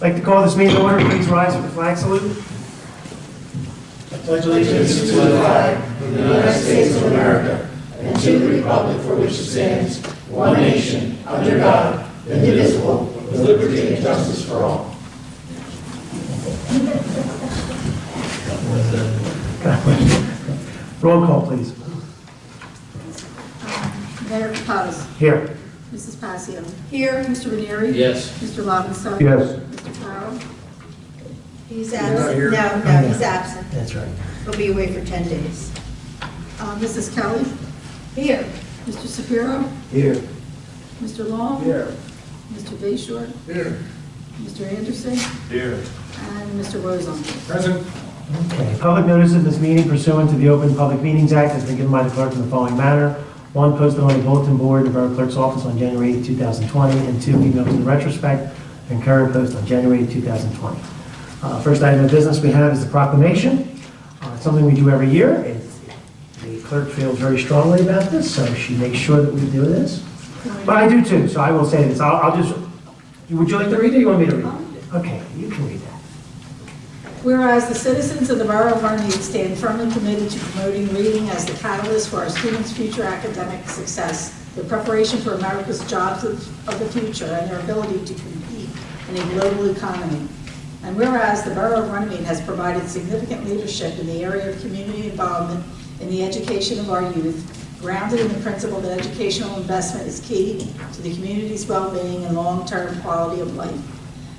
I'd like to call this meeting to order. Please rise for the flag salute. I pledge allegiance to the flag of the United States of America and to the republic for which it stands, one nation, under God, indivisible, with liberty and justice for all. Roll call, please. Mayor Caucus. Here. Mrs. Passio. Here. Mr. Ranieri. Yes. Mr. Lobenstein. Yes. Mr. Farrell. He's not absent. here. No, he's absent. That's right. He'll be away for 10 days. Mrs. Kelly. Here. Mr. Shapiro. Here. Mr. Long. Here. Mr. Bayshore. Here. Mr. Anderson. Here. And Mr. Rosen. Present. Okay. Public notice of this meeting pursuant to the Open Public Meetings Act has been given by the clerk in the following manner. 1, posted on the bulletin board in the Borough Clerk's office on January 8, 2020, and 2, emailed to the retrospect and current post on January 8, 2020. First item of business we have is the proclamation. It's something we do every year. The clerk feels very strongly about this, so she makes sure that we do this. But I do too, so I will say this. I'll just, would you like to read it or you want me to read it? Okay, you can read that. Whereas the citizens of the Borough of Runnemede stand firmly committed to promoting reading as the catalyst for our students' future academic success, their preparation for America's jobs of the future, and their ability to compete in a global economy. And whereas the Borough of Runnemede has provided significant leadership in the area of community involvement in the education of our youth, grounded in the principle that educational investment is key to the community's well-being and long-term quality of life.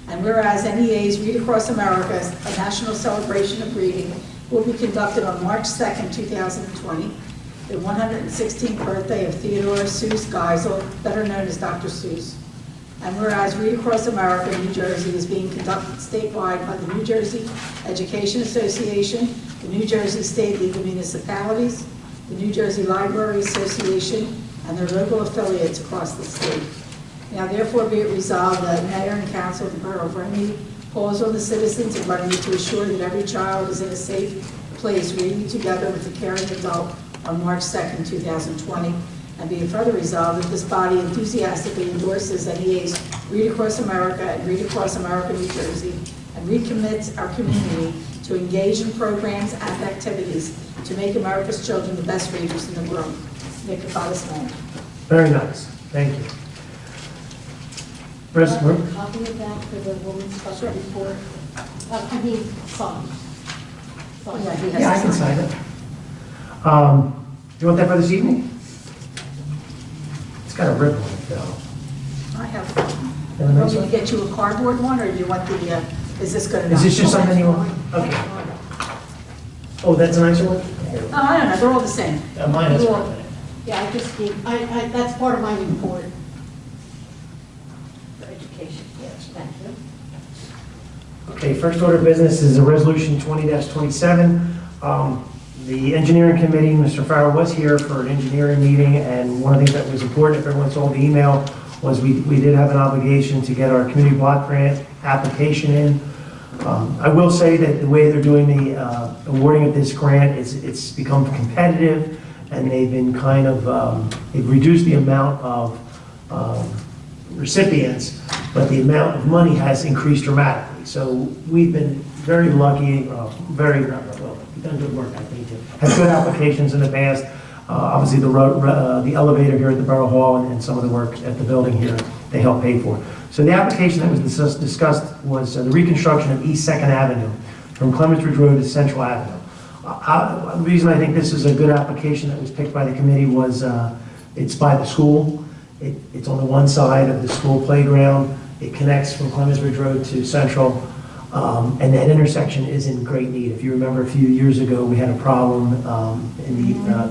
And whereas NEA's Read Across America, a national celebration of reading, will be conducted on March 2nd, 2020, the 116th birthday of Theodore Seuss Geisel, better known as Dr. Seuss. And whereas Read Across America, New Jersey, is being conducted statewide by the New Jersey Education Association, the New Jersey State League of Municipalities, the New Jersey Library Association, and their local affiliates across the state. Now therefore be it resolved that Mayor and Council of the Borough of Runnemede calls on the citizens of Runnemede to assure that every child is in a safe place reading together with a caring adult on March 2nd, 2020. And be it further resolved that this body enthusiastically endorses NEA's Read Across America and Read Across America, New Jersey, and recommits our community to engage in programs and activities to make America's children the best readers in the world. Make a Mayor. Very nice. Thank you. President, Copy of that for the woman's special report. I mean, sign. Yeah, he has yeah, I to can sign. sign it. You want that for this evening? It's got a rip on it, though. I have. You want a nice Want me to one? get you a cardboard one, or do you want the, is this good enough? Is this just something you want? Okay. Oh, that's a nicer one? Oh, I don't know, they're all the same. Mine has Well, one in it. Yeah, I just need, that's part of my report. For education, yes, thank you. Okay, first order of business is a resolution 20-27. The engineering committee, Mr. Farrell was here for an engineering meeting, and one of the things that was important, if everyone saw the email, was we did have an obligation to get our community block grant application in. I will say that the way they're doing the awarding of this grant, it's become competitive, and they've been kind of, they've reduced the amount of recipients, but the amount of money has increased dramatically. So we've been very lucky, we've done good work, I think, to have good applications in the past. Obviously, the elevator here at the Borough Hall and some of the work at the building here, they help pay for. So the application that was discussed was the reconstruction of East 2nd Avenue from Clements Ridge Road to Central Avenue. The reason I think this is a good application that was picked by the committee was it's by the school. It's on the one side of the school playground. It connects from Clements Ridge Road to Central. And that intersection is in great need. If you remember a few years ago, we had a problem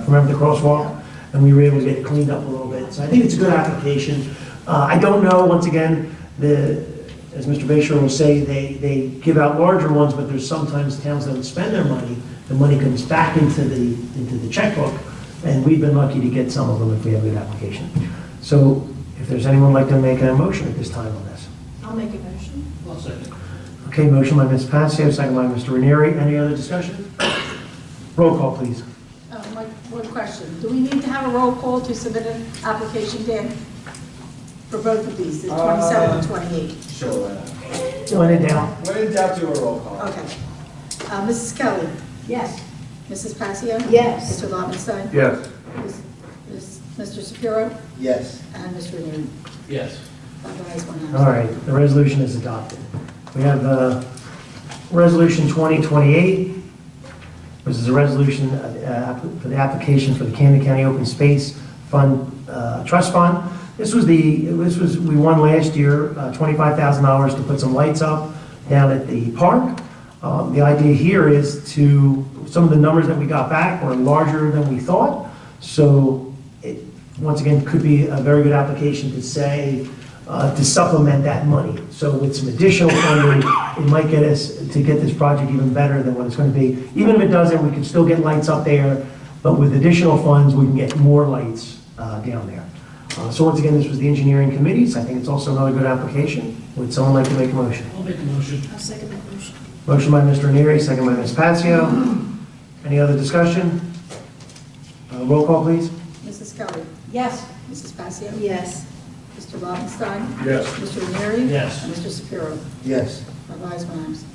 remember the crosswalk? And we were able to get it cleaned up a little bit. So I think it's a good application. I don't know, once again, as Mr. Bayshore will say, they give out larger ones, but there's sometimes towns that don't spend their money. The money comes back into the checkbook, and we've been lucky to get some of them if we have a good application. So if there's anyone like to make a motion at this time on this. I'll make a motion. I'll second. Okay, motion by Ms. Passio, second by Mr. Ranieri. Any other discussion? Roll call, please. One question. Do we need to have a roll call to submit an application, Dan? For both of these, the 27 and 28? Sure. When in doubt. When in doubt, do a roll call. Okay. Mrs. Kelly? Yes. Mrs. Passio? Yes. Mr. Lobenstein? Yes. Mr. Shapiro? Yes. And Mr. Neary? Yes. 5 ayes, 1 absent. All right, the resolution is adopted. We have Resolution 2028, which is a resolution for the application for the Camden County Open Space Fund, Trust Fund. We won last year $25,000 to put some lights up down at the park. The idea here is some of the numbers that we got back were larger than we thought. So it, once again, could be a very good application to supplement that money. So with some additional funding, it might get us to get this project even better than what it's going to be. Even if it doesn't, we can still get lights up there, but with additional funds, we can get more lights down there. So once again, this was the engineering committees. I think it's also another good application. Would someone like to make a motion? I'll make a motion. I'll second that motion. Motion by Mr. Neary, second by Ms. Patsio. Any other discussion? Roll call, please. Mrs. Kelly? Yes. Mrs. Passio? Yes. Mr. Lobenstein? Yes. Mr. Neary? Yes. And Mr. Shapiro? Yes. 5 ayes, 1 absent.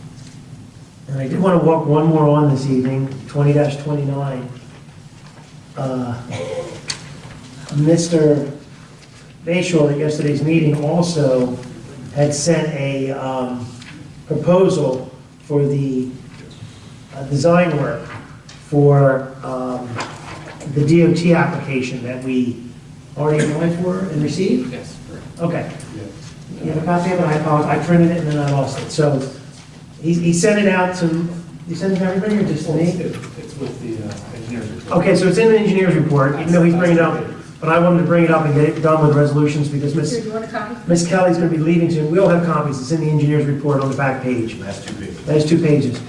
And I did want to walk one more on this evening, 20-29. Mr. Bayshore at yesterday's meeting also had sent a proposal for the design work for the DOT application that we already applied for and received? Yes, correct. Okay. You have a copy of it? I apologize. I printed it and then I lost it. So he sent it out to, you sent it to everybody or just to me? It's with the engineer's report. Okay, so it's in the engineer's report, even though he's bringing it up, but I wanted to bring it up and get it done with resolutions because Here, do you want a copy? Miss Kelly's going to be leaving soon. We all have copies. It's in the engineer's report on the back page. Last 2 pages. Last 2 pages.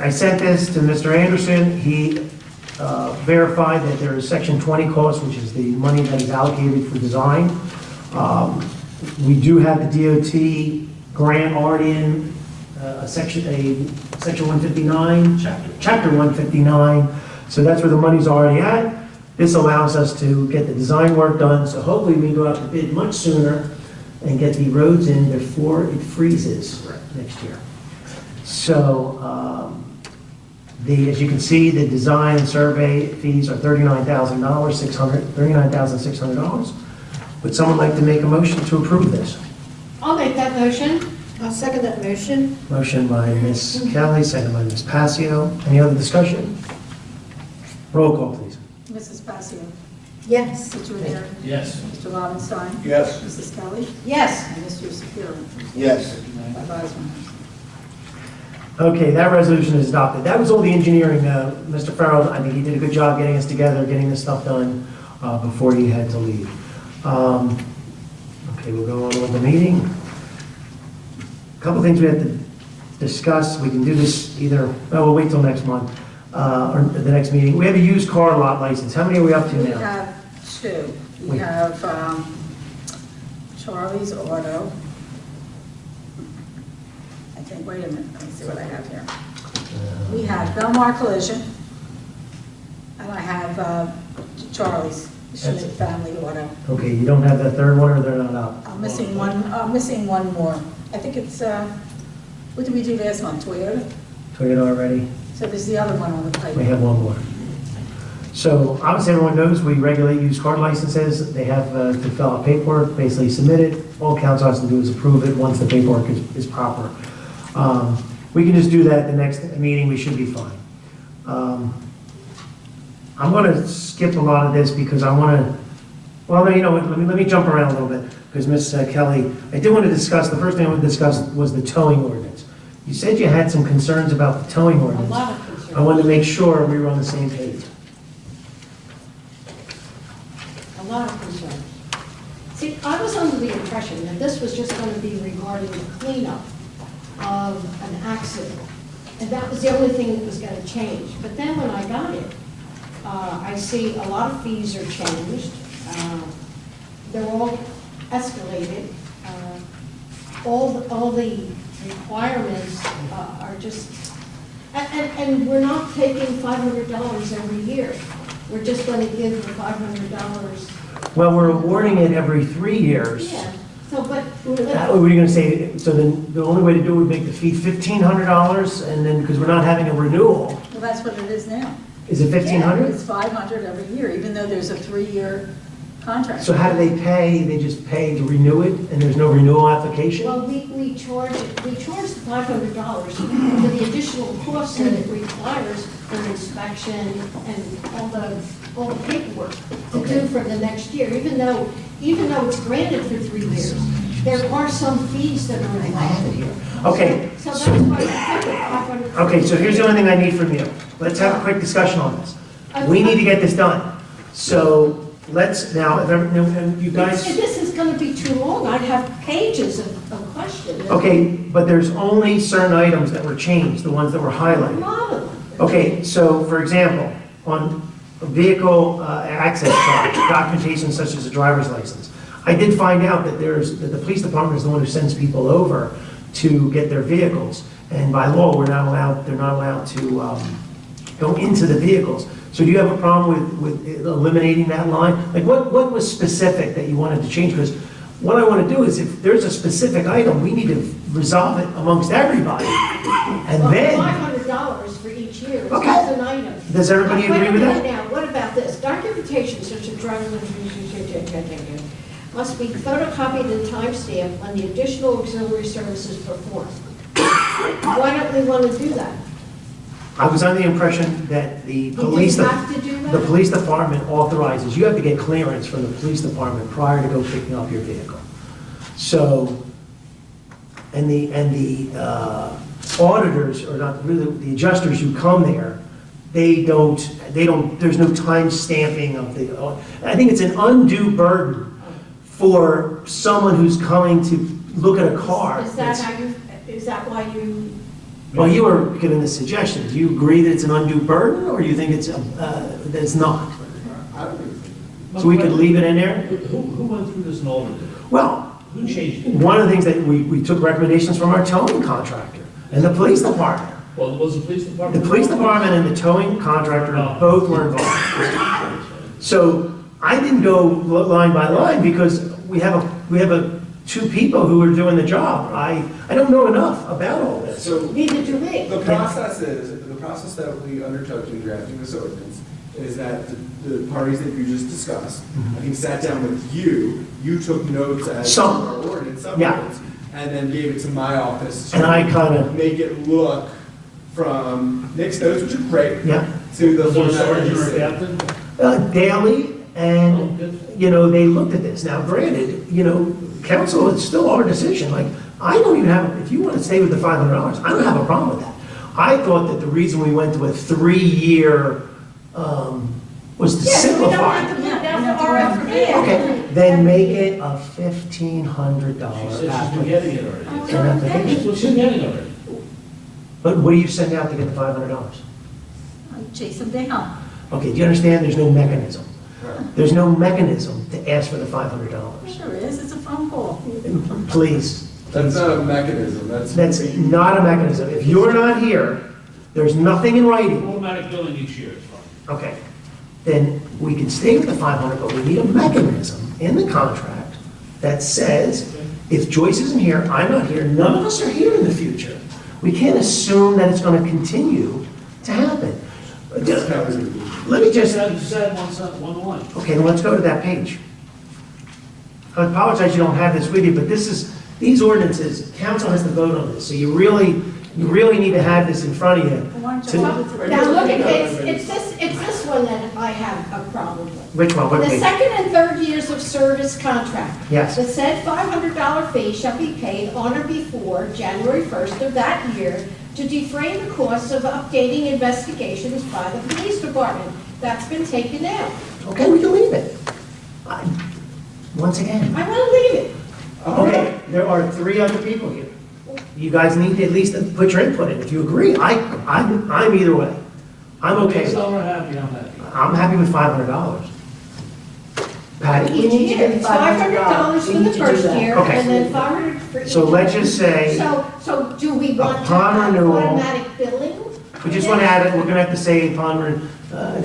I sent this to Mr. Anderson. He verified that there is Section 20 cost, which is the money that is allocated for design. We do have the DOT grant already in Section 159. Chapter 159. So that's where the money's already at. This allows us to get the design work done, so hopefully we can go out to bid much sooner and get the roads in before it freezes next year. So, as you can see, the design and survey fees are $39,600. Would someone like to make a motion to approve this? I'll make that motion. I'll second that motion. Motion by Ms. Kelly, second by Ms. Passio. Any other discussion? Roll call, please. Mrs. Passio? Yes. Mr. Neary? Yes. Mr. Lobenstein? Yes. Mrs. Kelly? Yes. And Mr. Shapiro? Yes. 5 ayes, 1 absent. Okay, that resolution is adopted. That was all the engineering. Mr. Farrell, I think he did a good job getting us together, getting this stuff done before he had to leave. Okay, we'll go on with the meeting. A couple things we have to discuss. We can do this either, we'll wait till next month, or the next meeting. We have a used car lot license. How many are we up to We now? have 2. We Wait. have Charlie's Auto. I think, wait a minute, let me see what I have here. We have Belmar Collision, and I have Charlie's Schmidt Family Auto. Okay, you don't have that third one, or they're not up? I'm missing one more. I think it's, what did we do last month, Toyota? Toyota already? So there's the other one on the We pipe. have one more. So obviously everyone knows we regulate used car licenses. They have to fill out paperwork, basically submit it. All council has to do is approve it once the paperwork is proper. We can just do that at the next meeting. We should be fine. I'm going to skip a lot of this because I want to, well, you know what, let me jump around a little bit because Ms. Kelly, I did want to discuss, the first thing I want to discuss was the towing ordinance. You said you had some concerns about the towing A ordinance. lot of concerns. I wanted to make sure we were on the same page. A lot of concerns. See, I was under the impression that this was just going to be regarding the cleanup of an accident. And that was the only thing that was going to change. But then when I got it, I see a lot of fees are changed. They're all escalated. All the requirements are just, and we're not taking $500 every year. We're just going to give the $500. Well, we're awarding it every 3 years. Yeah, so, but What are you gonna say? So then the only way to do it would make the fee $1,500 and then, because we're not having a renewal, Well, that's what it is now. is it 1,500? It's 500 every year, even though there's a 3-year contract. So how do they pay? They just pay to renew it and there's no renewal application? Well, we charge the $500 for the additional costs that it requires for inspection and all the paperwork to do for the next year, even though it's granted for 3 years. There are some fees that are involved here. Okay. So that's why we put $500. Okay, so here's the only thing I need from you. Let's have a quick discussion on this. We need to get this done. So let's now, and you guys, This is going to be too long. I'd have pages of questions. okay, but there's only certain items that were changed, the ones that were A highlighted. lot of them. Okay, so for example, on vehicle access charge, documentation such as a driver's license, I did find out that that the police department is the one who sends people over to get their vehicles. And by law, they're not allowed to go into the vehicles. So do you have a problem with eliminating that line? Like what was specific that you wanted to change? Because what I want to do is if there's a specific item, we need to resolve it amongst everybody. And Well, then, $500 for each year is Okay. as an item. does everybody Wait a agree with minute that? Now, what about this? Documentation such as driver's license must be photocopied and timestamped when the additional auxiliary service is performed. Why don't we want to do that? I was under the impression that the You police, didn't have to do that? the police department authorizes, you have to get clearance from the police department prior to go picking up your vehicle. So, and the auditors, or not, really, the adjusters who come there, there's no time stamping of I think it's an undue burden for someone who's coming to look at a car. Is that why you, Well, you were giving the suggestion. Do you agree that it's an undue burden, or do you think that it's not? I don't think. So we could leave it in there? Who went through this and all of it? Well, Who changed it? one of the things that we took recommendations from our towing contractor and the police department. Well, was the police The department? police department and the towing contractor both were involved. So I didn't go line by line because we have two people who are doing the job. I don't know enough about all this. So neither do we. the process that we undertook in drafting this ordinance is that the parties that you just discussed, I think sat down with you took notes as Some. our ordinance, some Yeah. notes, and then gave it to my office And I to kinda- make it look from Nick's notes, which are great, Yeah, to the Was there a format that sergeant you or a see. captain? daily, Oh, and, good. they looked at this. Now granted, council, it's still our decision. Like, I don't even have, if you want to stay with the $500, I don't have a problem with that. I thought that the reason we went to a 3-year, was to Yeah, so we don't simplify. have to put down the RFP. Okay, then make it a $1,500 She said she's been application. getting it already. An application. That's what she's getting already. But what do you send out to get the $500? Chase them down. Okay, do you understand? There's no mechanism. There's no mechanism to ask for the $500. Sure is, it's a phone call. Please. That's not a mechanism, that's. That's not a mechanism. If you're not here, there's nothing in writing. Automatic billing each year is fine. Okay, then we can stay with the 500, but we need a mechanism in the contract that says, if Joyce isn't here, I'm not here, none of us are here in the future. We can't assume that it's going to continue to happen. Discount is gonna be- Let me just, Just add one line. okay, then let's go to that page. I apologize you don't have this with you, but these ordinances, council has to vote on this, so you really need to have this in front of you. Why don't you to- move it to- Now, look, it's this one that I have a problem with. Which one, what The page? second and third years of service contract. Yes. The said $500 fee shall be paid on or before January 1st of that year to defray the costs of updating investigations by the police department. That's been taken out. Okay, we can leave it. Once again. I want to leave it. Okay, there are 3 other people here. You guys need to at least put your input in. If you agree, I'm either way. I'm okay. Based on we're happy, I'm happy. I'm happy with $500. Patty? We need to get It's $500 for We the need to do first that. year, Okay. and then $500 for each. So let's just say, So do we want to Upon have renewal- automatic billing? we just want to add it, we're going to have to say there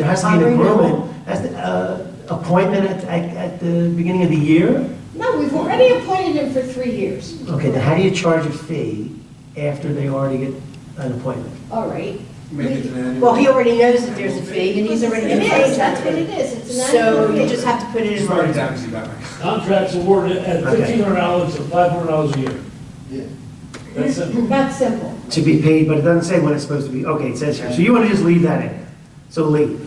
has to be an Upon renewal. agreement, appointment at the beginning of the year, No, we've already appointed him for 3 years. Okay, then how do you charge a fee after they already get an appointment? All right. Make it an annual. Well, he already knows that there's a fee, and he's already It been paid is, that's that what it fee. is, it's an So annual you fee. just have to put it in Just write it writing. down, so you got my. Contracts awarded at Okay. $1,500 to $500 a year. Yeah. That's simple. That's simple. To be paid, but it doesn't say when it's supposed to be. Okay, it says here. So you want to just leave that in there? So leave.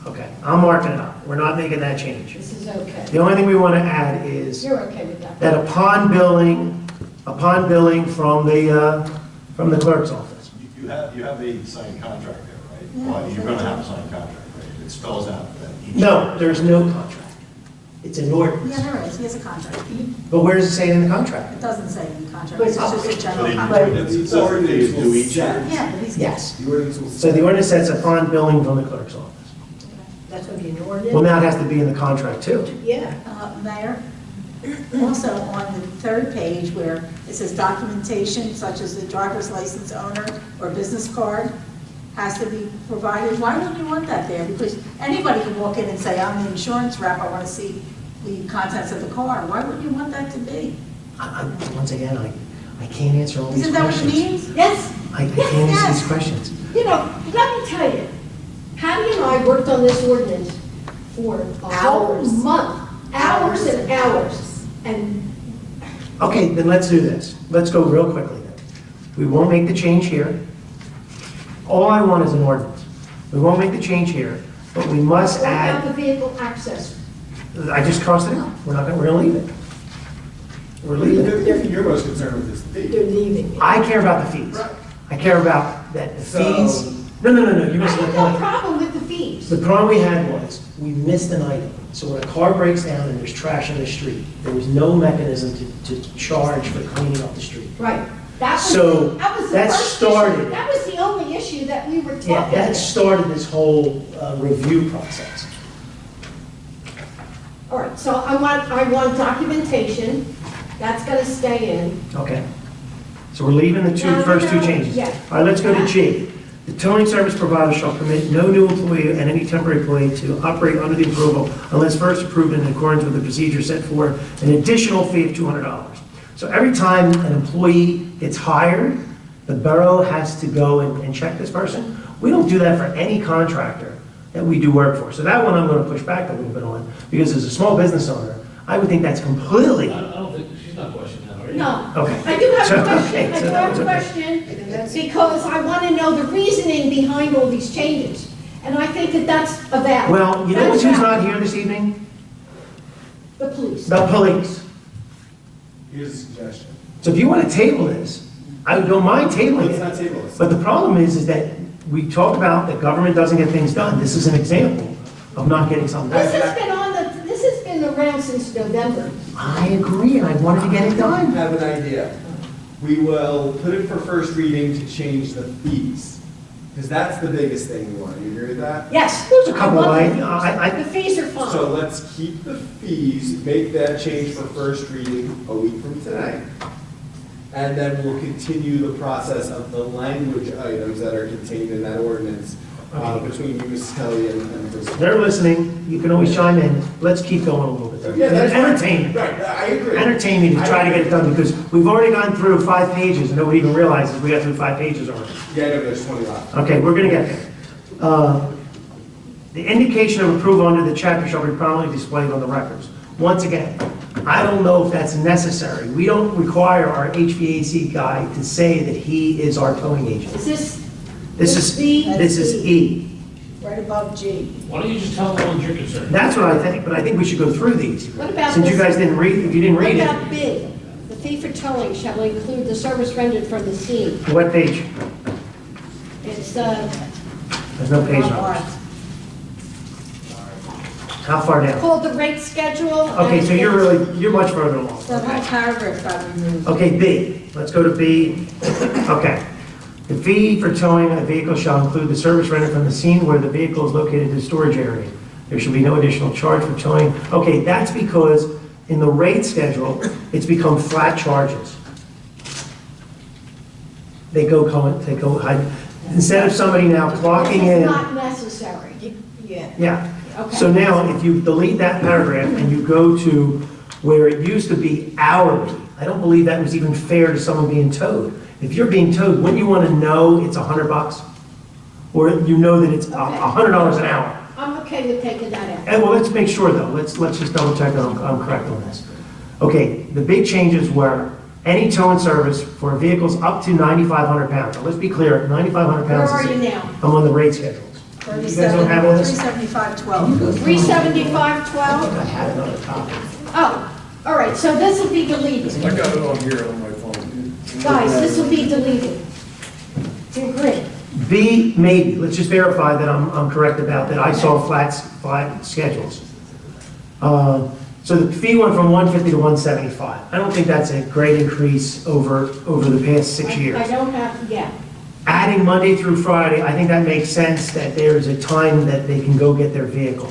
Okay, I'm marking it up. We're not making that change. This is okay. The only thing we want to add is You're okay with that? that upon billing from the clerk's office. You have a signed contract there, right? Well, you're gonna have a signed contract, right? It spells out that each. No, there's no contract. It's an ordinance. Yeah, there is, he has a contract. But where does it say it in the contract? It doesn't say in the contract, But it's it's just a So general they- contract. It says that they do each year. Yeah, but he's. Yes. The ordinance will. So the ordinance says upon billing from the clerk's office. That's going to be an Well, ordinance? now it has to be in the contract too. Yeah. Mayor, also on the third page where it says documentation such as the driver's license owner or business card has to be provided, why wouldn't you want that there? Because anybody can walk in and say, I'm the insurance rep, I want to see the contents of the car. Why wouldn't you want that to be? Once again, I can't answer all these Isn't that what it questions. means? Yes, I can't answer these questions. you know, let me tell you, Patty and I worked on this ordinance for a whole Hours. month, hours and hours. And Okay, then let's do this. Let's go real quickly then. We won't make the change here. All I want is an ordinance. We won't make the change here, but we must what about add, the vehicle access? I just crossed it out. We're gonna leave it. We're leaving it. The thing you're most concerned with is the They're fee. leaving. I care about the fees. Right. I care about that the So- fees. No, you I missed the have no point. problem with the fees. The problem we had was, we missed an item. So when a car breaks down and there's trash in the street, there was no mechanism to charge for cleaning up the street. Right. That was So, that was the that first started issue. it. That was the only issue that we were talking Yeah, that about. started this whole review process. All right, so I want documentation. That's gonna stay in. Okay. So we're leaving the first two changes. Yeah. All right, let's go to G. The towing service provider shall permit no new employee and any temporary employee to operate under the approval unless first approved in accordance with the procedure set for an additional fee of $200. So every time an employee gets hired, the borough has to go and check this person. We don't do that for any contractor that we do work for. So that one I'm going to push back a little bit on, because as a small business owner, I would think that's completely, I don't think, she's not questioning that, are you? No. Okay. I do have So- a question. okay, I so do that have was a okay. question because I want to know the reasoning behind all these changes. And I think that that's a valid. well, you know That's who's valid. not here this evening? The police. The police. Here's a suggestion. So if you want to table this, I don't mind tabling Let's not it. table this. But the problem is that we talk about that government doesn't get things done. This is an example of not getting something This done. has been around since November. I agree, and I wanted to get it I done. have an idea. We will put it for first reading to change the fees, because that's the biggest thing we want. You agree with that? Yes. There's a couple I love of the I- fees. The fees are fine. So let's keep the fees, make that change for first reading a week from tonight. And then we'll continue the process of the language items that are contained in that ordinance between you, Mrs. Kelly, and Chris. They're listening, you can always chime in. Let's keep going a little bit. Yeah, that's fine. Entertain me. Right, I agree. Entertain me to try to get it done, because we've already gone through 5 pages, and nobody even realizes we got through 5 pages already. Yeah, I know, there's 20 left. Okay, we're gonna get there. The indication of approval under the chapter shall be prominently displayed on the records. Once again, I don't know if that's necessary. We don't require our HVAC guy to say that he is our towing agent. Is this? This is E. Right above G. Why don't you just tell them the ones you're concerned? That's what I think, but I think we should go through these. What about Since you this? guys didn't read, if you didn't What read about it, bid? The fee for towing shall include the service rendered from the scene. what page? It's, There's no page numbers. How far down? called the rate schedule. Okay, and so you're much further along. That whole paragraph got removed. Okay, B, let's go to B. Okay. The fee for towing a vehicle shall include the service rendered from the scene where the vehicle is located in the storage area. There should be no additional charge for towing. Okay, that's because in the rate schedule, it's become flat charges. Instead of somebody now clocking It's in. not necessary. Yeah. Yeah. Okay. So now, if you delete that paragraph and you go to where it used to be hourly. I don't believe that was even fair to someone being towed. If you're being towed, wouldn't you want to know it's $100? Or you know that it's $100 an hour? I'm okay with taking that out. And well, let's make sure though, let's just double check that I'm correct on this. Okay, the big changes were any tow and service for vehicles up to 9,500 pounds. Now, let's be clear, 9,500 Where pounds are you is, now? I'm on the rate schedules. You guys don't have all this? 375.12. 375.12? I had another copy. Oh, all right, so this will be deleted. I got it on here on my phone. Guys, this will be deleted. You agree? B, maybe, let's just verify that I'm correct about that. I saw flat schedules. So the fee went from 150 to 175. I don't think that's a great increase over the past 6 years. I don't have, yeah. Adding Monday through Friday, I think that makes sense that there's a time that they can go get their vehicle.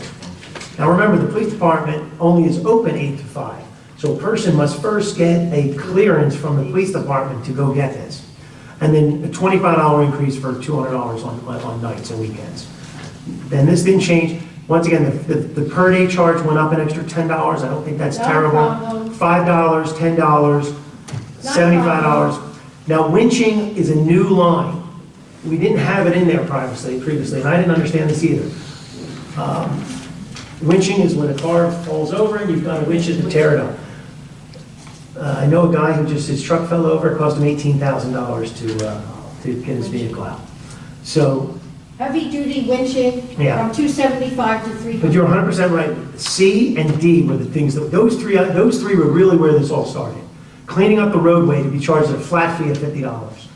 Now remember, the police department only is open 8 to 5. So a person must first get a clearance from the police department to go get this. And then a $25 increase for $200 on nights and weekends. Then this didn't change. Once again, the per day charge went up an extra $10. I don't think that's Not a terrible. problem. $5, $10, $75. Now winching is a new line. We didn't have it in there previously, and I didn't understand this either. Winching is when a car falls over and you've got to winch it to tear it up. I know a guy who his truck fell over, it cost him $18,000 to get his vehicle out. So, Heavy duty winching Yeah. from 275 to 300. but you're 100% right. C and D were the things those three were really where this all started. Cleaning up the roadway to be charged a flat fee of $50.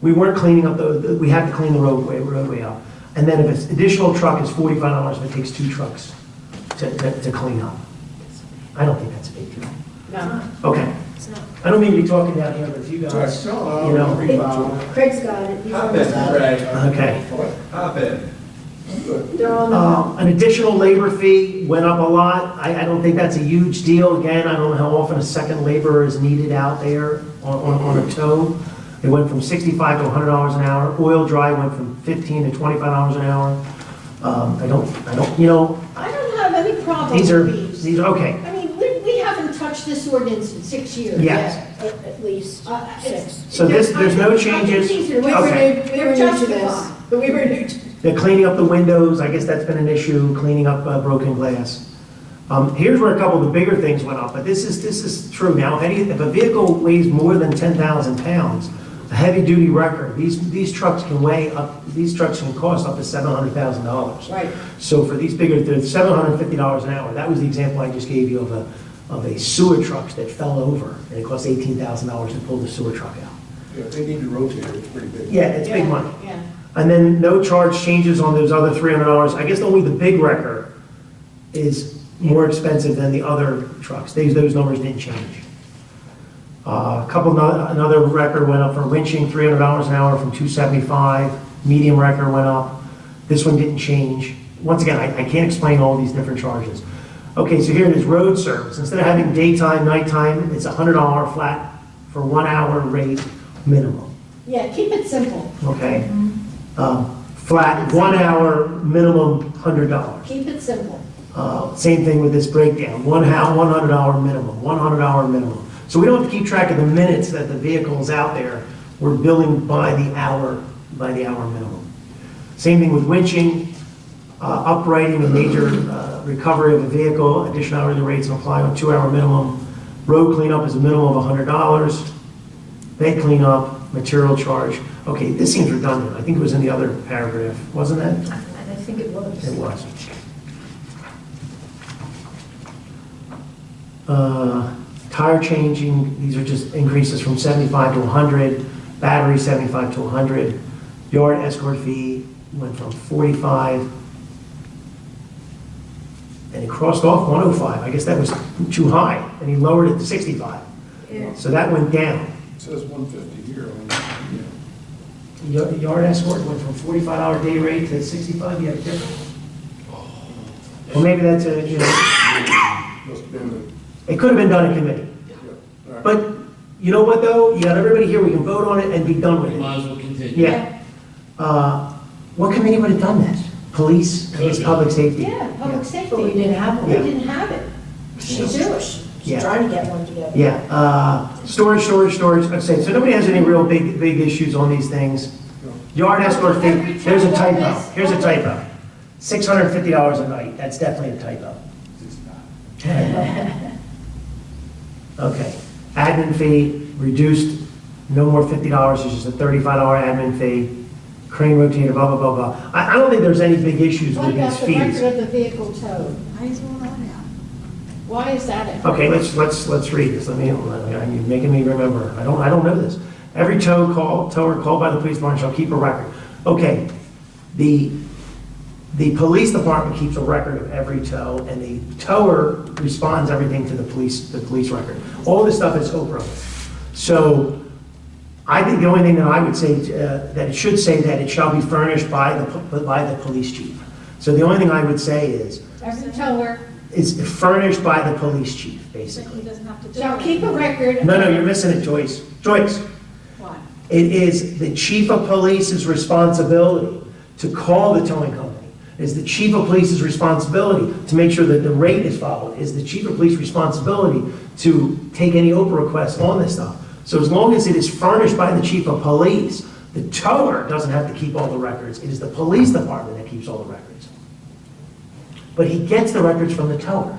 We weren't cleaning up we had to clean the roadway up. And then if an additional truck is $45 if it takes 2 trucks to clean up. I don't think that's a big deal. No. Okay. I don't mean to be talking down here, but if you guys, you know. Craig's got it. He's Hop almost in, got it. Greg. Okay. Hop in. They're on the. An additional labor fee went up a lot. I don't think that's a huge deal. Again, I don't know how often a second laborer is needed out there on a tow. It went from $65 to $100 an hour. Oil dry went from $15 to $25 an hour. I don't, you know, I don't have any problem these with are, these. okay. I mean, we haven't touched this ordinance in 6 years. Yes. At least It's- 6. So there's no I think changes? these are- We were Okay. new, we They're were new to this. justified. But we were new to. They're cleaning up the windows, I guess that's been an issue, cleaning up broken glass. Here's where a couple of the bigger things went up, but this is true now. If a vehicle weighs more than 10,000 pounds, a heavy-duty wrecker, these trucks can cost up to $700,000. Right. So for these bigger, they're $750 an hour. That was the example I just gave you of a sewer truck that fell over, and it cost $18,000 to pull the sewer truck out. Yeah, if they need to rotate it, it's pretty big. Yeah, it's big money. Yeah. And then no charge changes on those other $300. I guess only the big wrecker is more expensive than the other trucks. Those numbers didn't change. Another wrecker went up for winching, $300 an hour from $275. Medium wrecker went up. This one didn't change. Once again, I can't explain all these different charges. Okay, so here it is, road service. Instead of having daytime, nighttime, it's $100 flat for 1 hour rate minimum. Yeah, keep it simple. Okay? Flat, 1 hour, minimum $100. Keep it simple. Same thing with this breakdown, $100 minimum, $100 minimum. So we don't have to keep track of the minutes that the vehicle is out there. We're billing by the hour minimum. Same thing with winching, uprighting a major recovery of a vehicle, additional hourly rates apply on 2 hour minimum. Road cleanup is a minimum of $100. Bed cleanup, material charge. Okay, this seems redundant. I think it was in the other paragraph, wasn't it? I think it was. It was. Tire changing, these are just increases from 75 to 100, battery 75 to 100, yard escort fee went from 45, and he crossed off 105. I guess that was too high, and he lowered it to 65. Yeah. So that went down. It says 150 here. Yard escort went from $45 day rate to 65, you have different. Well, maybe that's a, Must have been it could have been done in committee. all right. But you know what, though? You got everybody here, we can vote on it and be done with We it. might as well continue. Yeah. What committee would have done that? Police, I guess, public safety? Yeah, public safety. But we didn't have one. We didn't have it. So Yeah. Trying to get one together. Yeah, storage, I'd say, so nobody has any real big issues on these things. Yard escort fee, there's a typo, here's a typo. $650 a night, that's definitely a typo. Okay, admin fee, reduced, no more $50, it's just a $35 admin fee. Crane rotator, blah, blah, blah, blah. I don't think there's any big issues What with about these the fees. record of the vehicle towed? Why is all that out? Why is that it? Okay, let's read this. You're making me remember. I don't know this. Every tower called by the police department shall keep a record. Okay, the police department keeps a record of every tow, and the tower responds everything to the police record. All this stuff is Oprah. So I think the only thing that I would say, that it should say that it shall be furnished by the police chief. So the only thing I would say is, Every tower it's furnished by the police chief, So he basically. doesn't have to do it. shall keep a record. No, you're missing it, Joyce. Joyce, Why? it is the chief of police's responsibility to call the towing company. It is the chief of police's responsibility to make sure that the rate is followed. It is the chief of police's responsibility to take any Oprah requests on this stuff. So as long as it is furnished by the chief of police, the tower doesn't have to keep all the records. It is the police department that keeps all the records. But he gets the records from the tower.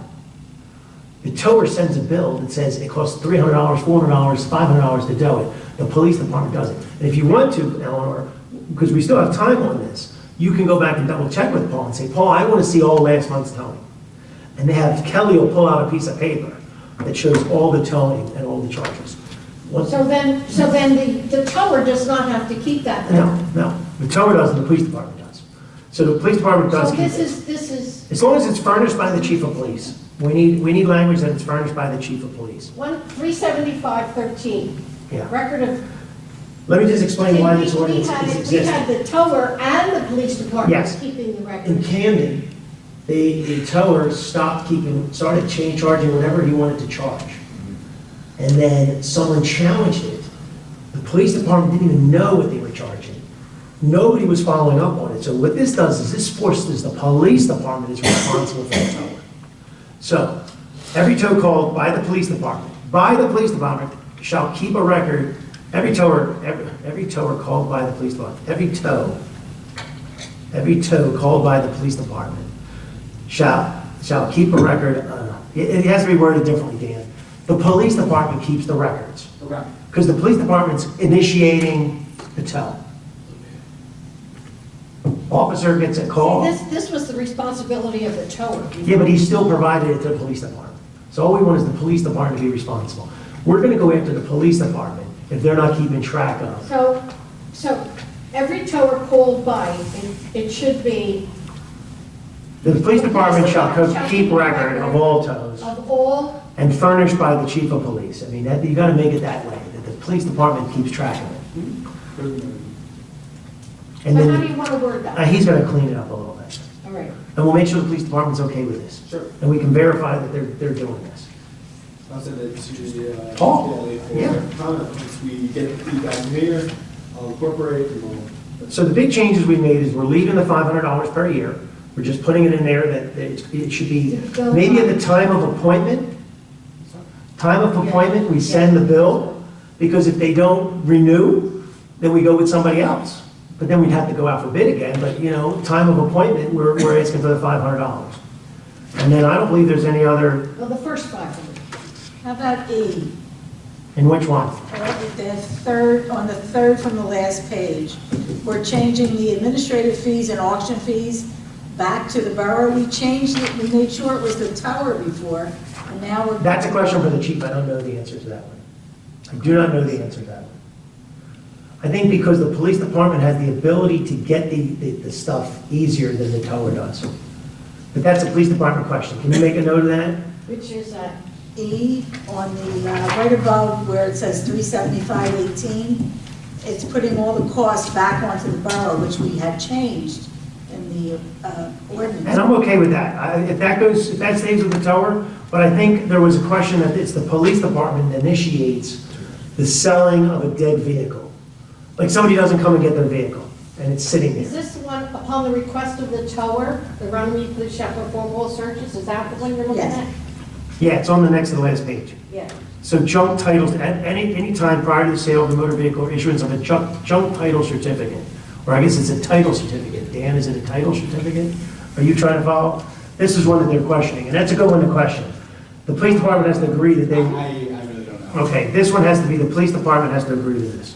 The tower sends a bill that says it costs $300, $400, $500 to do it. The police department does it. And if you want to, Eleanor, because we still have time on this, you can go back and double check with Paul and say, Paul, I want to see all last month's towing. And they have, Kelly will pull out a piece of paper that shows all the towing and all the charges. So then the tower does not have to keep that. No, the tower doesn't, the police department does. So the police department does So keep this it. is As long as it's furnished by the chief of police. We need language that it's furnished by the chief of police. 375.13. Yeah. Record of. Let me just explain why this We ordinance had is it- We had existing. the tower and the police department Yes. keeping the In record. Camden, the tower started charging whatever he wanted to charge. And then someone challenged it. The police department didn't even know what they were charging. Nobody was following up on it. So what this does is this forces the police department is responsible for the tower. So every tow called by the police department shall keep a record. Every tower called by the police department, every tow called by the police department shall keep a record. It has to be worded differently, Dan. The police department keeps the records. Because the police department's initiating the tow. Officer gets a call. This was the responsibility of the tower. Yeah, but he still provided it to the police department. So all we want is the police department to be responsible. We're gonna go after the police department if they're not keeping track of. So every tower called by, it should be The police department shall keep record of all tows of all, and furnished by the chief of police. I mean, you gotta make it that way, that the police department keeps track of it. And but how do then, you want to word that? he's gonna clean it up a little bit. All right. And we'll make sure the police department's okay with this. Sure. And we can verify that they're doing this. I'll send it to Paul, Daily for yeah. comment. Once we get the feedback from here, I'll incorporate and we'll. So the big changes we made is we're leaving the $500 per year. We're just putting it in there that it should be, maybe at the time of appointment, we send the bill, because if they don't renew, then we go with somebody else. But then we'd have to go out for bid again, but time of appointment, we're asking for the $500. And then I don't believe there's any other, Well, the first 500. How about E? in which one? The third, on the third from the last page, we're changing the administrative fees and auction fees back to the borough. We changed it, we made sure it was the tower before, and now we're. That's a question for the chief, I don't know the answer to that one. I do not know the answer to that one. I think because the police department has the ability to get the stuff easier than the tower does. But that's a police department question. Can you make a note of that? Which is that? E, on the, right above where it says 375.18, it's putting all the costs back onto the borough, which we had changed in the ordinance. And I'm okay with that. If that stays with the tower, but I think there was a question that it's the police department that initiates the selling of a dead vehicle. Like somebody doesn't come and get their vehicle, and it's sitting Is there. this the one upon the request of the tower, the Runnemede police shall perform all searches? Is that the one you're looking Yes. at? Yeah, it's on the next to the last page. Yeah. So junk titles, at any time prior to the sale of the motor vehicle or issuance of a junk title certificate, or I guess it's a title certificate. Dan, is it a title certificate? Are you trying to follow? This is one that they're questioning, and that's a good one to question. The police department has to agree that they, I really don't know. okay, this one has to be, the police department has to agree to this.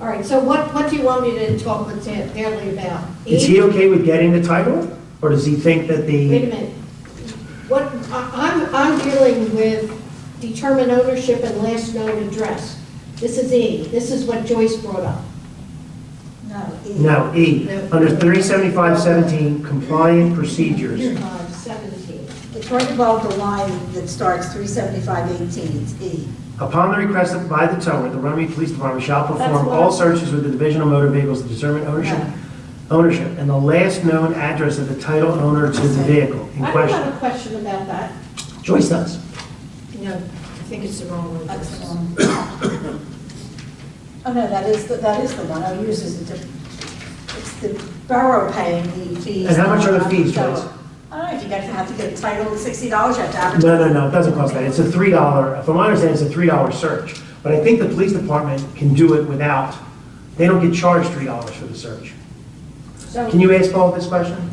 All right, so what do you want me to talk with Daley about? Is he okay with getting the title, or does he think that Wait a the, minute. I'm dealing with determine ownership and last known address. This is E. This is what Joyce brought up. No. no, E, under 37517, compliant procedures. 17. It's right above the line that starts 37518, it's E. Upon the request by the tower, the Runnemede Police Department shall That's perform what- all searches with the Division of Motor Vehicles to determine ownership, and the last known address of the title owner to the vehicle in I don't question. have a question about that. Joyce does. No, I think it's the wrong one. That's the one. Oh, no, that is the one, I uses it to, it's the borough paying the fees. And how much are the fees, So, Joyce? I don't know, if you guys have to get a title, it's $60, you have to advertise. No, it doesn't cost that. It's a $3, from my understanding, it's a $3 search. But I think the police department can do it without, they don't get charged $3 for the search. So, Can you ask Paul this question?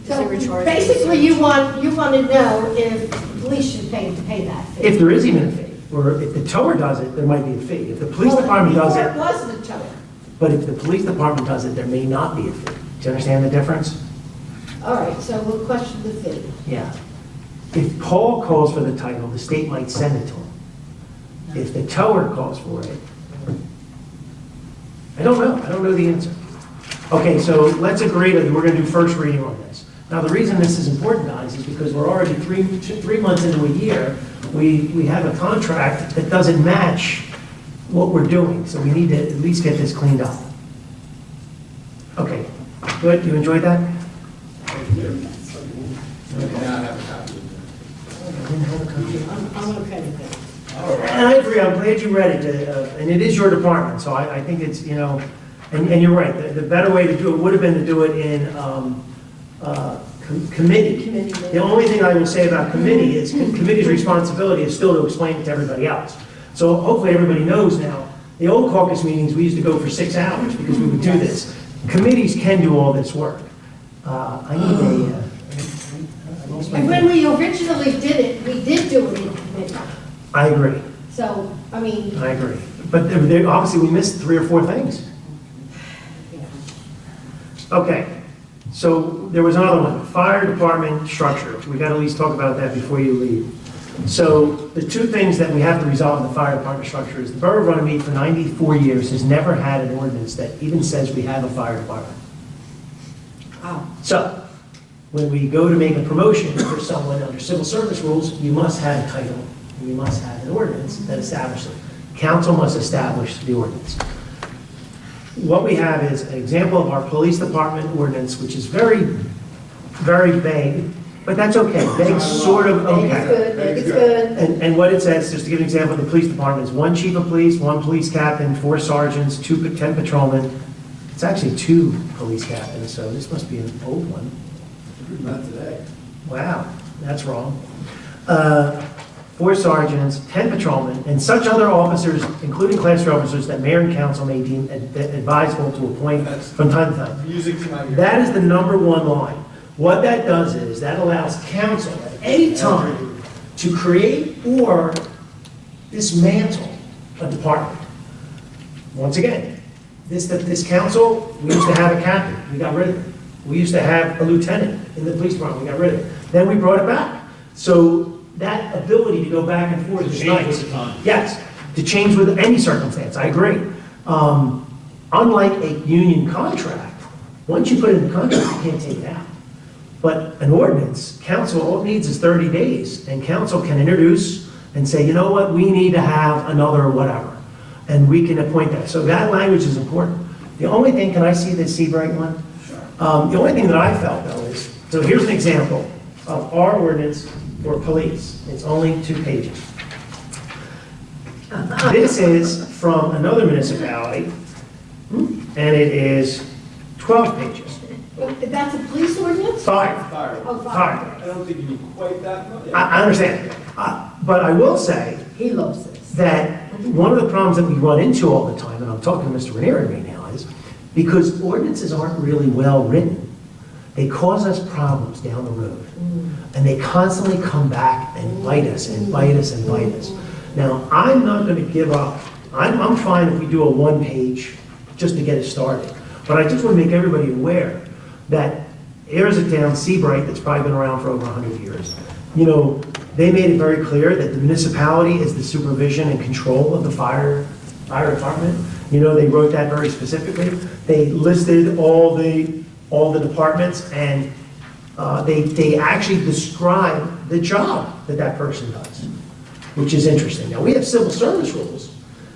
so Is there a charge? basically, you want to know if the police should pay that fee. If there is even a fee, or if the tower does it, there might be a fee. If the police Well, department does before it, it was the tower. but if the police department does it, there may not be a fee. Do you understand the difference? All right, so we'll question the fee. Yeah. If Paul calls for the title, the state might send it to him. If the tower calls for it, I don't know the answer. Okay, so let's agree that we're gonna do first reading on this. Now, the reason this is important, guys, is because we're already three months into a year, we have a contract that doesn't match what we're doing, so we need to at least get this cleaned up. Okay, good, you enjoyed that? Now I have a copy of it. I'm okay with that. And I agree, I'm glad you read it, and it is your department, so I think it's, and you're right, the better way to do it would have been to do it in committee. The only thing I will say about committee is committee's responsibility is still to explain it to everybody else. So hopefully everybody knows now, the old caucus meetings, we used to go for 6 hours because we would do this. Committees can do all this work. I need a, I lost my And when we originally did it, we did do it in committee. I agree. So, I mean, I agree. But obviously, we missed 3 or 4 things. Okay, so there was another one, fire department structure. We got to at least talk about that before you leave. So the 2 things that we have to resolve in the fire department structure is the Borough of Runnemede for 94 years has never had an ordinance that even says we have a fire department. So when we go to make a promotion for someone under civil service rules, you must have a title. We must have an ordinance that establishes it. Council must establish the ordinance. What we have is an example of our police department ordinance, which is very, very vague, but that's okay. Vague, sort of okay. It's good. And what it says, just to give an example, the police department is 1 chief of police, 1 police captain, 4 sergeants, 10 patrolmen. It's actually 2 police captains, so this must be an old one. Not today. Wow, that's wrong. 4 sergeants, 10 patrolmen, and such other officers, including class 3 officers, that mayor and council may deem advisable to appoint from time to time. Music to my ears. That is the number 1 line. What that does is, that allows council at any time to create or dismantle a department. Once again, this council, we used to have a captain, we got rid of it. We used to have a lieutenant in the police department, we got rid of it. Then we brought it back. So that ability to go back and forth is Change nice. with the time. Yes, to change with any circumstance, I agree. Unlike a union contract, once you put it in the contract, you can't take it out. But an ordinance, council, all it needs is 30 days, and council can introduce and say, you know what, we need to have another whatever, and we can appoint that. So that language is important. The only thing, can I see the Seabright one? The only thing that I felt though is, so here's an example of our ordinance for police. It's only 2 pages. This is from another municipality, and it is 12 pages. that's a police ordinance? Fire. Fire. Oh, Fire. I don't think you need quite that much. I understand. But I will say He loves this. that one of the problems that we run into all the time, and I'm talking to Mr. Ranieri right now, is because ordinances aren't really well written, they cause us problems down the road. And they constantly come back and bite us and bite us and bite us. Now, I'm not going to give up. I'm fine if we do a one-page just to get it started. But I just want to make everybody aware that here's a town, Seabright, that's probably been around for over 100 years. You know, they made it very clear that the municipality is the supervision and control of the fire department. You know, they wrote that very specifically. They listed all the departments, and they actually describe the job that that person does, which is interesting. Now, we have civil service rules,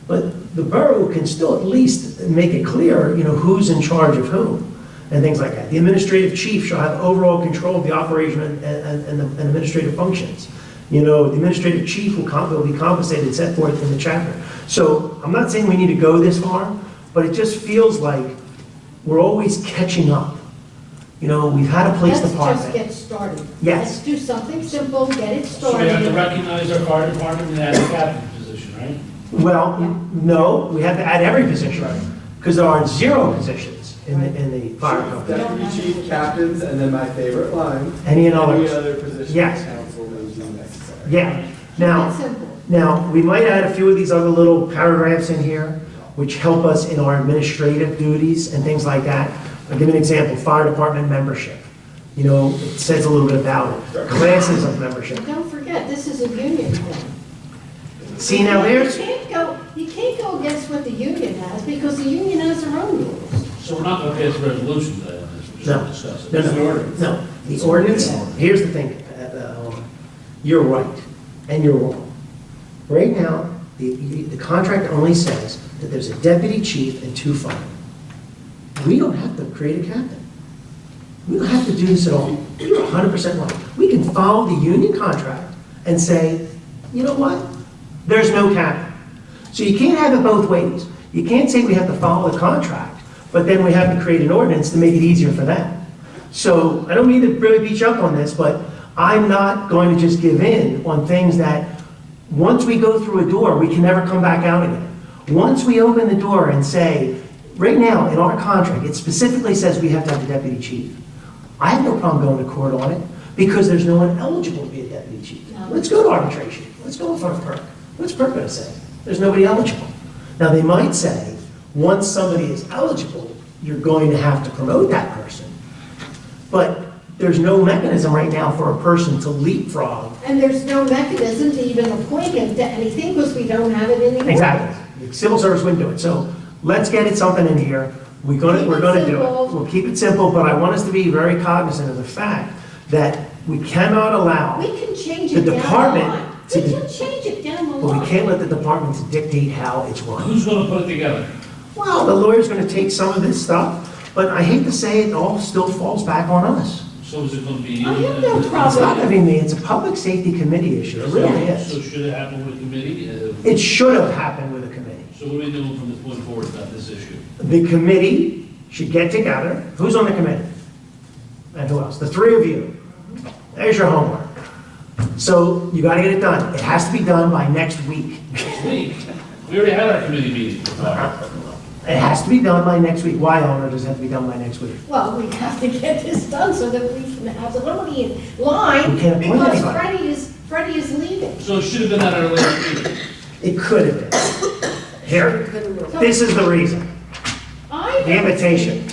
but the borough can still at least make it clear, you know, who's in charge of whom and things like that. The administrative chief shall have overall control of the operation and administrative functions. You know, the administrative chief will be compensated, set forth in the chapter. So I'm not saying we need to go this far, but it just feels like we're always catching up. You know, we've had a police department. Let's just get started. Yes. Let's do something simple, get it So we have to started. recognize our fire department and add a captain position, right? Well, no, we have to add every position, because there are 0 positions in the fire company. Deputy chief, captains, and then my favorite line. Any and others. Any other position Yes. council may deem necessary. Yeah. That's simple. Now, we might add a few of these other little paragraphs in here, which help us in our administrative duties and things like that. I'll give you an example, fire department membership. You know, it says a little bit about it. Classes of membership. And don't forget, this is a union thing. See, now there's, You can't go against what the union has, because the union has their own rules. So we're not going to pass a resolution today on this, we're just No. going to discuss it. no, It's an no, ordinance. no. The ordinance, here's the thing, you're right, and you're wrong. Right now, the contract only says that there's a deputy chief and 2 firemen. We don't have to create a captain. We don't have to do this at all. You're 100% right. We can follow the union contract and say, you know what? There's no captain. So you can't have it both ways. You can't say we have to follow the contract, but then we have to create an ordinance to make it easier for them. So I don't mean to really beat you up on this, but I'm not going to just give in on things that once we go through a door, we can never come back out again. Once we open the door and say, right now in our contract, it specifically says we have to have a deputy chief. I have no problem going to court on it because there's no one eligible to be a deputy chief. Let's go to arbitration. Let's go in front of PERC. What's PERC going to say? There's nobody eligible. Now, they might say, once somebody is eligible, you're going to have to promote that person. But there's no mechanism right now for a person to leapfrog. And there's no mechanism to even appoint him to anything, because we don't have it anymore. Exactly. The civil service wouldn't do it. So let's get it something in here. We're going to do it. We'll keep it simple, but I want us to be very cognizant of the fact that we cannot allow, We can change The it down the department line. to We the- can change it down the but line. we can't let the department to dictate how it's run. Who's going to put it together? Well, the lawyer's going to take some of this stuff, but I hate to say it all still falls back on us. So is it going to be you? I have no It's not problem. going to be me, it's a public safety committee issue, it really So is. should it happen with committee? It should have happened with a committee. So what are we doing from this point forward about this issue? The committee should get together. Who's on the committee? And who else? The 3 of you. There's your homework. So you got to get it done. It has to be done by next week. We already had our committee meeting. It has to be done by next week. Why, Eleanor, does it have to be done by next week? Well, we have to get this done so that we can have somebody in line, We can't appoint because anybody. Freddie is leaving. So it should have been at our last meeting. It could have been. Here, this is the reason. The invitation.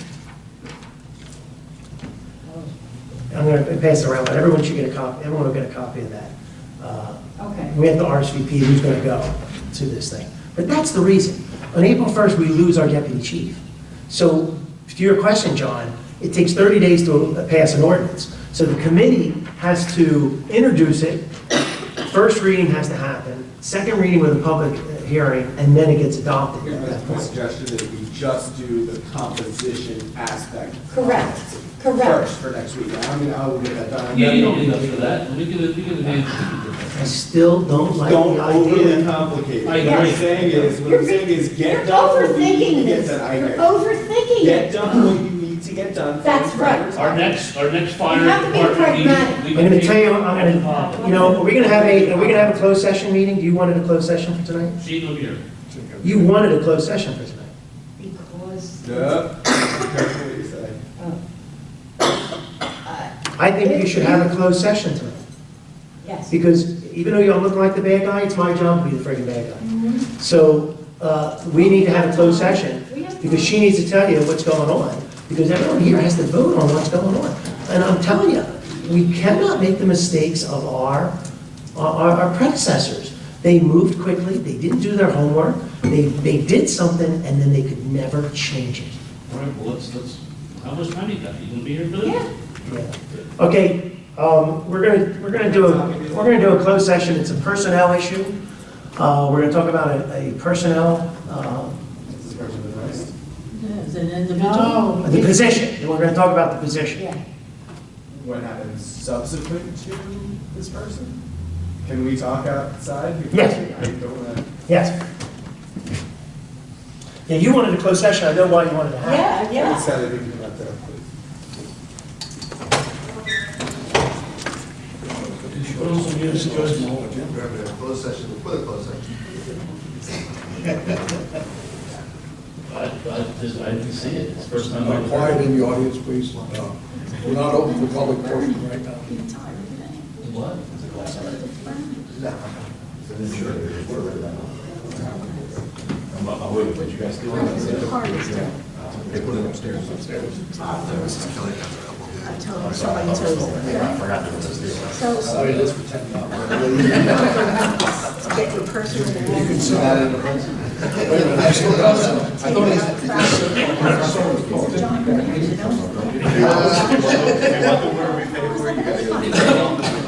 I'm going to pass it around, but everyone should get a copy, everyone will get a copy of that. Okay. We have to RSVP who's going to go to this thing. But that's the reason. On April 1st, we lose our deputy chief. So to your question, John, it takes 30 days to pass an ordinance. So the committee has to introduce it, first reading has to happen, second reading with a public hearing, and then it gets adopted Here's at my that point. suggestion that we just do the composition aspect. Correct. First for next week. I mean, I will get that done. Yeah, you don't need us for that. We can advance I still don't like Don't the overly idea. complicate it. I What I'm agree. saying is, You're get You're done what you need overthinking to get this. done. I You're agree. overthinking Get it. done what you need to get done. That's right. Our next fire You have to be department meeting. pragmatic. we I'm gonna can tell you, take- I'm gonna, you know, are we gonna have a closed session meeting? Do you want a closed session for tonight? She will be here. You wanted a closed session for tonight. Because. Yeah. Careful what you say. I think you should have a closed session tonight. Yes. Because even though you don't look like the bad guy, it's my job to be the friggin' bad guy. Mhm. So, we need to have a closed session, because she needs to tell you what's going on, because everyone here has to vote on what's going on. And I'm telling you, we cannot make the mistakes of our predecessors. They moved quickly, they didn't do their homework, they did something, and then they could never change it. All right, well, let's, how much time you got? You gonna be here for this? Yeah. Yeah. Okay, we're gonna do a closed session. It's a personnel issue. We're gonna talk about a personnel, This person is nice. Yeah, Is it an individual? No. the position. We're gonna talk about the position. Yeah. What happens subsequent to this person? Can we talk outside? Because Yes. I don't want Yes. Yeah, you wanted a closed session. I know why you wanted to have it. Yeah, to. yeah. Instead of thinking about that, please. Closed session, we'll put a closed session. I didn't see it. It's the first time. I've Quiet heard it. in the audience, please. We're not open for public portion right now. What? I'm waiting, but you guys still. They put it upstairs. I told him somebody chose it. I forgot to put this there. So, it is for 10 hours. get your person in You can see that in the person. Wait a minute, I still got some. I thought John Green, you know?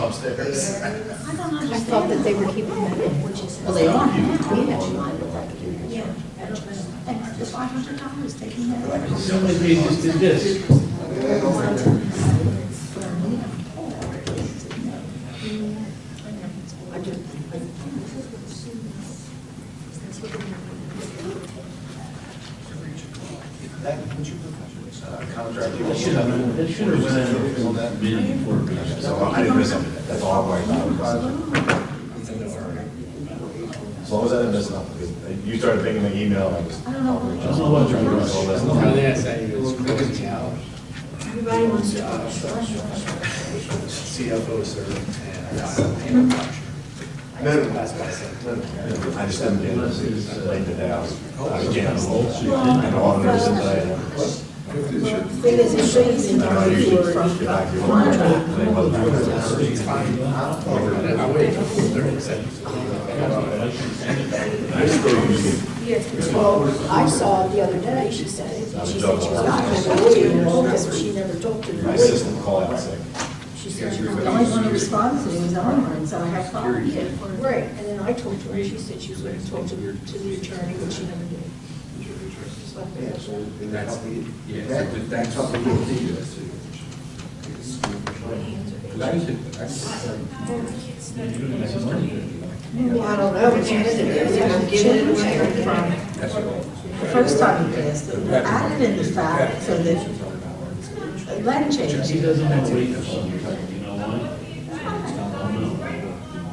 Upstairs. I don't I thought understand. that they were keeping that in, which is. Well, they are. Yeah. And the $500 taking that. The only thing is did this. Contract. That should have went in on that meeting before. I didn't miss anything, that's all I'm worried about. As long as I didn't miss nothing, because you started thinking the email, I was. I don't know. I don't know what you're doing. Everybody wants to. CFO, sir, and No, I just didn't get it, laid it out. Again, I know all the nurses that Thing is, it shouldn't be I usually from get back to work. They wasn't. I waited for 30 seconds. I still usually. Well, I saw it the other day, she said it, she said she was not going to talk to you, because she never talked to My the assistant called out sick. She said, The only one who responded to me was Ellen, so I have followed it. right, and then I talked to her, and she said she was going to talk to the attorney, but she never did. Just left it at that. That's how we will do Well, I don't know, but she had to give it away. The first time he passed it, added in the fact so that Len He changed. doesn't want to wait for something, you know why?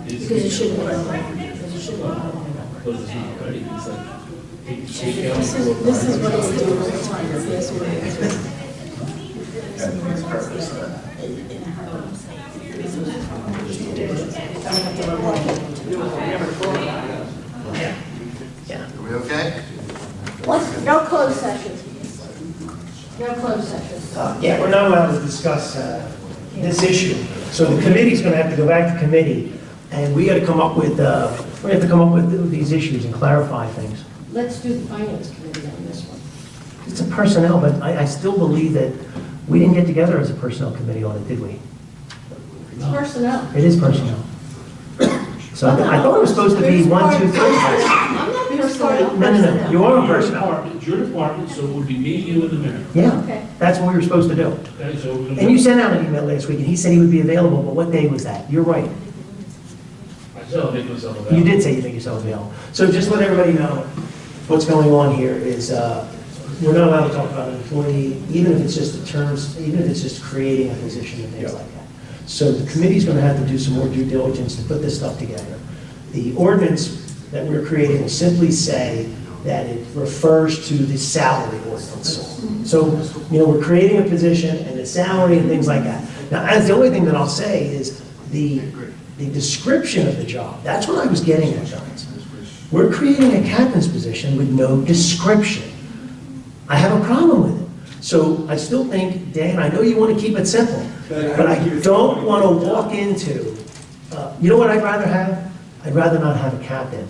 Because it should have been, because it should have been. Because it's not ready, it's like, take This is what it's doing all the time, this what it is. In a hurry. Are we okay? Let's, no closed session. No closed session. Yeah, we're not allowed to discuss this issue. So the committee's going to have to go back to committee, and we got to come up with, we have to come up with these issues and clarify things. Let's do the finance committee on this one. It's a personnel, but I still believe that we didn't get together as a personnel committee on it, did we? It's personnel. It is personnel. So I thought it was supposed to be 1, 2, 3. I'm not personnel. No, you are a personnel. It's your department, so it would be me, you, and the mayor. Yeah, Okay. that's what we were supposed to do. Okay, so we're gonna. And you sent out an email last week, and he said he would be available, but what day was that? You're right. I still make myself available. You did say you make yourself available. So just let everybody know what's going on here is, we're not allowed to talk about an employee, even if it's just the terms, even if it's just creating a position and things like that. So the committee's gonna have to do some more due diligence to put this stuff together. The ordinance that we're creating will simply say that it refers to the salary ordinance. So, we're creating a position and the salary and things like that. Now, as the only thing that I'll say is the description of the job, that's what I was getting at, guys. We're creating a captain's position with no description. I have a problem with it. So I still think, Dan, I know you want to keep it simple, but I don't want to walk into, you know what I'd rather have? I'd rather not have a captain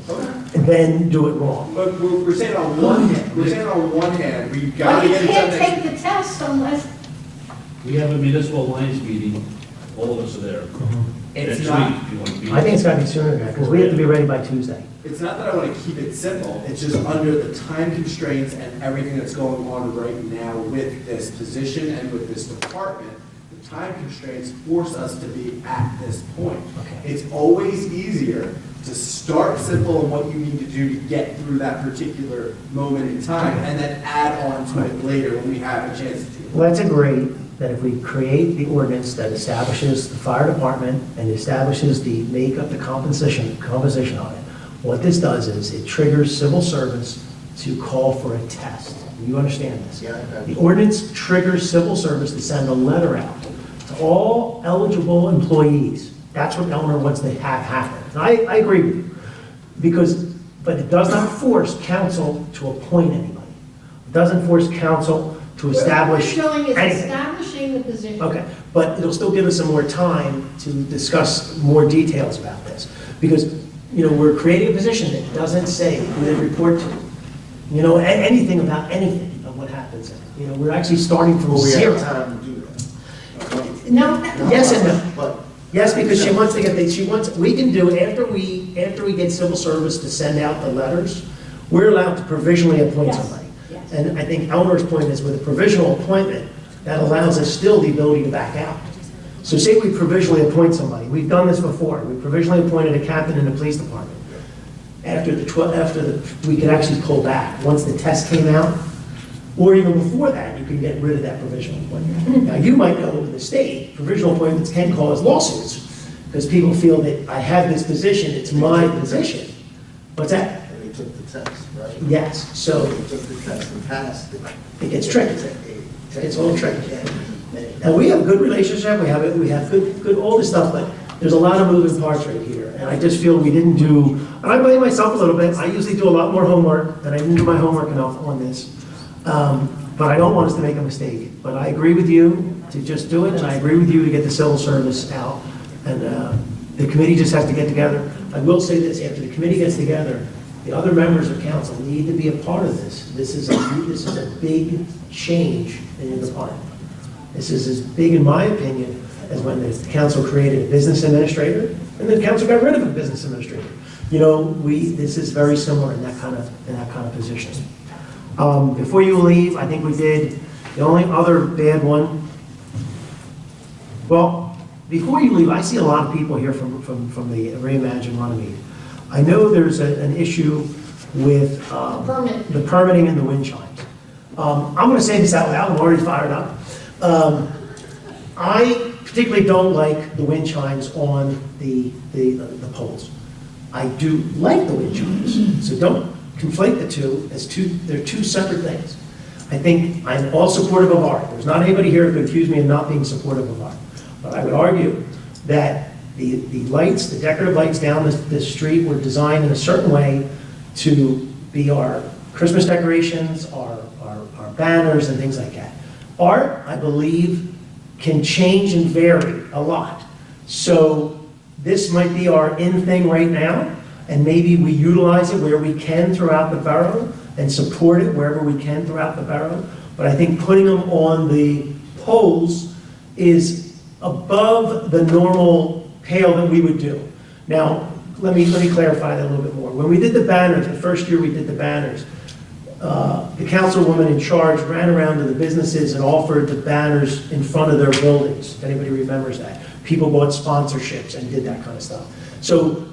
and then do it wrong. But we're saying on one hand, we've got But to you get it can't done. take the test unless, We have a municipal alliance meeting, all of us are there. It's Next not- week, if you want to be. I think it's got to be sooner than that, because we have to be ready by Tuesday. It's not that I want to keep it simple, it's just under the time constraints and everything that's going on right now with this position and with this department, the time constraints force us to be at this point. Okay. It's always easier to start simple in what you need to do to get through that particular moment in time, and then add on to it later when we have a chance to. Let's agree that if we create the ordinance that establishes the fire department and establishes the makeup, the composition of it, what this does is it triggers civil servants to call for a test. You understand this? Yeah. The ordinance triggers civil service to send a letter out to all eligible employees. That's what Eleanor wants to have happen. And I agree with you. But it does not force council to appoint anybody. It doesn't force council to establish what we're doing is anything. establishing the position. Okay, but it'll still give us some more time to discuss more details about this. Because, we're creating a position that doesn't say who they report to. Anything about anything of what happens. We're actually starting from Well, we zero. have time to do that. No, Yes and no. But Yes, because she wants to get, we can do, after we get civil service to send out the letters, we're allowed to provisionally appoint Yes, somebody. yes. And I think Eleanor's point is with a provisional appointment, that allows us still the ability to back out. So say we provisionally appoint somebody, we've done this before, we provisionally appointed a captain in the police department. After we could actually pull back, once the test came out, or even before that, you can get rid of that provisional appointment. Now, you might know in the state, provisional appointments can cause lawsuits, because people feel that I have this position, it's my position. What's that? they took the test, right? Yes, so They took the test and passed it. it gets tricky. It's a little tricky. And we have a good relationship, we have good, all this stuff, but there's a lot of moving parts right here. And I just feel we didn't do, and I blame myself a little bit, I usually do a lot more homework, and I didn't do my homework enough on this. But I don't want us to make a mistake. But I agree with you to just do it, and I agree with you to get the civil service out. And the committee just has to get together. I will say this, after the committee gets together, the other members of council need to be a part of this. This is a big change in the department. This is as big, in my opinion, as when the council created a business administrator, and the council got rid of a business administrator. This is very similar in that kind of position. Before you leave, I think we did, the only other bad one, well, before you leave, I see a lot of people here from the Reimagine Runnemede. I know there's an issue with the permitting and the wind chimes. I'm going to say this out loud, I'm already fired up. I particularly don't like the wind chimes on the poles. I do like the wind chimes, so don't conflate the two as they're two separate things. I think I'm all supportive of art. There's not anybody here who could accuse me of not being supportive of art. But I would argue that the lights, the decorative lights down the street were designed in a certain way to be our Christmas decorations, our banners and things like that. Art, I believe, can change and vary a lot. So this might be our in thing right now, and maybe we utilize it where we can throughout the borough and support it wherever we can throughout the borough. But I think putting them on the poles is above the normal pale that we would do. Now, let me clarify that a little bit more. When we did the banners, the first year we did the banners, the councilwoman in charge ran around to the businesses and offered the banners in front of their buildings, if anybody remembers that. People bought sponsorships and did that kind of stuff. So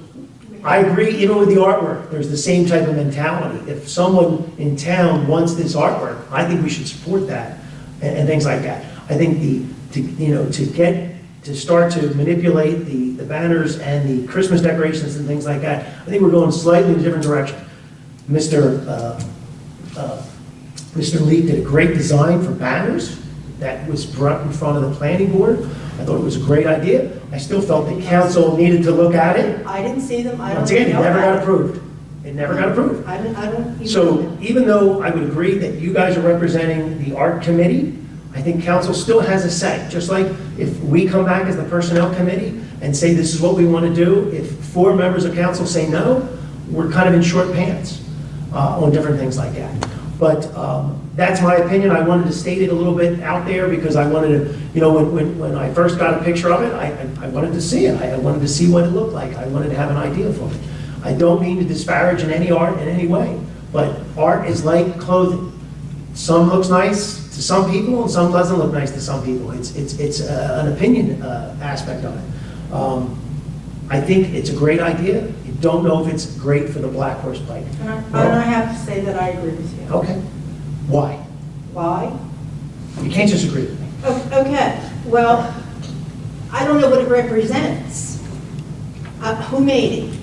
I agree, even with the artwork, there's the same type of mentality. If someone in town wants this artwork, I think we should support that and things like that. I think to start to manipulate the banners and the Christmas decorations and things like that, I think we're going slightly in a different direction. Mr. Lee did a great design for banners that was brought in front of the planning board. I thought it was a great idea. I still felt that council needed to look at it. I didn't see them, I don't. Once again, it know never that. got approved. It never got approved. I don't even. So even though I would agree that you guys are representing the art committee, I think council still has a say. Just like if we come back as the personnel committee and say this is what we want to do, if 4 members of council say no, we're kind of in short pants on different things like that. But that's my opinion. I wanted to state it a little bit out there because I wanted to, when I first got a picture of it, I wanted to see it. I wanted to see what it looked like. I wanted to have an idea for it. I don't mean to disparage in any art in any way, but art is like clothing. Some looks nice to some people and some doesn't look nice to some people. It's an opinion aspect of it. I think it's a great idea. You don't know if it's great for the Black Horse Pike. And I have to say that I agree with you. Okay. Why? Why? You can't just agree with me. Okay, well, I don't know what it represents. Who made it?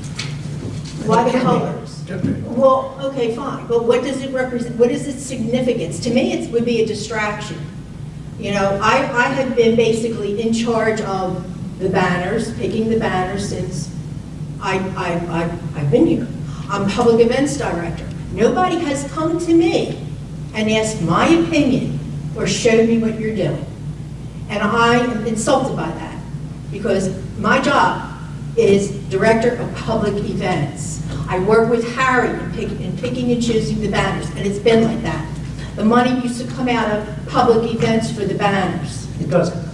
Why the colors? Well, okay, fine, but what does it represent? What is its significance? To me, it would be a distraction. You know, I have been basically in charge of the banners, picking the banners since I've been here. I'm public events director. Nobody has come to me and asked my opinion or showed me what you're doing. And I am insulted by that because my job is director of public events. I work with Harry in picking and choosing the banners, and it's been like that. The money used to come out of public events for the banners. It doesn't.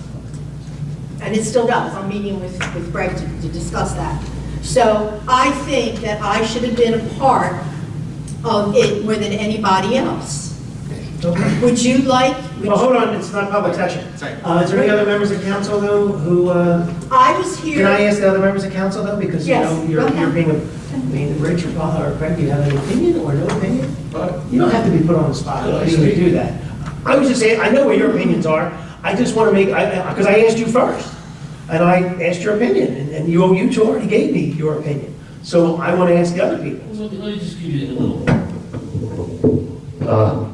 And it still does. I'm meeting with Greg to discuss that. So I think that I should have been a part of it more than anybody else. Okay. Would you like? Well, hold on, it's not public session. Is there any other members of council, though, who, I was here. can I ask the other members of council, though? Because, Yes, you're go ahead. being, Rich or Craig, do you have any opinion or no opinion? You don't have to be put on the spot. I didn't even do that. I was just saying, I know what your opinions are. I just want to make, because I asked you first, and I asked your opinion, and you already gave me your opinion. So I want to ask the other people. Let me just give you a little.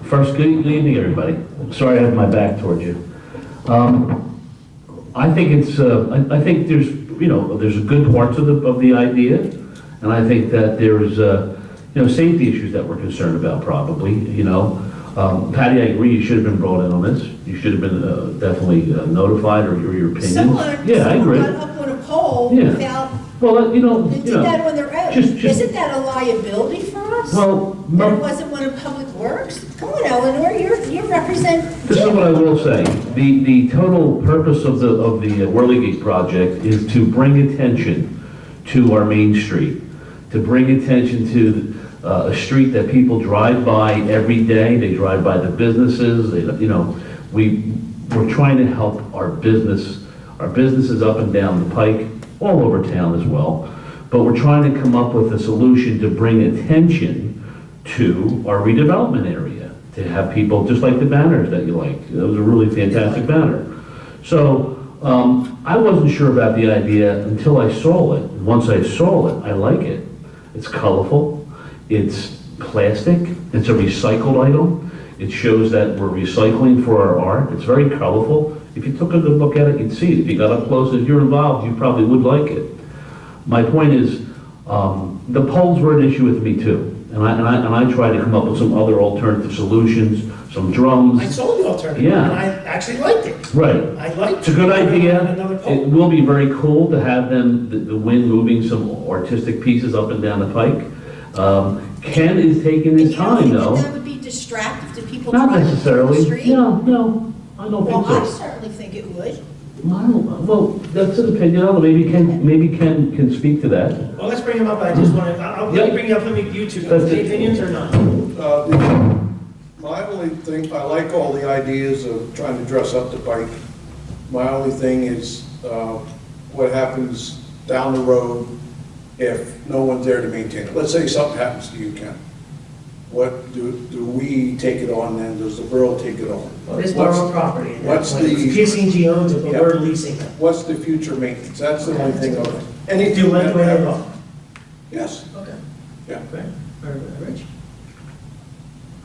First, good evening, everybody. Sorry I have my back towards you. I think I think there's good parts of the idea, and I think that there's safety issues that we're concerned about probably. Patty, I agree. You should have been brought in on this. You should have been definitely notified or your opinions. Someone I agree. got up on a pole Yeah. without, Well, they did that on their own. just- Isn't that a liability for us? Well, That it wasn't one of Public Works? Come on, Eleanor, you represent this is Jim. what I will say. The total purpose of the Whirligate project is to bring attention to our main street, to bring attention to a street that people drive by every day. They drive by the businesses. We're trying to help our businesses up and down the pike, all over town as well. But we're trying to come up with a solution to bring attention to our redevelopment area, to have people, just like the banners that you like. That was a really fantastic banner. So I wasn't sure about the idea until I saw it. Once I saw it, I like it. It's colorful. It's plastic. It's a recycled item. It shows that we're recycling for our art. It's very colorful. If you took a good look at it, you'd see it. If you got up close, if you're involved, you probably would like it. My point is, the poles were an issue with me too. And I tried to come up with some other alternative solutions, some drums. I saw the alternative, Yeah. and I actually liked it. Right. I liked It's a good idea. Another It pole. will be very cool to have them, the wind moving some artistic pieces up and down the pike. Ken is taking his You don't time think though. that would be distractive to people Not driving down the necessarily. street? No, I don't Well, think I so. certainly think it would. Well, that's an opinion. I don't know. Maybe Ken can speak to that. Well, let's bring him up. I just want to, let me bring you up, let me you two. Any opinions or not? My only thing, I like all the ideas of trying to dress up the bike. My only thing is what happens down the road if no one's there to maintain it? Let's say something happens to you, Ken. What, do we take it on then? Does the borough take it on? Well, it's What's- borough property. and what's that's- the- PSC&G owns it, but Yeah. we're leasing it. What's the future maintenance? That's the only thing of it. Anything Do you like that the way they happens- look? Yes, Okay. yeah. Okay. Rich?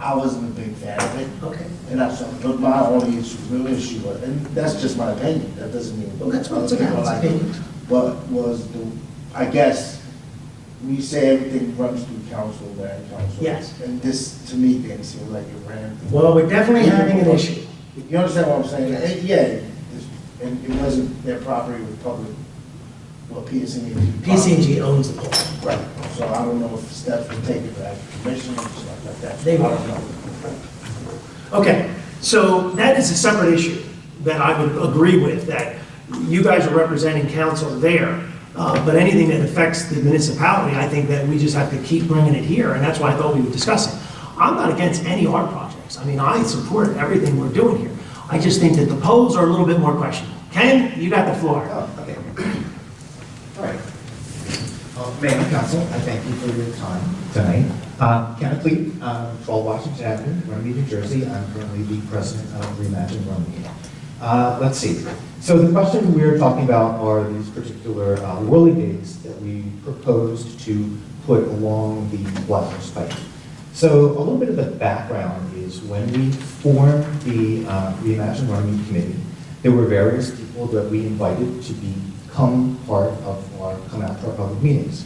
I wasn't a big fan of it, Okay. and that's, but my only issue, real issue, and that's just my opinion, that doesn't mean. Well, that's what it's other people about, it's like it. opinion. But was the, I guess, we say everything runs through council, land council. Yes. And this, to me, didn't seem like it ran through. Well, we're definitely having an issue. You understand what I'm saying? Yeah, and it wasn't their property with public, well, PSC&G. PSC&G owns the pole. Right, so I don't know if steps were taken for that commission or stuff like that. They I will. don't know. Okay, so that is a separate issue that I would agree with, that you guys are representing council there, but anything that affects the municipality, I think that we just have to keep bringing it here, and that's why I thought we would discuss it. I'm not against any art projects. I mean, I support everything we're doing here. I just think that the polls are a little bit more questionable. Ken, you got the floor. Oh, okay. All right. Mayor and Council, I thank you for your time tonight. Kenneth Lee, 12 Washington Avenue, Runnemede, New Jersey. I'm currently the president of Reimagine Runnemede. Let's see. So the question we're talking about are these particular whirly gates that we proposed to put along the Blackhorse Pike. So a little bit of the background is when we formed the Reimagine Runnemede Committee, there were various people that we invited to become part of our, come out to our public meetings.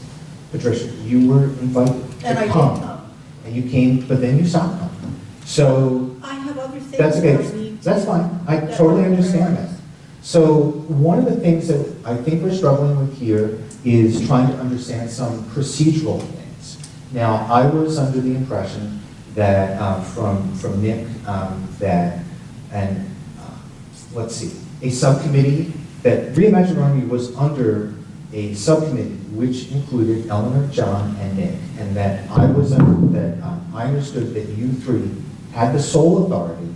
Patricia, you were invited And to I did come. come. And you came, but then you stopped coming. So I have other things. that's that I okay, need that's to- fine, I that totally I understand that. realize. So one of the things that I think we're struggling with here is trying to understand some procedural things. Now, I was under the impression that, from Nick, that, and, let's see, a subcommittee, that Reimagine Runnemede was under a subcommittee which included Eleanor, John, and Nick, and that I was under, that I understood that you three had the sole authority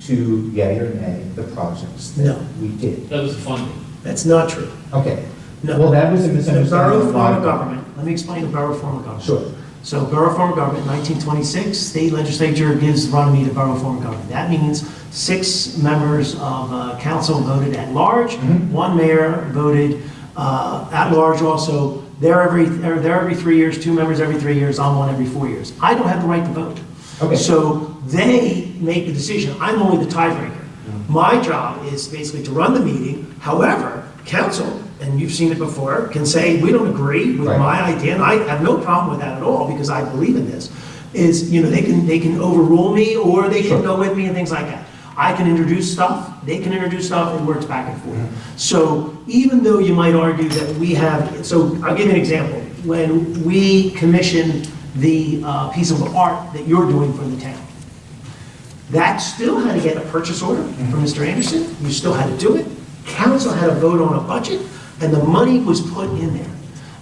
to yea or nay the projects that No. we did. That was the funding. That's not true. Okay. No. Well, that was a The misunderstanding. borough on form my of part. government, let me explain the borough form of government. Sure. So borough form of government, 1926, state legislature gives Runnemede a borough form of government. That means 6 members of council voted at large, Mhm. 1 mayor voted at large also. They're every 3 years, 2 members every 3 years, I'm one every 4 years. I don't have the right to vote. Okay. So they make the decision, I'm only the tiebreaker. My job is basically to run the meeting, however, council, and you've seen it before, can say, we don't agree with Right. my idea, and I have no problem with that at all, because I believe in this, is, they can overrule me, or they Sure. can go with me and things like that. I can introduce stuff, they can introduce stuff, it works back and forth. So even though you might argue that we have, so I'll give you an example. When we commissioned the piece of art that you're doing for the town, that still had to get a purchase order from Mr. Anderson, you still had to do it. Council had to vote on a budget, and the money was put in there.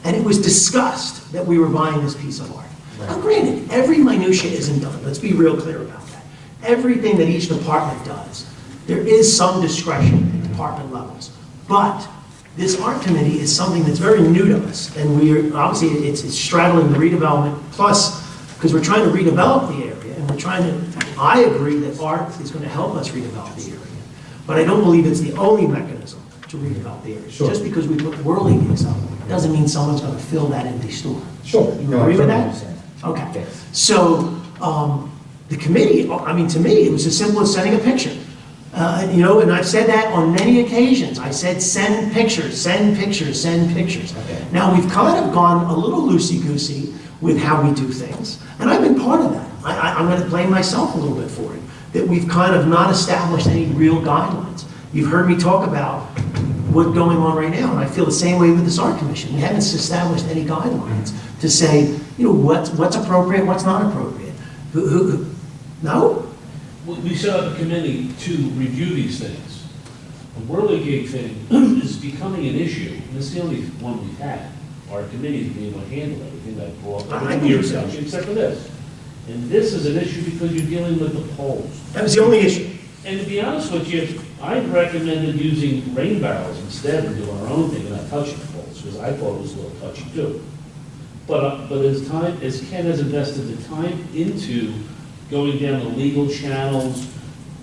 And it was discussed that we were buying this piece of art. Now granted, every minutia isn't done, let's be real clear about that. Everything that each department does, there is some discretion at department levels. But this art committee is something that's very new to us, and obviously, it's straddling the redevelopment, plus, because we're trying to redevelop the area, and we're trying to, I agree that art is going to help us redevelop the area. But I don't believe it's the only mechanism to redevelop the area. Sure. Just because we put whirling gates up, doesn't mean someone's going to fill that empty store. Sure. You No, I agree with totally that? understand. Okay. Yes. So, the committee, I mean, to me, it was as simple as sending a picture. And I've said that on many occasions. I said, send pictures, send pictures, send pictures. Okay. Now, we've kind of gone a little loosey-goosey with how we do things, and I've been part of that. I'm going to blame myself a little bit for it, that we've kind of not established any real guidelines. You've heard me talk about what's going on right now, and I feel the same way with this art commission. We haven't established any guidelines to say, what's appropriate, what's not appropriate. No? We set up a committee to review these things. The Whirligig thing is becoming an issue, and it's the only one we've had. Our committee's being able to handle everything that brought I up believe here, so. except for this. And this is an issue because you're dealing with the polls. That was the only issue. And to be honest with you, I'd recommended using rain barrels instead of doing our own thing and not touching the poles, because I thought it was a little touchy too. But as Ken has invested the time into going down the legal channels,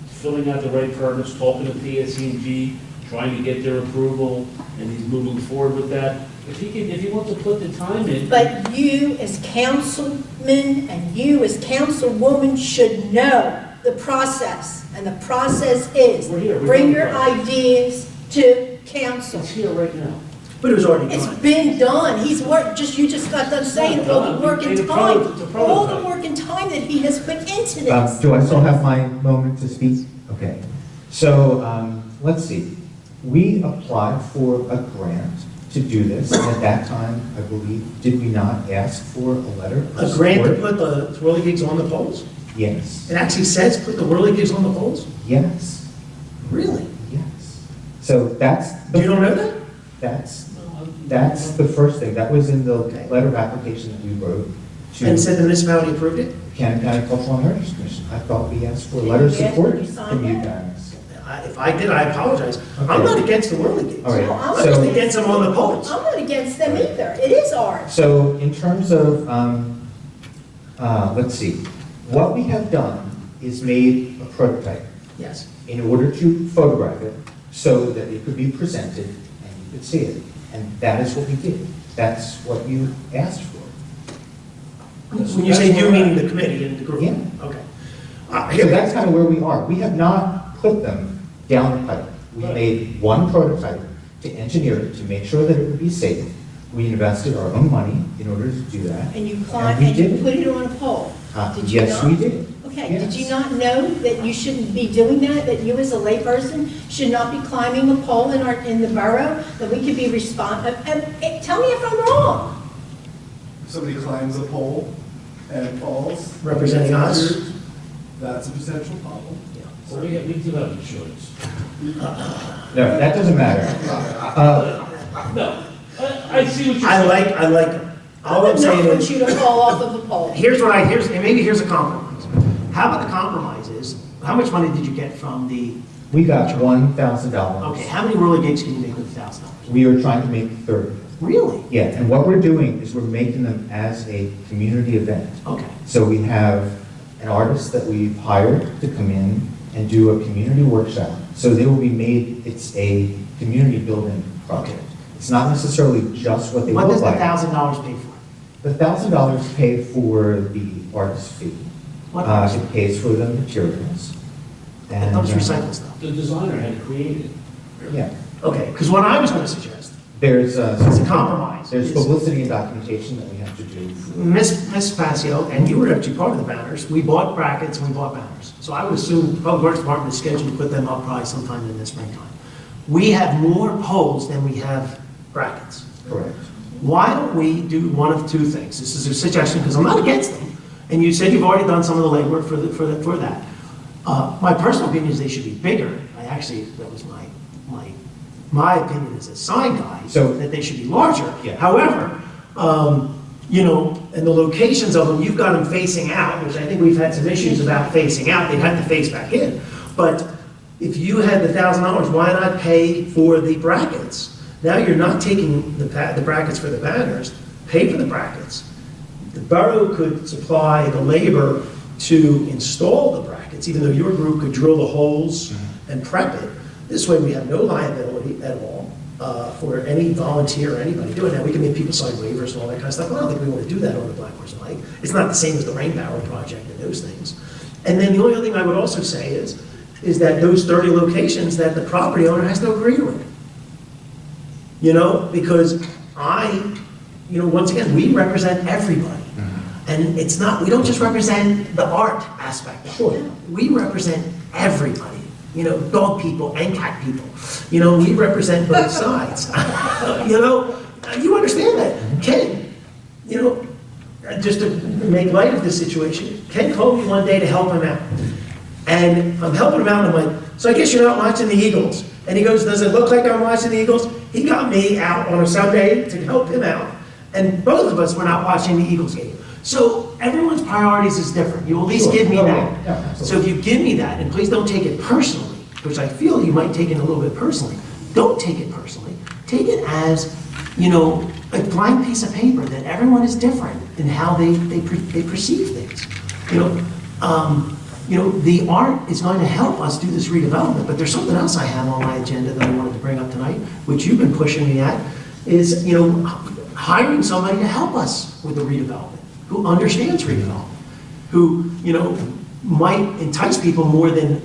filling out the right permits, talking to PSCNG, trying to get their approval, and he's moving forward with that. If he wants to put the time in. But you as councilman and you as councilwoman should know the process. And the process is, We're here. bring your ideas to council. It's here right now. But it was already It's done. been done. You just got done saying all the work and It's a time, prototype. all the work and time that he has put into this. Do I still have my moment to speak? Okay. So, let's see. We applied for a grant to do this, and at that time, I believe, did we not ask for a letter of A grant to support? put the whirly gigs on the poles? Yes, It actually says put the whirly gigs on the poles? yes, Really? yes. So that's. the- You don't know that? That's the first thing. That was in the letter of application that we wrote to. And said the municipality approved it? Cannon County Cultural and Heritage Commission. I thought we asked for a letter of Did we ask support for you to sign from you that? guys. If I did, I apologize. I'm Okay. not against the whirly gigs. All right, I'm I'm just so, against them on the poles. I'm not against them either. It is art. so in terms of, let's see, what we have done is made a prototype Yes. in order to photograph it so that it could be presented and you could see it. And that is what we did. That's what you asked for. When you say you, meaning the committee and the group? Yeah. Okay. So that's kind of where we are. We have not put them down the pipe. We made one prototype to engineer it, to make sure that it would be safe. We invested our own money in order to do that. And you climbed, we and you did. put it on a pole. Did you Yes, not? we did. Okay, did Yes. you not know that you shouldn't be doing that? That you as a layperson should not be climbing a pole in the borough? That we could be tell me if I'm wrong. If somebody climbs a pole and falls. Representing us? That's a potential problem. So we do have insurance. No, that doesn't matter. No, I see what you're I saying. like, I all I'm would saying not want is, you to fall off of a pole. here's a compromise. How about the compromise is, how much money did you get from the, We got $1,000. okay, how many whirly gigs can you make with $1,000? We are trying to make 30. Really? Yeah, and what we're doing is we're making them as a community event. Okay. So we have an artist that we've hired to come in and do a community workshop. So they will be made, it's a community building project. It's not necessarily just what they What look does the like. $1,000 pay for? The $1,000 pay for the artist fee. What? It pays for the materials. It And, helps recycle stuff. The designer had created it. Yeah, Okay, because what I was going to suggest, there's, it's a compromise. there's is- publicity and documentation that we have to do. Miss Passio, and you were actually part of the banners, we bought brackets and we bought banners. So I would assume the Public Works Department is scheduled to put them up probably sometime in the springtime. We have more poles than we have brackets. Correct. Why don't we do one of two things? This is a suggestion, because I'm not against them, and you said you've already done some of the legwork for that. My personal opinion is they should be bigger. That was my opinion as a sign guy, So- that they should be larger. Yeah. However, and the locations of them, you've got them facing out, which I think we've had some issues about facing out. They'd have to face back in. But if you had the $1,000, why not pay for the brackets? Now you're not taking the brackets for the banners, pay for the brackets. The borough could supply the labor to install the brackets, even though your group could drill the holes and prep it. This way we have no liability at all for any volunteer or anybody doing that. We can make people sign waivers and all that kind of stuff. I don't think we want to do that on the Black Horse Lake. It's not the same as the Rain Barrel project and those things. And then the only other thing I would also say is that those 30 locations that the property owner has to agree with. Because once again, we represent everybody. And it's not, we don't just represent the art aspect of it. We represent everybody, dog people and cat people. We represent both sides. You understand that. Ken, just to make light of this situation, Ken called me one day to help him out. And I'm helping him out, and I'm like, so I guess you're not watching the Eagles. And he goes, does it look like I'm watching the Eagles? He got me out on a Sunday to help him out. And both of us were not watching the Eagles game. So everyone's priorities is different. You at least give me that. Yeah, So if you give me that, and please don't take it personally, which I feel you might take it a little bit personally, don't take it personally. Take it as, a blank piece of paper that everyone is different in how they perceive things. The art is going to help us do this redevelopment, but there's something else I have on my agenda that I wanted to bring up tonight, which you've been pushing me at, is, hiring somebody to help us with the redevelopment, who understands redevelopment, who, might entice people more than,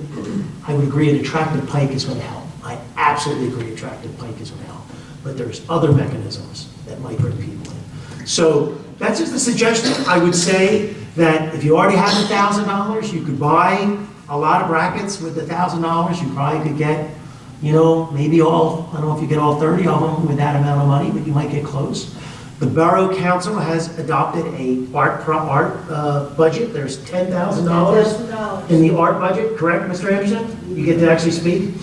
I would agree, an attractive pike is going to help. I absolutely agree attractive pike is going to help, but there's other mechanisms that might bring people in. So that's just a suggestion. I would say that if you already have $1,000, you could buy a lot of brackets with $1,000. You probably could get, maybe all, I don't know if you get all 30 of them with that amount of money, but you might get close. The Borough Council has adopted a art budget. There's $10,000 in the art budget, correct, Mr. Anderson? You get to actually speak.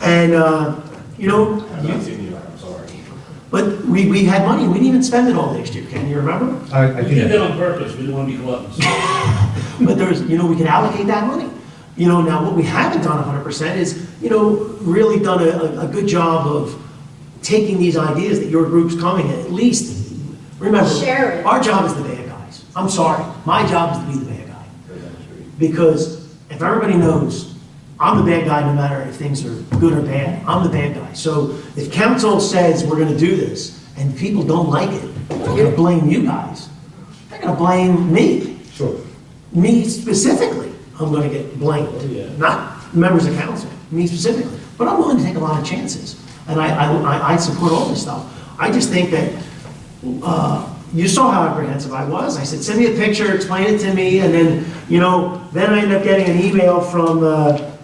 And, I'm sorry. but we had money. We didn't even spend it all next year. Can you remember? We did that on purpose, we didn't want to be gluttons. But there's, we can allocate that money. Now what we haven't done 100% is, really done a good job of taking these ideas that your group's coming and at least, remember, Share it. our job is the bad guys. I'm sorry. My job is to be the bad guy. Because if everybody knows I'm the bad guy no matter if things are good or bad, I'm the bad guy. So if council says we're going to do this and people don't like it, they're going to blame you guys. They're going to blame me. Sure. Me specifically, I'm going to get blamed. Not members of council, me specifically. But I'm willing to take a lot of chances. And I support all this stuff. I just think that you saw how apprehensive I was. I said, send me a picture, explain it to me, and then, then I ended up getting an email from,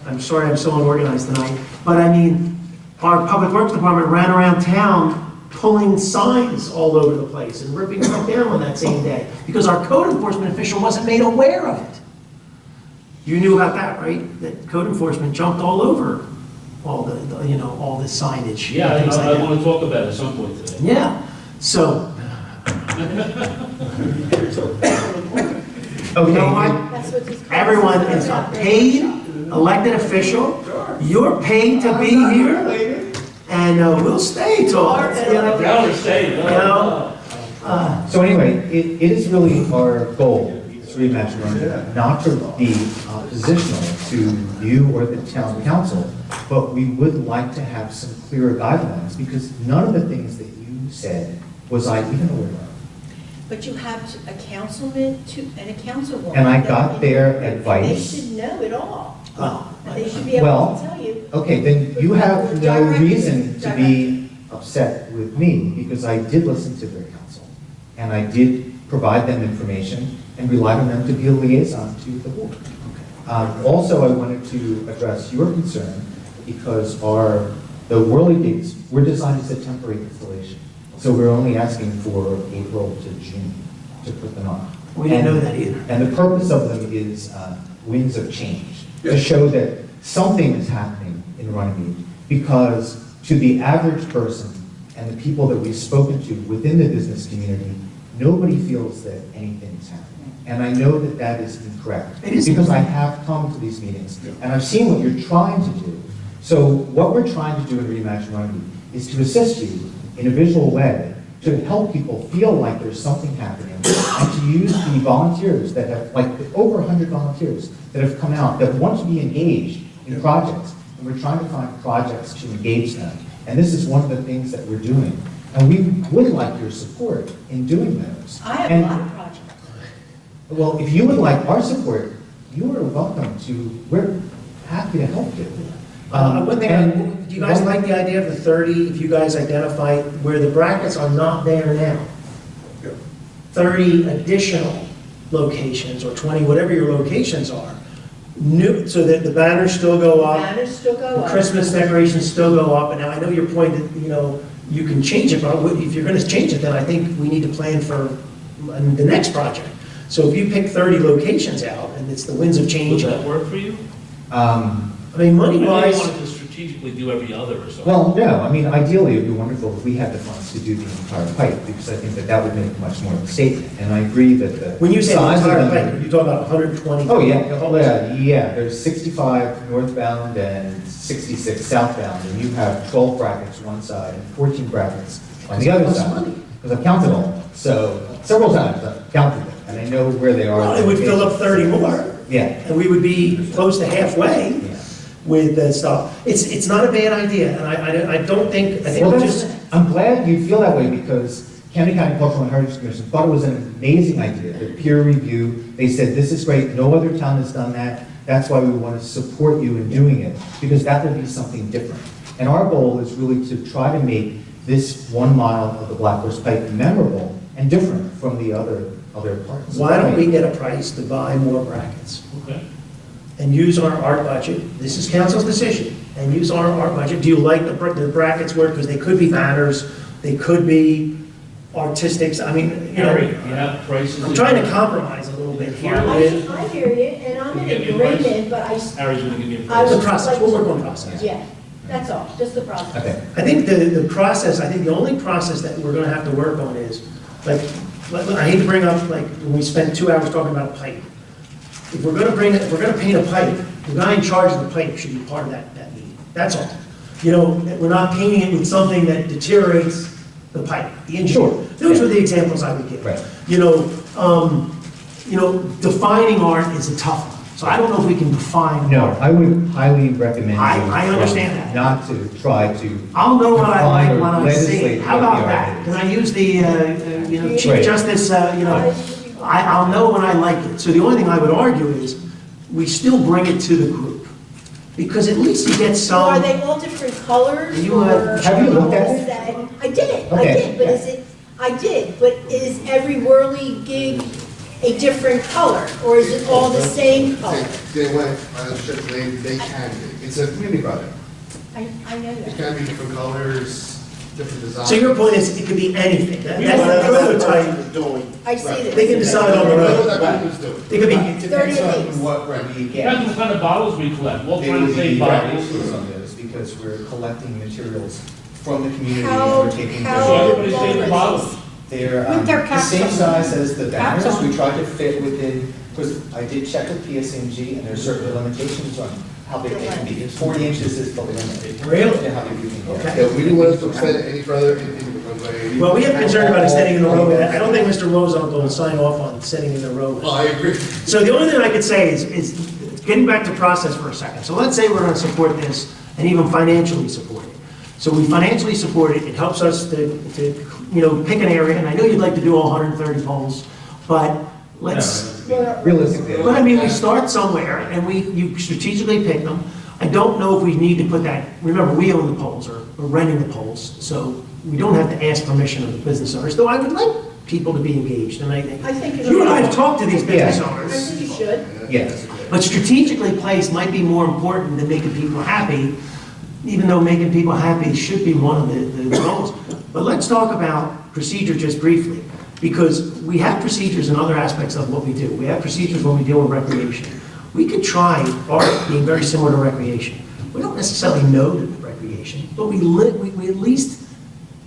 I'm sorry I'm so unorganized tonight, but I mean, our Public Works Department ran around town pulling signs all over the place and ripping stuff down on that same day because our code enforcement official wasn't made aware of it. You knew about that, right? That code enforcement jumped all over all the all this signage. Yeah, and things like I that. want to talk about it at some point today. Yeah, so. You know what? That's what this. Everyone is a paid elected official. You're paid to be here, and we'll stay till. Now we're staying. So anyway, it is really our goal, to reimagine Runnemede, not to be oppositional to you or the town council, but we would like to have some clearer guidelines, because none of the things that you said was I even aware of. But you have a councilman and a councilwoman. And I got their advice. They should know it all. Well, And they should be able to tell you. Okay, then you have no reason to be upset with me, because I did listen to their counsel, and I did provide them information and relied on them to be a liaison to the board. Also, I wanted to address your concern, because the whirly gigs were designed as a temporary installation. So we're only asking for April to June to put them on. We didn't know that either. And the purpose of them is winds of change, to show that something is happening in Runnemede, because to the average person and the people that we've spoken to within the business community, nobody feels that anything is happening. And I know that that is incorrect. It is because I incorrect. have come to these meetings, and I've seen what you're trying to do. So what we're trying to do in Reimagine Runnemede is to assist you in a visual way to help people feel like there's something happening, and to use the volunteers that have, like over 100 volunteers that have come out that want to be engaged in projects. And we're trying to find projects to engage them. And this is one of the things that we're doing. And we would like your support in doing those. I have And- a lot of projects. Well, if you would like our support, you are welcome to, we're happy to help you. One thing, do you guys like the idea of the 30, if you guys identify where the brackets are not there now? Yeah. 30 additional locations, or 20, whatever your locations are, new, so that the banners still go up, Banners still go the up. Christmas decorations still go up, and now I know your point that, you can change it, but if you're gonna change it, then I think we need to plan for the next project. So if you pick 30 locations out, and it's the winds of Would change, that work for you? I mean, I know money-wise. you wanted to strategically do every other or something. Well, no, I mean, ideally, it would be wonderful if we had the funds to do the entire pipe, because I think that that would make much more of a statement. And I agree that the When you say the size of entire them- pipe, you're talking about 120? Oh, yeah, yeah, there's 65 northbound and 66 southbound, and you have 12 brackets one side and 14 brackets on the other That's side. money. because I've counted all. So several times I've counted them, and I know where they are. Well, it would fill up 30 more, Yeah. and we would be close to halfway Yeah. with that stuff. It's not a bad idea, and I don't think, I think Well, we'll that's- just, I'm glad you feel that way because County Cultural and Heritage Commission thought it was an amazing idea. The peer review, they said, this is great, no other town has done that. That's why we want to support you in doing it, because that will be something different. And our goal is really to try to make this 1 mile of the Black Horse Pike memorable and different from the other parts. why don't we get a price to buy more brackets? Okay. And use our art budget, this is council's decision, and use our art budget. Do you like the brackets work? Because they could be banners, they could be artistics, I mean, you know, Harry, you have prices. I'm trying to compromise a little bit here with I hear you, and I'm Can you in give me a price? agreement, but Harry's gonna give me a I price. the would process, like we'll to- work on process. Yeah, that's all, just the process. Okay. I think the process, I think the only process that we're gonna have to work on is, like, I hate to bring up, like, when we spent 2 hours talking about a pipe. If we're gonna paint a pipe, the guy in charge of the pipe should be part of that meeting, that's all. You know, we're not painting it with something that deteriorates the pipe, the engineer. Those were the examples I would give. Right. You know, defining art is a tough one, so I don't know if we can define No, art. I would highly recommend you. I understand that. Not to try to. I'll know what I like define or when I see it. legislate How what about the that? art Can is. I use the, Chief Right. Justice, I'll know when I like it. So the only thing I would argue is, we still bring it to the group. Because at least you get So are some, they all different colors? You, or have you looked at is it? that- I did, Okay, but yeah. is it, I did, but is every whirly gig a different color? Or is it all the same color? They went, they can be. It's a community project. I know It that. can be different colors, different designs. so your point is, it could be anything. That's the prototype. Doing. I see this. They can decide on their What own. that was doing. It could be, It depends 30 on days. what we get. Depends what kind of bottles we collect. We'll They try to will save be bottles. variations on those because we're collecting materials from the community How- and we're taking. how So everybody long save the is bottles. this? They're With their the caps same on. size as the Caps banners. on. We try to fit within, because I did check with PSNG and there's certain limitations on how big they can be. 40 inches is the limit. Really? To how big you can get. Okay. Yeah, we didn't want to extend it any further into the roadway. well, we have concern about extending in the roadway. I don't think Mr. Rosenthal will sign off on extending in the roadway. Well, I agree. So the only thing I could say is getting back to process for a second. So let's say we're gonna support this and even financially support it. So we financially support it, it helps us to pick an area, and I know you'd like to do all 130 poles, but let's, Realistically. but I mean, we start somewhere and you strategically pick them. I don't know if we need to put that, remember, we own the poles or we're renting the poles, so we don't have to ask permission of the business owners, though I would like people to be engaged, and I think, I think. you and I have talked to these business Yeah. I owners. think you should. Yes. But strategically placed might be more important than making people happy, even though making people happy should be one of the goals. But let's talk about procedure just briefly, because we have procedures in other aspects of what we do. We have procedures when we deal with recreation. We could try art being very similar to recreation. We don't necessarily know to recreation, but we at least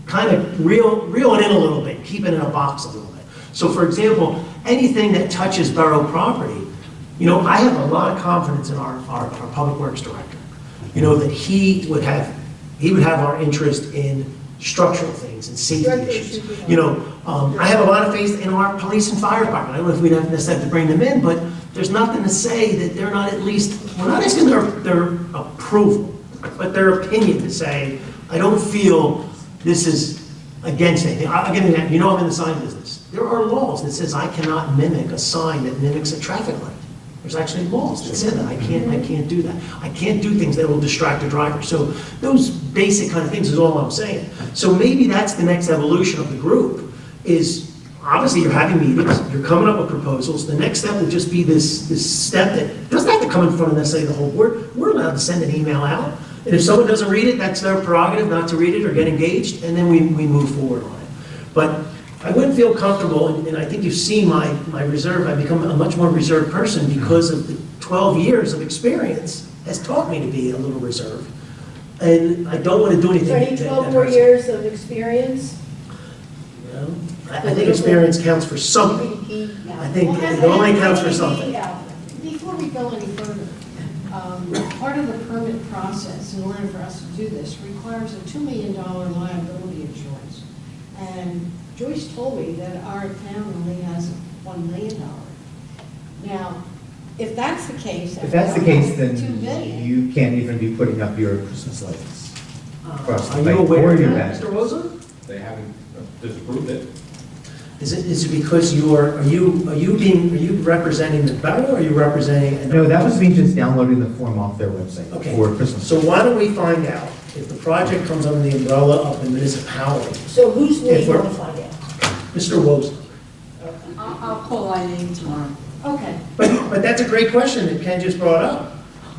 kind of reel it in a little bit, keep it in a box a little bit. So for example, anything that touches borough property, I have a lot of confidence in our Public Works Director. That he would have our interest in structural things and safety issues. I have a lot of faith in our police and fire department. I don't know if we'd have necessarily to bring them in, but there's nothing to say that they're not at least, we're not asking their approval, but their opinion to say, I don't feel this is against anything. I'll give you that. I'm in the sign business. There are laws that says I cannot mimic a sign that mimics a traffic light. There's actually laws that say that. I can't do that. I can't do things that will distract a driver. So those basic kind of things is all I'm saying. So maybe that's the next evolution of the group is, obviously you're having meetings, you're coming up with proposals. The next step will just be this step that doesn't have to come in front of necessarily the whole board. We're allowed to send an email out. And if someone doesn't read it, that's their prerogative not to read it or get engaged, and then we move forward on it. But I wouldn't feel comfortable, and I think you've seen my reserve, I've become a much more reserved person because of the 12 years of experience has taught me to be a little reserved. And I don't want to do anything. So I need 12 more years of experience. I think experience counts for something. I think it only counts for something. Before we go any further, part of the permit process, in order for us to do this, requires a $2 million liability insurance. And Joyce told me that our town only has $1 million. Now, if that's the case. If that's the case, $2 then million. you can't even be putting up your Christmas lights. across the Are you bank aware or of your that, bank. Mr. Rosa? They haven't disapproved it. Is it because are you representing the borough, or are you representing? No, that was me just downloading the form off their website Okay. for Christmas. So why don't we find out if the project comes under the umbrella of the municipality? So who's we If we're- going to find out? Mr. Wozen. I'll call Eileen tomorrow. Okay. But that's a great question that Ken just brought up.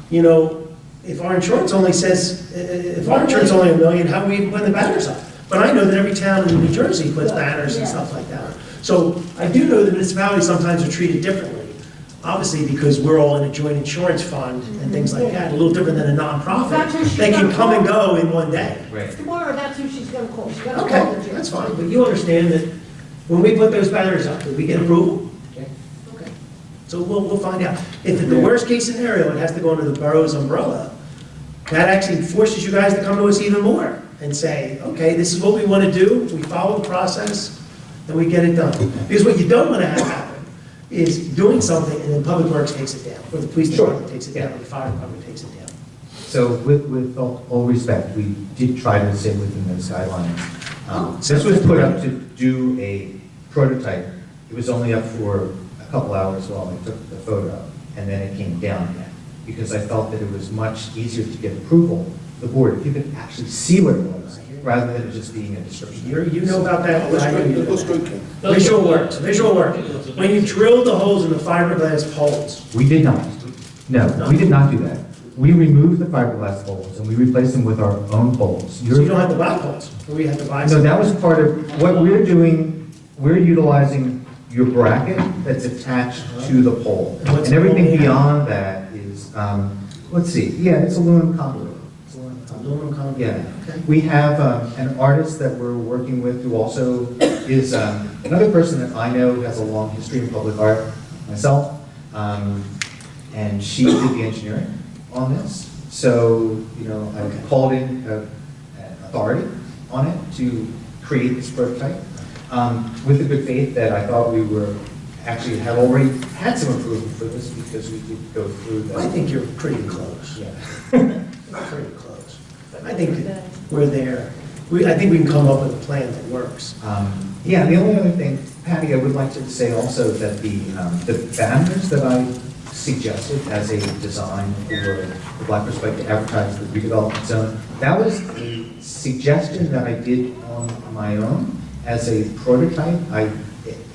You know, if our insurance only says, if our insurance only $1 million, how do we even put the banners up? But I know that every town in New Jersey puts banners and stuff like that. So I do know the municipalities sometimes are treated differently, obviously because we're all in a joint insurance fund and things like that, a little different than a nonprofit. That's who she's They can gonna come and call. go in one day. Right. Tomorrow, that's who she's gonna call. She's gonna call the Okay, jail. that's fine, but you understand that when we put those banners up, did we get approval? Okay. So we'll find out. If in the worst case scenario, it has to go under the borough's umbrella, that actually forces you guys to come to us even more and say, okay, this is what we want to do, we follow the process, and we get it done. Because what you don't want to have happen is doing something and then Public Works takes it down, or the police department takes it down, or the fire department takes it down. So with all respect, we did try to stay within those guidelines. This was put up to do a prototype. It was only up for a couple hours while I took the photo, and then it came down again, because I felt that it was much easier to get approval, the board, if you could actually see what it was, rather than it just being a description. You know about that. Looks I know you good, know looks that. good, Ken. Visual works, visual work. When you drilled the holes in the fiberglass poles, We did not. No, we did not do that. We removed the fiberglass poles and we replaced them with our own poles. so you don't have to buy poles, or we have to buy No, some. that was part of, what we're doing, we're utilizing your bracket that's attached to the pole. And what's And everything the pole? beyond that is, let's see, yeah, it's aluminum conduit. It's aluminum conduit. Aluminum conduit. Yeah. Okay. We have an artist that we're working with who also is another person that I know who has a long history in public art, myself. And she did the engineering on this. So, you know, I called in an authority on it to create this prototype with the good faith that I thought we were, actually had already had some approval for this because we did go through that. I think you're pretty close. Yeah. Pretty close. I think that we're there. I think we can come up with a plan that works. Yeah, the only other thing, Patty, I would like to say also that the banners that I suggested as a design for the Black Perspective to advertise the redevelopment zone, that was a suggestion that I did on my own as a prototype.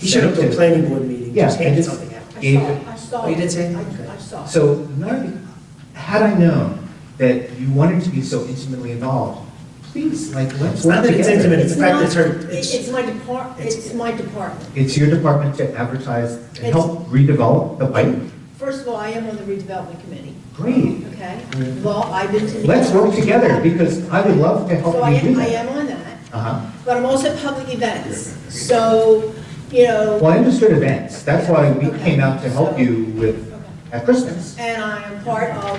You should have done a planning board meeting, Yeah, just I handed just something out. gave I saw Oh, you it. did say? I Okay. saw it. So, had I known that you wanted to be so intimately involved, please, like, let's It's not work that it's together. intimate, it's the fact that not- it's her, It's my department, it's my department. It's your department to advertise and help redevelop the bike. First of all, I am on the redevelopment committee, Great. okay? Well, I've been to. Let's work together, because I would love to help So I you do am, I that. am on that, Uh-huh. but I'm also at public events. So, you know, Well, I understood events. That's why we came out to help you with, at Christmas. and I am part of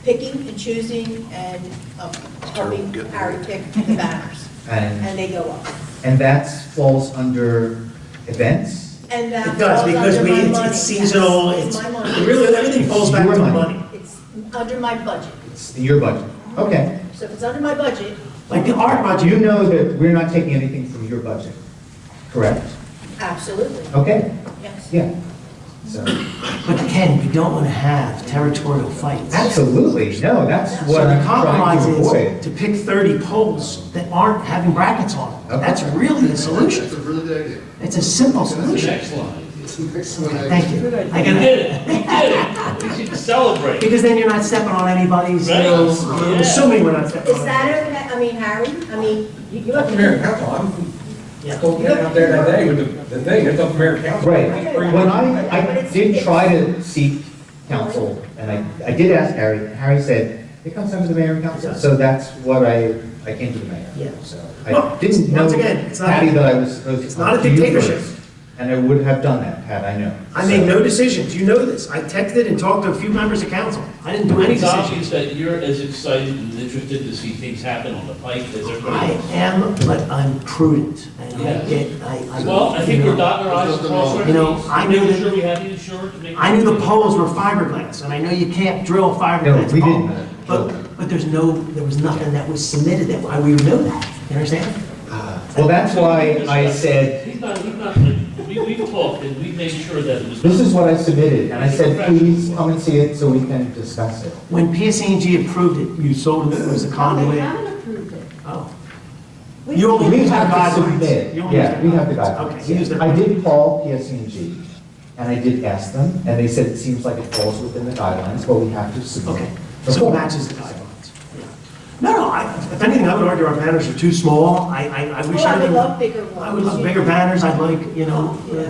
picking and choosing and helping Harry pick the banners. And, And they go up. and that falls under events. And that it does, falls because under my money. it's seasonal, Yes, it's, my money. really, everything falls back to Your the money. money. It's under my budget. It's in your budget. Okay. So if it's under my budget, Like the art budget, You know that we're not taking anything from your budget, correct? absolutely, Okay, yes. yeah. So, but Ken, you don't want to have territorial fights. absolutely. No, that's So what the I'm compromise trying to is avoid. to pick 30 poles that aren't having brackets on them. Okay. That's really the solution. That's a really good idea. It's a simple solution. It's an excellent idea. Thank you. I You gotta- did it, you did it. You should celebrate. Because then you're not stepping on anybody's, Right. I'm Yeah. assuming we're not stepping Is on. that okay? I mean, Harry, I mean, you Up have to Mayor to. Council, I Yeah. told Ken out there that day with the thing, it's up to Mayor Council. Right. When I did try to seek counsel, and I did ask Harry, and Harry said, it comes down to the mayor and council. So that's what I came to the mayor. Yeah. So Well, I didn't know, once again, it's not- Patty, that I was supposed to. It's not a come to you dictatorship. first. and I would have done that had I known. I made no decisions, you know this. I texted and talked to a few members of council. I didn't do any It's obvious decisions. that you're as excited and interested to see things happen on the pike as everybody I else. am, but I'm prudent, and Well, I think you we're know, dotting our i's and crossing our You know, t's. I knew Making that- sure we have the insurance to make. I knew the poles were fiberglass, and I know you can't drill No, fiberglass we pole. didn't. But there was nothing that was submitted that, we would know that, you understand? Well, that's why I said, He's not, we've talked and we've made sure that it was. this is what I submitted, and I said, please come and see it so we can discuss it. When PSE&G approved it, you sold it as a They conduit. haven't approved it. Oh. We- You only We use their have to guidelines. submit, You only use yeah, their we have the guidelines. Okay, you use guidelines. their. I did call PSE&G, and I did ask them, and they said it seems like it falls within the guidelines, but we have to submit. Okay, the so it form. matches the guidelines. Yeah. No, if anything, I would argue our banners are too small. I wish Oh, I would everything. love bigger ones. I would love bigger banners, I'd like,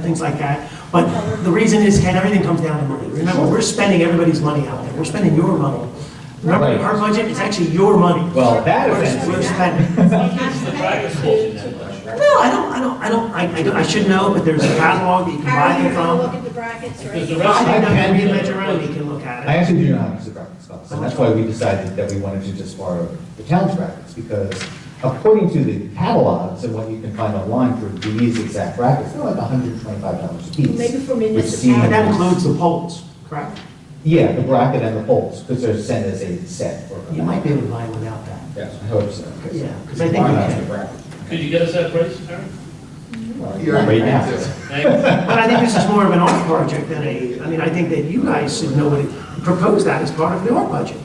things like that. But the reason is, Ken, everything comes down to money. Remember, we're spending everybody's money out there, we're spending your money. Remember, Right. our budget is actually your money. Well, that We're offends spending. It's the bracket falls in that much. No, I should know, but there's a catalog that you can How buy are you them gonna look from. at the brackets, Because the right? rest I of think it. that Reinvent Your Own, you can look at I it. actually do not use the bracket stuff, and that's why we decided that we wanted to just borrow the town's brackets, because according to the catalogs and what you can find online for these exact brackets, they're like $125 a piece. Maybe for which municipalities. seems- But that includes the poles, correct? Yeah, the bracket and the poles, because they're sent as a set. or- You might be able to buy them without that. Yes, I hope so. Yeah, because I think we can. Could you get us that price, Aaron? Right now. Thank you. But I think this is more of an art project than I think that you guys should know propose that as part of the art budget.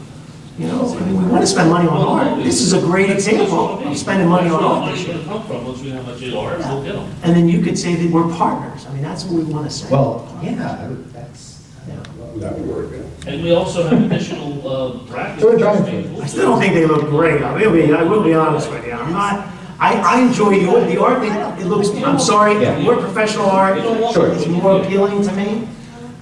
We want to spend money on art. This is a great example of spending money on art this Where's year. the money gonna come from? Once we know how much it are, we'll get them. And then you could say that we're partners. That's what we want to say. Well, yeah, that's, That would work, yeah. And we also have additional brackets. So we're trying I still don't think they look great. I will be honest with you. I enjoy the art. It looks, I'm sorry, Yeah. more professional art. Sure. It's more appealing to me.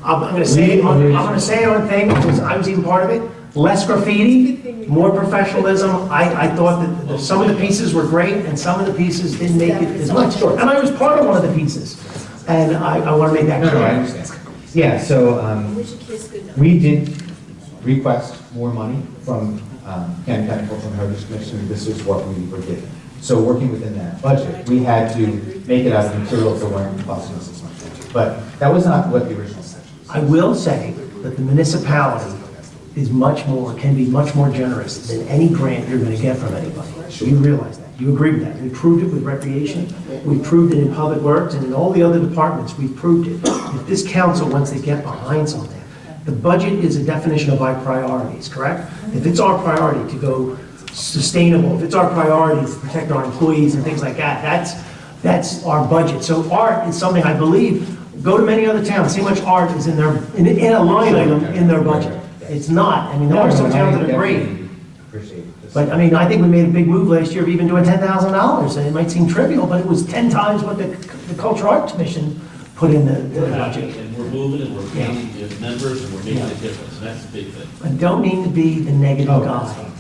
I'm going to say it on thing, because I was even part of it. Less graffiti, more professionalism. I thought that some of the pieces were great, and some of the pieces didn't make it as much. And I was part of one of the pieces, and I want to make that no, I clear. understand. Yeah, so, we did request more money from Camden County Cultural and Heritage Commission, and this is what we were given. So working within that budget, we had to make it out of materials that weren't costing us as much. But that was not what the original section was. I will say that the municipality can be much more generous than any grant you're going to get from anybody. You realize that. You agree with that. We proved it with recreation. We proved it in public works, and in all the other departments, we've proved it. If this council wants to get behind something, the budget is a definition of our priorities, correct? If it's our priority to go sustainable, if it's our priority to protect our employees and things like that, that's our budget. So art is something I believe, go to many other towns, see how much art is in a line item in their budget. It's not. There are some towns that are great. Appreciate this. But, I think we made a big move last year of even doing $10,000, and it might seem trivial, but it was 10 times what the Cultural Arts Commission put in the We're happy, budget. and we're moving, and we're gaining members, and we're making a difference, and that's the big thing. I don't mean to be the negative Oh, guy,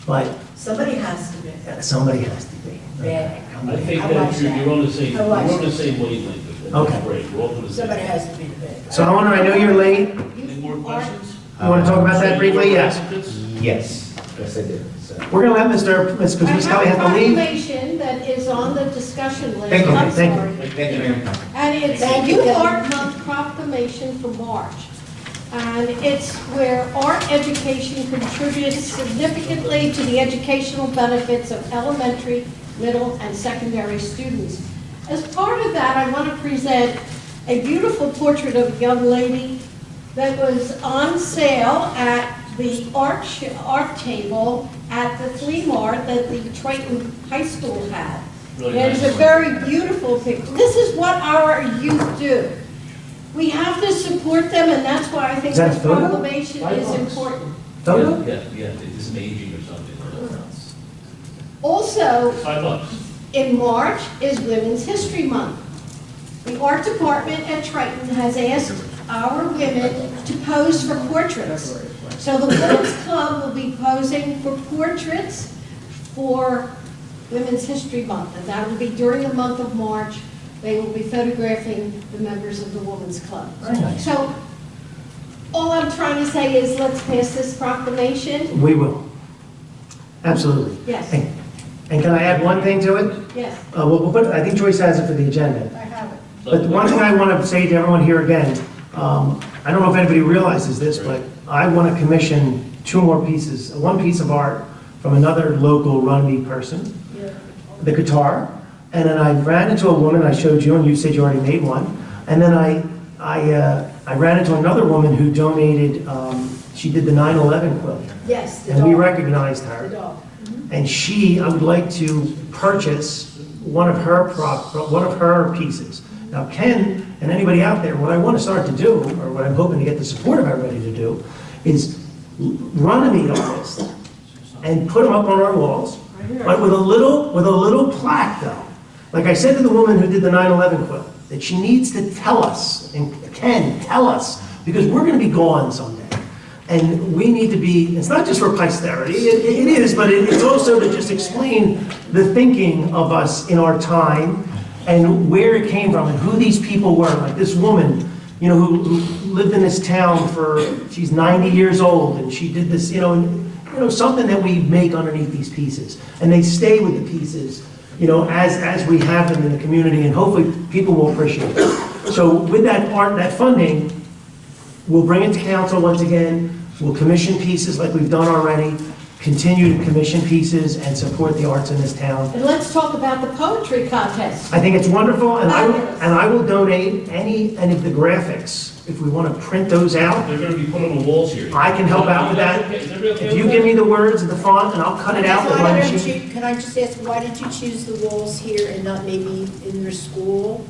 but Somebody has to be. somebody has to be. Yeah. I think I that like that. you're on the same, I like you're on the that. same wavelength, and Okay. that's great, we're all on the same. Somebody has to be the big. So, Honor, I know you're late. Any more questions? You want to talk about that briefly? Yes. Yes, yes, I did. So. We're going to let because Ms. Kelly has to I have a leave. proclamation that is on the discussion list. Thank you. I'm Thank you. sorry. Thank you, Mayor. And it's Thank a you, Youth Kelly. Art Month proclamation for March. And it's where art education contributes significantly to the educational benefits of elementary, middle, and secondary students. As part of that, I want to present a beautiful portrait of a young lady that was on sale at the art table at the flea mart that the Triton High School had. Really It's a nice. very beautiful picture. This is what our youth do. We have to support them, and that's why I think Is that a this photo? proclamation is important. Photo? Yeah, it's an aging or something. Also, $5. in March is Women's History Month. The art department at Triton has asked our women to pose for portraits. So the Women's Club will be posing for portraits for Women's History Month, and that will be during the month of March. They will be photographing the members of the Women's Club. Very nice. So, all I'm trying to say is, let's pass this proclamation. We will. Absolutely. Yes. And can I add one thing to it? Yes, We'll put, I think Joyce has it for the agenda. I have it. But the one thing I want to say to everyone here again, I don't know if anybody realizes this, but I want to commission two more pieces, one piece of art from another local Runnemede person, the guitar, and then I ran into a woman I showed you, and you said you already made one, and then I ran into another woman who donated, she did the 9/11 quilt, Yes, the and we dog. recognized The her. dog. And I would like to purchase one of her pieces. Now, Ken and anybody out there, what I want to start to do, or what I'm hoping to get the support of everybody to do, is run a meet on this and put them up on our walls, but with a little plaque though. Like I said to the woman who did the 9/11 quilt, that she needs to tell us, and Ken, tell us, because we're going to be gone someday. And we need to be, it's not just for posterity, it is, but it's also to just explain the thinking of us in our time and where it came from and who these people were. Like this woman, you know, who lived in this town she's 90 years old, and she did this, something that we make underneath these pieces. And they stay with the pieces, as we have them in the community, and hopefully people will appreciate it. So with that art, that funding, we'll bring it to council once again. We'll commission pieces like we've done already, continue to commission pieces and support the arts in this town. And let's talk about the poetry contest. I think it's wonderful, and I will donate any of the graphics, if we want to print those out. They're gonna be put on the walls here. I can help out with that. If you give me the words and the font, and I'll cut it out with my machine. Can I just ask, why did you choose the walls here and not maybe in your school?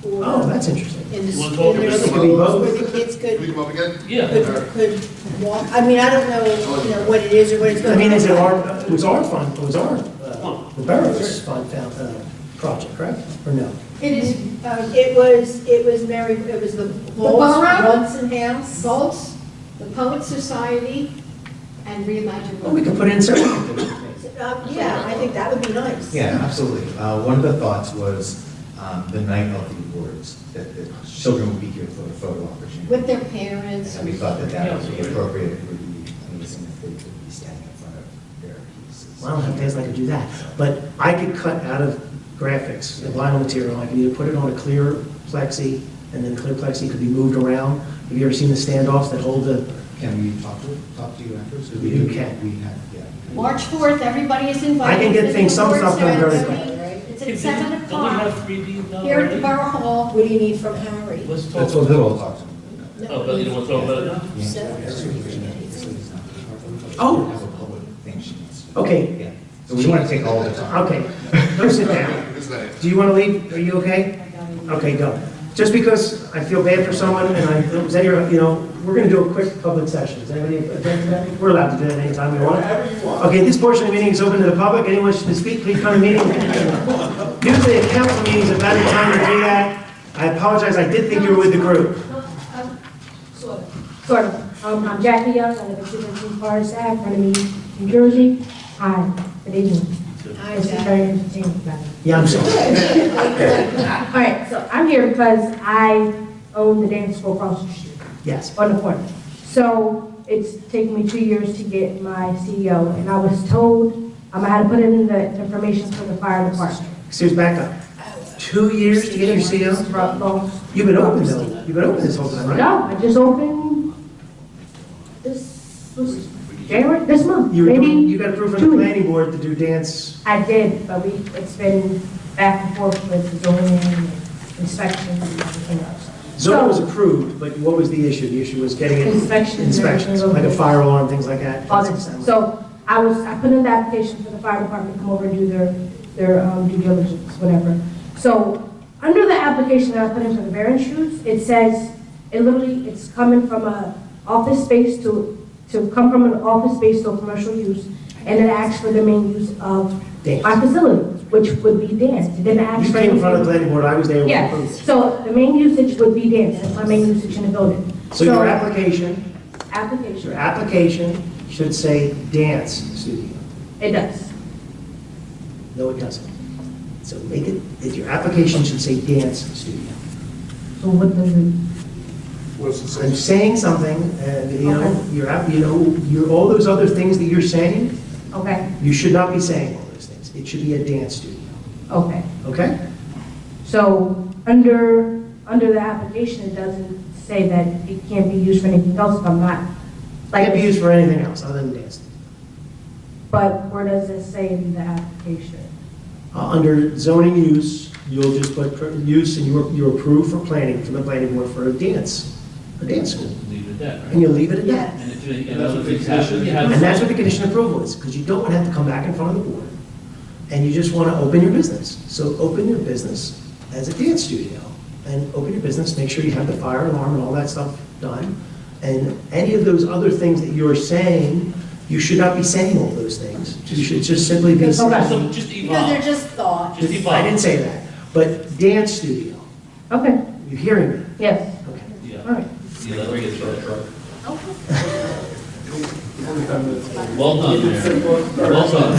Or Oh, that's interesting. in You wanna the, talk in their about it? It could be schools both. where the kids Can we could, come up again? Yeah. could walk? I mean, I don't know, what it is or what it's going I to be. mean, is it it was our fund, it was our, the Borough's fund project, correct? Or no? It is It was the Volts, Borough? Brunson House. Volts, the Poet Society, and Reimagine. Well, we could put in several. Yeah, I think that would be nice. Yeah, absolutely. One of the thoughts was the night of the awards, that children would be here for a photo opportunity. With their parents. And we thought that would be appropriate, it would be amazing if they could be standing in front of their pieces. Well, I don't have days I could do that, but I could cut out of graphics, the vinyl material, I could either put it on a clear plexi, and then clear plexi could be moved around. Have you ever seen the standoffs that hold the, Can we talk to you afterwards? You can. We have, yeah. March 4th, everybody is invited. I can get to the things, some award stuff done very ceremony. It's at 7 Don't we o'clock have 3D done here at the already? Borough Hall. What do you need from Harry? Let's talk That's what about Little talks about. Oh, but you don't want to talk about it now? Oh. Have a public thing she needs to do. okay, Yeah, so we want to take all the time. okay, go sit down. Who's that? Do you want to leave? Are you okay? Okay, go. Just because I feel bad for someone, and was that your, we're going to do a quick public session. Is anybody object to that? We're allowed to do that anytime we want. Whatever you want. Okay, this portion of the meeting is open to the public. Anyone wishing to speak, please come to the meeting. Usually a council meeting is a better time to do that. I apologize, I did think you were with the group. Sort of. I'm Jackie Young, I live at 213 Forest Ave, Runnemede, New Jersey. Hi, good evening. Hi, This is Jack. very entertaining, about it. Yeah, I'm sorry. All right, so I'm here because I own the dance school across the street, Yes. on the corner. So it's taken me 2 years to get my CEO, and I was told I had to put in the information for the fire department. Excuse, back up. 2 years to get your CO? Well, You've been open though. You've been open this whole time, right? no, I just opened this was January, this month, maybe. You got approved from 2 the weeks. planning board to do dance. I did, but it's been back and forth with the zoning and inspections and everything else. Zoning was So, approved, but what was the issue? The issue was getting it. Inspections and Inspections, everything. like a fire alarm, things like that. all this stuff. So I put in the application for the fire department to come over and do their due diligence, whatever. So under the application that I put in for the variance use, it says, it's coming from a office space to come from an office space to a commercial use, and it asks for the main use of my facility, which would be dance. It didn't ask You for came in front of the anything. planning board, I was there. It was Yes, approved. so the main usage would be dance, that's my main usage in the building. So your application should say dance studio. It does. No, it doesn't. So make it, if your application should say dance studio. So what does it, What's the I'm same? saying something, and all those other things that you're saying, okay, you should not be saying all those things. It should be a dance studio, okay. okay? So under the application, it doesn't say that it can't be used for anything else if I'm not. It can't be used for anything else other than dance. But where does it say in the application? Under zoning use, you'll just put use and you're approved for planning, from the planning board for a dance school. Leave it at that, right? And you leave it at that. And if other things happen, you have. And that's what the condition of approval is, because you don't want to have to come back in front of the board, and you just want to open your business. So open your business as a dance studio, and open your business, make sure you have the fire alarm and all that stuff done. And any of those other things that you're saying, you should not be saying all those things. You should just simply be saying. So just Because evolve. they're just thoughts. Just I evolve. didn't say that, but dance studio, Okay, you hearing me? yes, Okay. Yeah. all right. Yeah, let me get started. Well done, Mayor. Well done.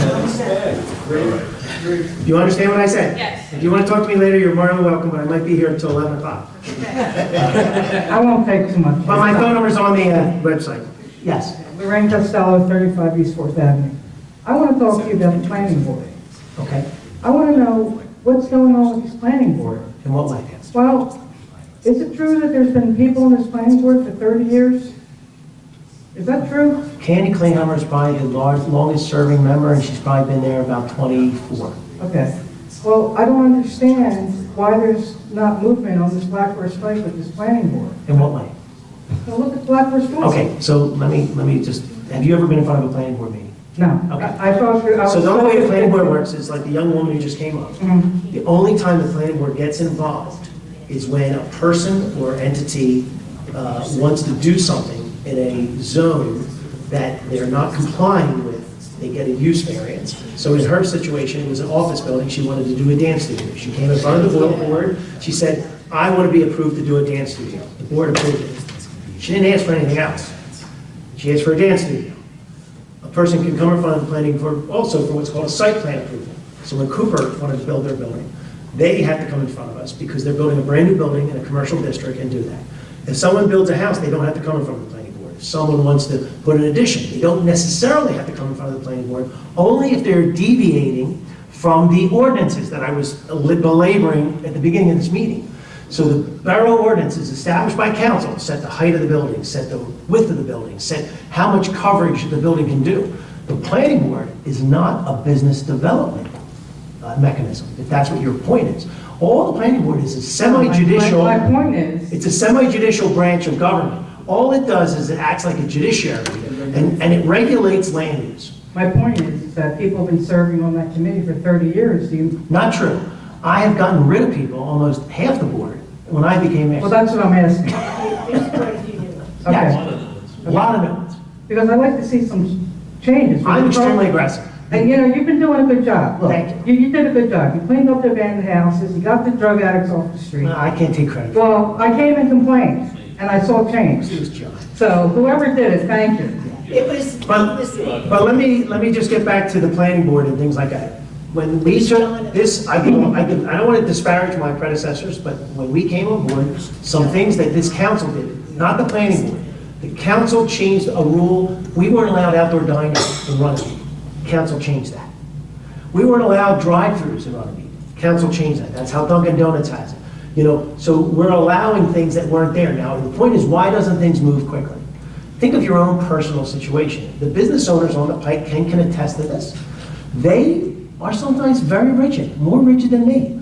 You understand what I said? Yes. If you want to talk to me later, you're more than welcome, but I might be here until 11 o'clock. I won't take too much. But my phone number's on the website. Yes. Lorraine Costello, 35 East 4th Avenue. I want to talk to you about the planning board. Okay. I want to know what's going on with this planning board. In what way? Well, is it true that there's been people in this planning board for 30 years? Is that true? Candy Kleinhammer is probably the longest serving member, and she's probably been there about 24. Okay. Well, I don't understand why there's not movement on this Black Horse Pike with this planning board. In what way? Now look at Black Horse Pike. Okay, so let me just, have you ever been in front of a planning board meeting? No. Okay. I thought I was. So the only way the planning board works is like the young woman who just came up. Mhm. The only time the planning board gets involved is when a person or entity wants to do something in a zone that they're not complying with. They get a use variance. So in her situation, it was an office building, she wanted to do a dance studio. She came in front of the board, she said, I want to be approved to do a dance studio. The board approved it. She didn't ask for anything else. She asked for a dance studio. A person can come in front of the planning board also for what's called a site plan approval. So when Cooper wanted to build their building, they had to come in front of us because they're building a brand new building in a commercial district and do that. If someone builds a house, they don't have to come in front of the planning board. If someone wants to put an addition, they don't necessarily have to come in front of the planning board, only if they're deviating from the ordinances that I was belaboring at the beginning of this meeting. So the borough ordinance is established by council, set the height of the building, set the width of the building, set how much coverage the building can do. The planning board is not a business development mechanism, if that's what your point is. All the planning board is a semi-judicial. My point is, It's a semi-judicial branch of government. All it does is it acts like a judiciary, and it regulates land use. my point is that people have been serving on that committee for 30 years. Do you, Not true. I have gotten rid of people, almost half the board, when I became mayor. well, that's what I'm asking. Yes, Okay. a lot of new ones. Because I'd like to see some changes. I'm extremely aggressive. And you know, you've been doing a good job. Look, Thank you did a good job. You cleaned up the abandoned houses, you got the drug addicts off the street. I can't take credit. Well, I came and complained, and I saw change. It was John. So whoever did it, thank you. It was, But let me just get back to the planning board and things like that. When we took this, I don't want to disparage my predecessors, but when we came on board, some things that this council did, not the planning board, the council changed a rule. We weren't allowed outdoor dining in Runnemede. Council changed that. We weren't allowed drive-throughs in Runnemede. Council changed that. That's how Dunkin' Donuts has it. You know, so we're allowing things that weren't there. Now, the point is, why doesn't things move quickly? Think of your own personal situation. The business owners on the Pike can attest to this. They are sometimes very rigid, more rigid than me,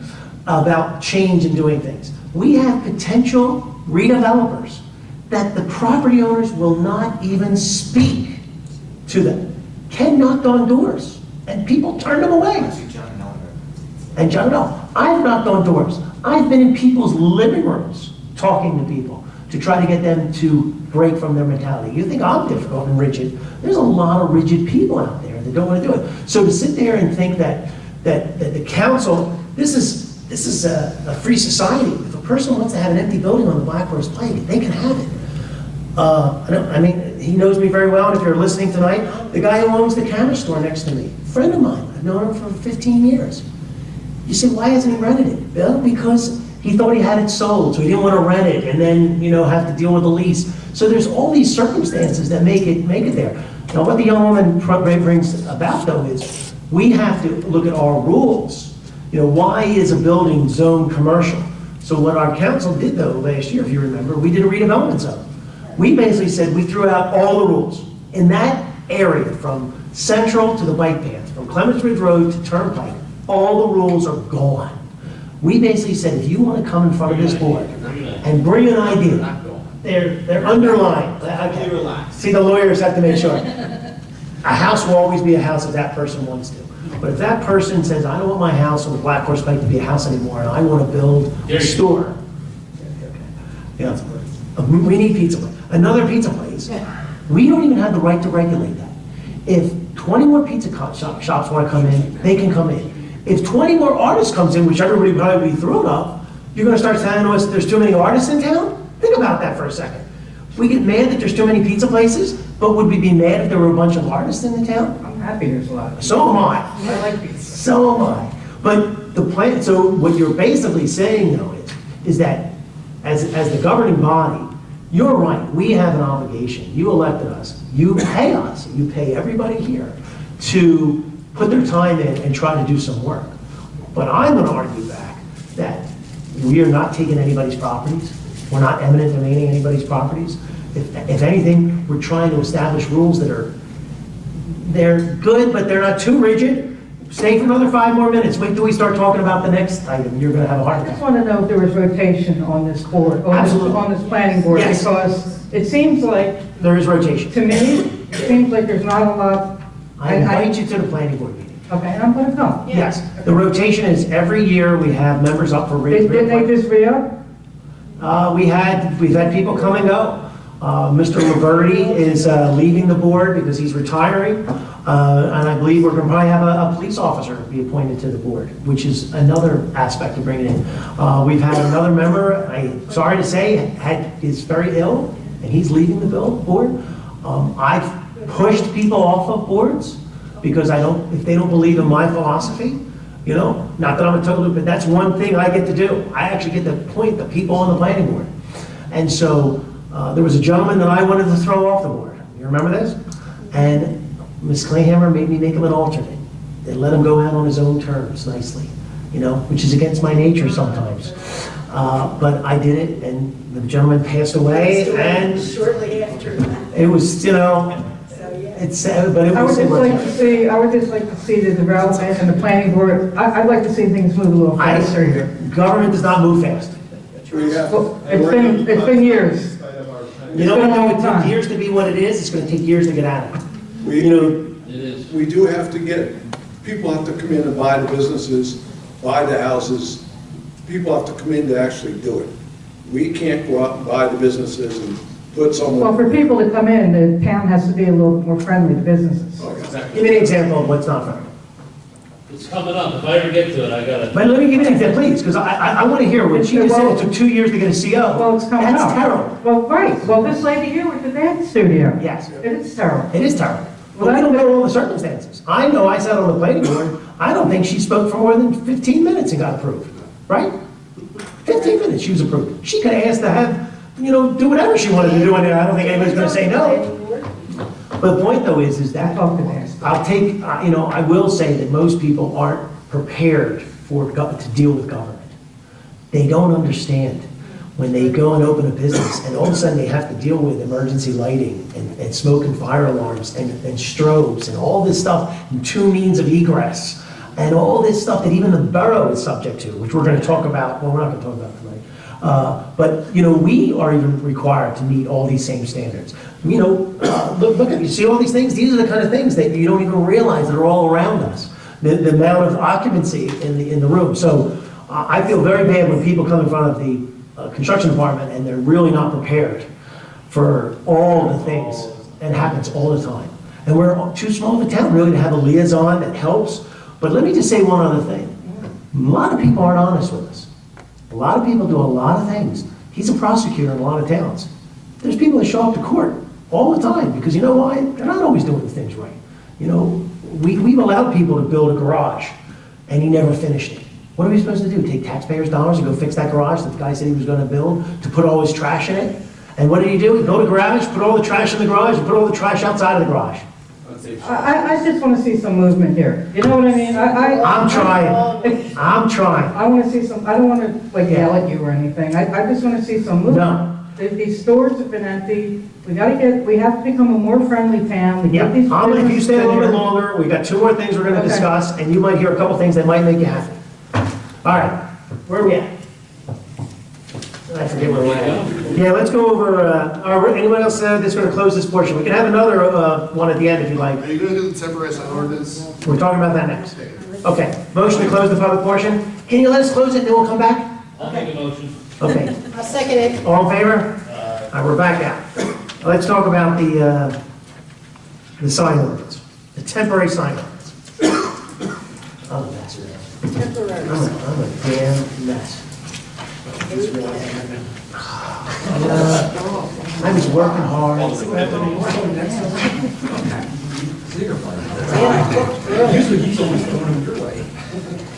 about change and doing things. We have potential redevelopers that the property owners will not even speak to them. Ken knocked on doors, and people turned them away. And John, no, I've knocked on doors. I've been in people's living rooms talking to people to try to get them to break from their mentality. You think I'm difficult and rigid. There's a lot of rigid people out there that don't want to do it. So to sit there and think that the council, this is a free society. If a person wants to have an empty building on the Black Horse Pike, they can have it. I mean, he knows me very well, and if you're listening tonight, the guy who owns the camera store next to me, friend of mine, I've known him for 15 years. You say, why hasn't he rented it? Well, because he thought he had it sold, so he didn't want to rent it and then, have to deal with the lease. So there's all these circumstances that make it there. Now, what the young woman brings about, though, is we have to look at our rules. Why is a building zoned commercial? So what our council did, though, last year, if you remember, we did a redevelopment zone. We basically said we threw out all the rules. In that area, from Central to the bike path, from Clements Ridge Road to Turnpike, all the rules are gone. We basically said, if you want to come in front of this board and bring an idea, they're underlined. Okay. Relax. See, the lawyers have to make sure. A house will always be a house if that person wants to. But if that person says, I don't want my house on the Black Horse Pike to be a house anymore, and I want to build a store. Yeah. We need pizza place. Another pizza place. We don't even have the right to regulate that. If 20 more pizza shops want to come in, they can come in. If 20 more artists comes in, which everybody probably will be throwing up, you're going to start telling us there's too many artists in town? Think about that for a second. We get mad that there's too many pizza places, but would we be mad if there were a bunch of artists in the town? I'm happy there's a lot. So am I. I like pizza. So am I. But the plan, so what you're basically saying, though, is that as the governing body, you're right, we have an obligation. You elected us, you pay everybody here to put their time in and try to do some work. But I'm going to argue back that we are not taking anybody's properties. We're not eminent domaining anybody's properties. If anything, we're trying to establish rules that they're good, but they're not too rigid. Stay for another 5 more minutes. Wait till we start talking about the next item. You're going to have a heart I attack. just want to know if there was rotation on this board, Absolutely. on this planning board, Yes. because it seems like, There is rotation. to me, it seems like there's not a lot. I invite you to the planning board meeting. Okay, I'm going to come. Yes, the rotation is every year we have members up for Didn't they just re-up? we've had people come and go. Mr. Laverty is leaving the board because he's retiring. And I believe we're going to probably have a police officer be appointed to the board, which is another aspect of bringing it in. We've had another member, I'm sorry to say, is very ill, and he's leaving the board. I've pushed people off of boards because if they don't believe in my philosophy, not that I'm a total, but that's one thing I get to do. I actually get to point the people on the planning board. And so there was a gentleman that I wanted to throw off the board. You remember this? And Ms. Clayhammer made me make him an alternate. They let him go out on his own terms nicely, which is against my nature sometimes. But I did it, and the gentleman passed away, and Shortly after that. it was, it's sad, but it I would was. just like to see the development and the planning board. I'd like to see things move a little faster here. Government does not move fast. Well, it's been years. You know been a what, long it took time. years to be what it is, it's gonna take years to get out of it. We do have to people have to come in and buy the businesses, buy the houses. People have to come in to actually do it. We can't go out and buy the businesses and put someone. Well, for people to come in, the town has to be a little bit more friendly to businesses. Give me an example of what's not friendly. It's coming up. If I ever get to it, I gotta. But let me give you an example, please, because I wanna hear, when she just said it took 2 years to get a CO. Well, it's coming up. That's terrible. Well, right. Well, this lady here with the dance studio. Yes. It is terrible. It is terrible. Well, But we don't know all the circumstances. I know I sat on the planning board, I don't think she spoke for more than 15 minutes and got approved, right? 15 minutes, she was approved. She could have asked to have, do whatever she wanted to do in there. I don't think anybody's gonna say no. But the point, though, is that I will say that most people aren't prepared to deal with government. They don't understand when they go and open a business and all of a sudden they have to deal with emergency lighting and smoke and fire alarms and strobes and all this stuff and 2 means of egress and all this stuff that even the borough is subject to, which we're going to talk about. Well, we're not going to talk about tonight. But we are even required to meet all these same standards. Look at, you see all these things? These are the kind of things that you don't even realize that are all around us. The amount of occupancy in the room. So I feel very bad when people come in front of the construction department and they're really not prepared for all the things, and it happens all the time. And we're too small of a town really to have a liaison that helps. But let me just say one other thing. A lot of people aren't honest with us. A lot of people do a lot of things. He's a prosecutor in a lot of towns. There's people that show up to court all the time because you know why? They're not always doing things right. We've allowed people to build a garage and he never finished it. What are we supposed to do? Take taxpayers' dollars and go fix that garage that the guy said he was gonna build to put all his trash in it? And what did he do? He built a garage, put all the trash in the garage, and put all the trash outside of the garage. I just want to see some movement here. You know what I mean? I'm trying. I'm trying. I want to see some, I don't want to like yell at you or anything. I just want to see some movement. No. These stores have been empty. We have to become a more friendly town. We Yep, get these if you stay a little bit businesses in here. longer, we got 2 more things we're gonna Okay. discuss, and you might hear a couple things that might make you happy. All right, where are we at? I forget where we're at. Yeah, let's go over, anyone else that's gonna close this portion? We can have another one at the end if you'd like. Are you gonna do the temporary sign ordinance? We're talking about that next. Okay, motion to close the public portion. Can you let us close it and then we'll come back? I'll make a motion. Okay, I'll second it. all in favor? All right, we're back out. Let's talk about the sign ordinance, the temporary sign ordinance. I'm a mess. Temporary. I'm a damn mess. I was working hard. Usually he's always throwing them your way.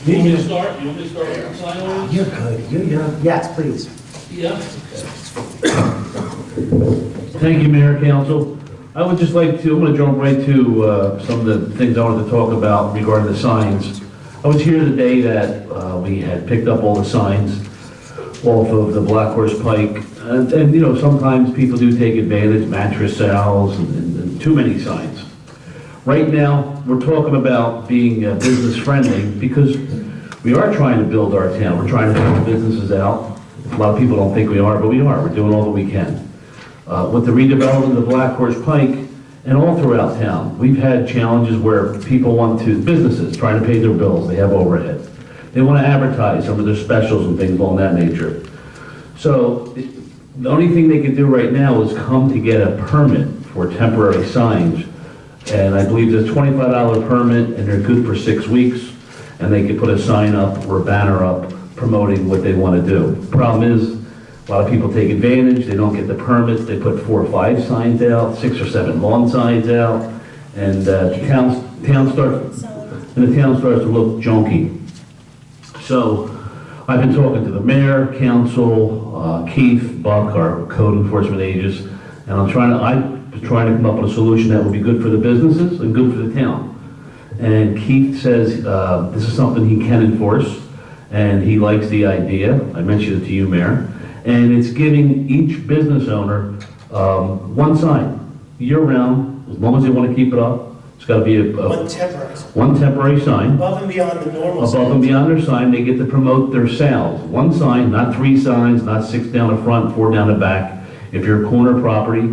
You want me to start? You want me to start with the sign ordinance? You're good. You're, yes, please. Yeah. Thank you, Mayor, Council. I would just like to, I'm going to jump right to some of the things I wanted to talk about regarding the signs. I was here the day that we had picked up all the signs off of the Black Horse Pike. And you know, sometimes people do take advantage, mattress sales, and too many signs. Right now, we're talking about being business friendly because we are trying to build our town. We're trying to build businesses out. A lot of people don't think we are, but we are. We're doing all that we can. With the redevelopment of the Black Horse Pike and all throughout town, we've had challenges where people want to, businesses trying to pay their bills, they have overhead. They want to advertise some of their specials and things along that nature. So the only thing they can do right now is come to get a permit for temporary signs. And I believe there's a $25 permit and they're good for 6 weeks. And they can put a sign up or a banner up promoting what they want to do. Problem is, a lot of people take advantage, they don't get the permits, they put 4 or 5 signs out, 6 or 7 lawn signs out, and the town starts to look junky. So, I've been talking to the mayor, council, Keith, Buck, our code enforcement agents, and I'm trying to come up with a solution that would be good for the businesses and good for the town. And Keith says this is something he can enforce, and he likes the idea. I mentioned it to you, Mayor. And it's giving each business owner 1 sign, year-round, as long as they want to keep it up. It's got to be one temporary sign. Above and beyond the normal Above and beyond their sign, they get to promote their sales. 1 sign, not 3 signs, not 6 down the front, 4 down the back. If you're a corner property,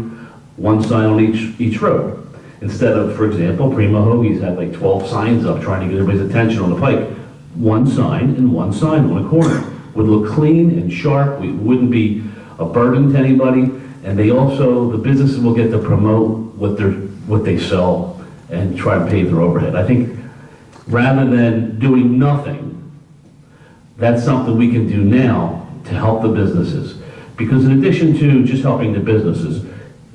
1 sign on each road. Instead of, for example, Primo Hoagie's had like 12 signs up trying to get everybody's attention on the pike. 1 sign and 1 sign on a corner. Would look clean and sharp, we wouldn't be a burden to anybody, and the businesses will get to promote what they sell and try to pay their overhead. I think rather than doing nothing, that's something we can do now to help the businesses. Because in addition to just helping the businesses,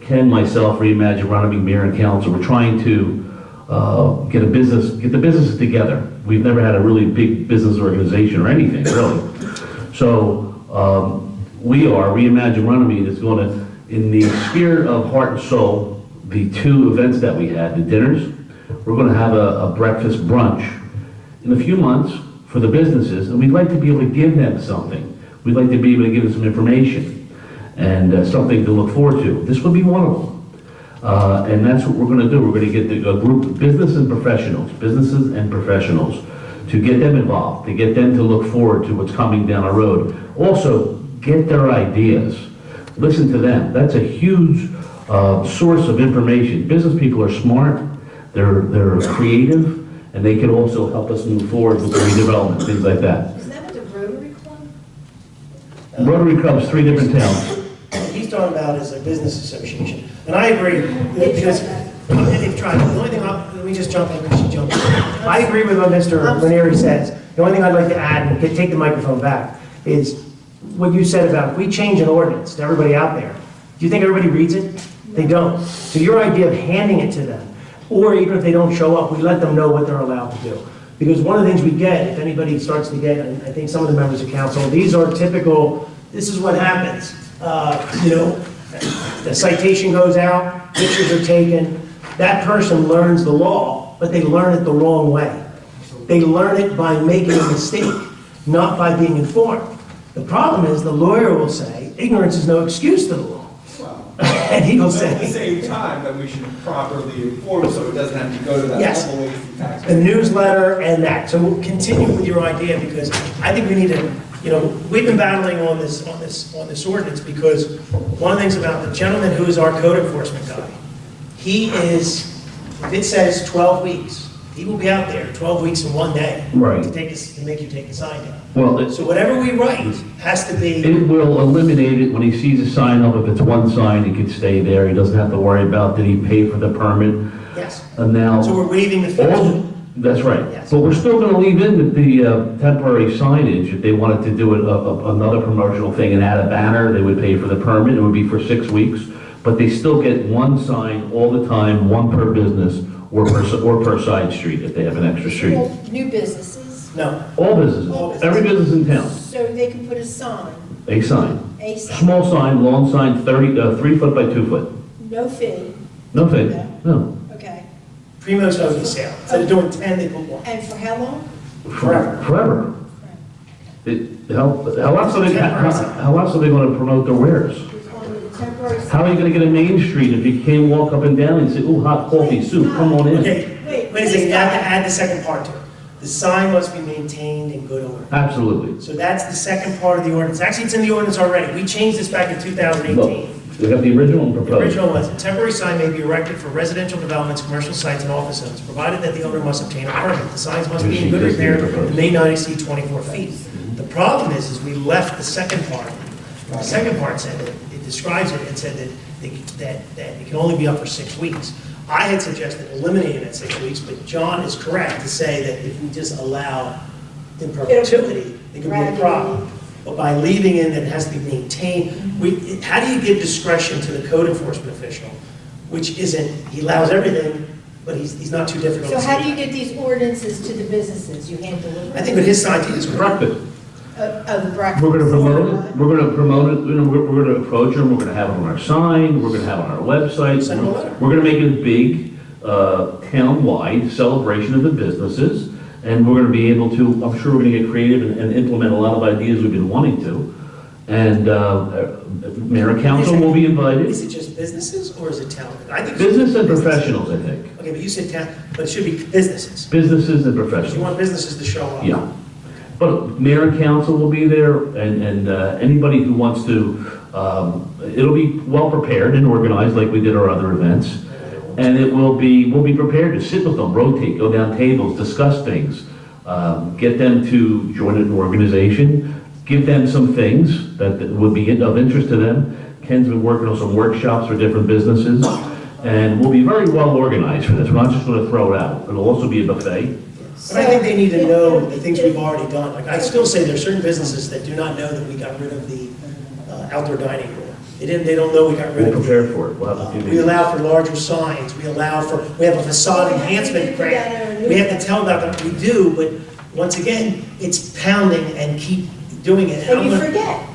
Ken, myself, Reimagine Runnemede, Mayor and Council, we're trying to get the businesses together. We've never had a really big business organization or anything, really. So Reimagine Runnemede is going to, in the spirit of heart and soul, the 2 events that we had, the dinners, we're going to have a breakfast brunch in a few months for the businesses, and we'd like to be able to give them something. We'd like to be able to give them some information and something to look forward to. This would be one of them. And that's what we're going to do. We're going to get a group of businesses and professionals, to get them involved, to get them to look forward to what's coming down the road. Also, get their ideas. Listen to them. That's a huge source of information. Business people are smart, they're creative, and they can also help us move forward with the redevelopment, things like that. Is that what the Rotary Club? Rotary Club's 3 different towns. What he's talking about is a business association. And I agree, because they've tried. The only thing, let me just jump in, because she jumped in. I agree with what Mr. Lanieri says. The only thing I'd like to add, and take the microphone back, is what you said about if we change an ordinance to everybody out there, do you think everybody reads it? They don't. So your idea of handing it to them, or even if they don't show up, we let them know what they're allowed to do. Because one of the things we get, if anybody starts to get, and I think some of the members of council, these are typical, this is what happens. You know, the citation goes out, pictures are taken, that person learns the law, but they learn it the wrong way. They learn it by making a mistake, not by being informed. The problem is the lawyer will say, ignorance is no excuse to the law. And he will say. At the same time, that we should properly inform so it doesn't have to go to that Yes. level wasting tax. The newsletter and that. So we'll continue with your idea because I think we need to, you know, we've been battling on this ordinance because one of the things about the gentleman who is our code enforcement guy, he is, if it says 12 weeks, he will be out there 12 weeks in one day. Right. To make you take the sign down. Well, So whatever we write has to be, it will eliminate it when he sees a sign up. If it's one sign, he can stay there. He doesn't have to worry about, did he pay for the permit? yes. And now. So we're waiving the All, fee. that's right. Yes. But we're still gonna leave in the temporary signage. If they wanted to do another promotional thing and add a banner, they would pay for the permit. It would be for 6 weeks. But they still get one sign all the time, one per business or per side street if they have an extra street. Well, new businesses, No. All businesses, every business in town, so they can put a sign, a sign. a sign, Small sign, long sign, 3 foot by 2 foot. no fee, No fee, no. okay. Primo's hoagie sale. Instead of doing 10, they put 1. And for how long? Forever. Forever. How else are they gonna promote their wares? On the temporary. How are you gonna get a Main Street if you can't walk up and down and say, ooh, hot coffee, soup, come on in? Okay, Wait, wait a second, you have to add the second part to it. The sign must be maintained in good order. Absolutely. So that's the second part of the ordinance. Actually, it's in the ordinance already. We changed this back in 2018. Look, we have the original and The proposed. original was, a temporary sign may be erected for residential developments, commercial sites, and office zones, provided that the owner must obtain a permit. The signs must be in good repair and may not exceed 24 feet. The problem is we left the second part. The second part said that, it describes it and said that it can only be up for 6 weeks. I had suggested eliminating it at 6 weeks, but John is correct to say that if we just allow in perpetuity, it could be a problem. But by leaving in that it has to be maintained, how do you give discretion to the code enforcement official, which isn't, he allows everything, but he's not too difficult. So to how see. do you get these ordinances to the businesses? You hand deliver? I think what his idea is correct. Breakfast. Of the breakfast? We're gonna promote it, we're gonna promote it, you know, we're gonna approach them, we're gonna have it on our sign, we're gonna have it on our website. Send them a letter. We're gonna make it a big, town-wide celebration of the businesses, and we're gonna be able to, I'm sure we're gonna get creative and implement a lot of ideas we've been wanting to. And, mayor and council will be invited, Is it just businesses or is it town? I think. business and professionals, I think, Okay, but you said town, but it should be businesses. businesses and Because you professionals. want businesses to show up. Yeah. But mayor and council will be there, and anybody who wants to, it'll be well-prepared and organized like we did our other events. And we'll be prepared to sit with them, rotate, go down tables, discuss things, get them to join an organization, give them some things that would be of interest to them. Ken's been working on some workshops for different businesses, and we'll be very well organized for this. We're not just going to throw it out. It'll also be a buffet. But I think they need to know the things we've already done. Like, I still say there's certain businesses that do not know that we got rid of the outdoor dining room. They don't know we got rid We'll of prepare for it. We'll have a few we meetings. allow for larger signs, we have a facade enhancement grant. We have to tell them that we do, but once again, it's pounding and keep doing it. And you I'm gonna- forget.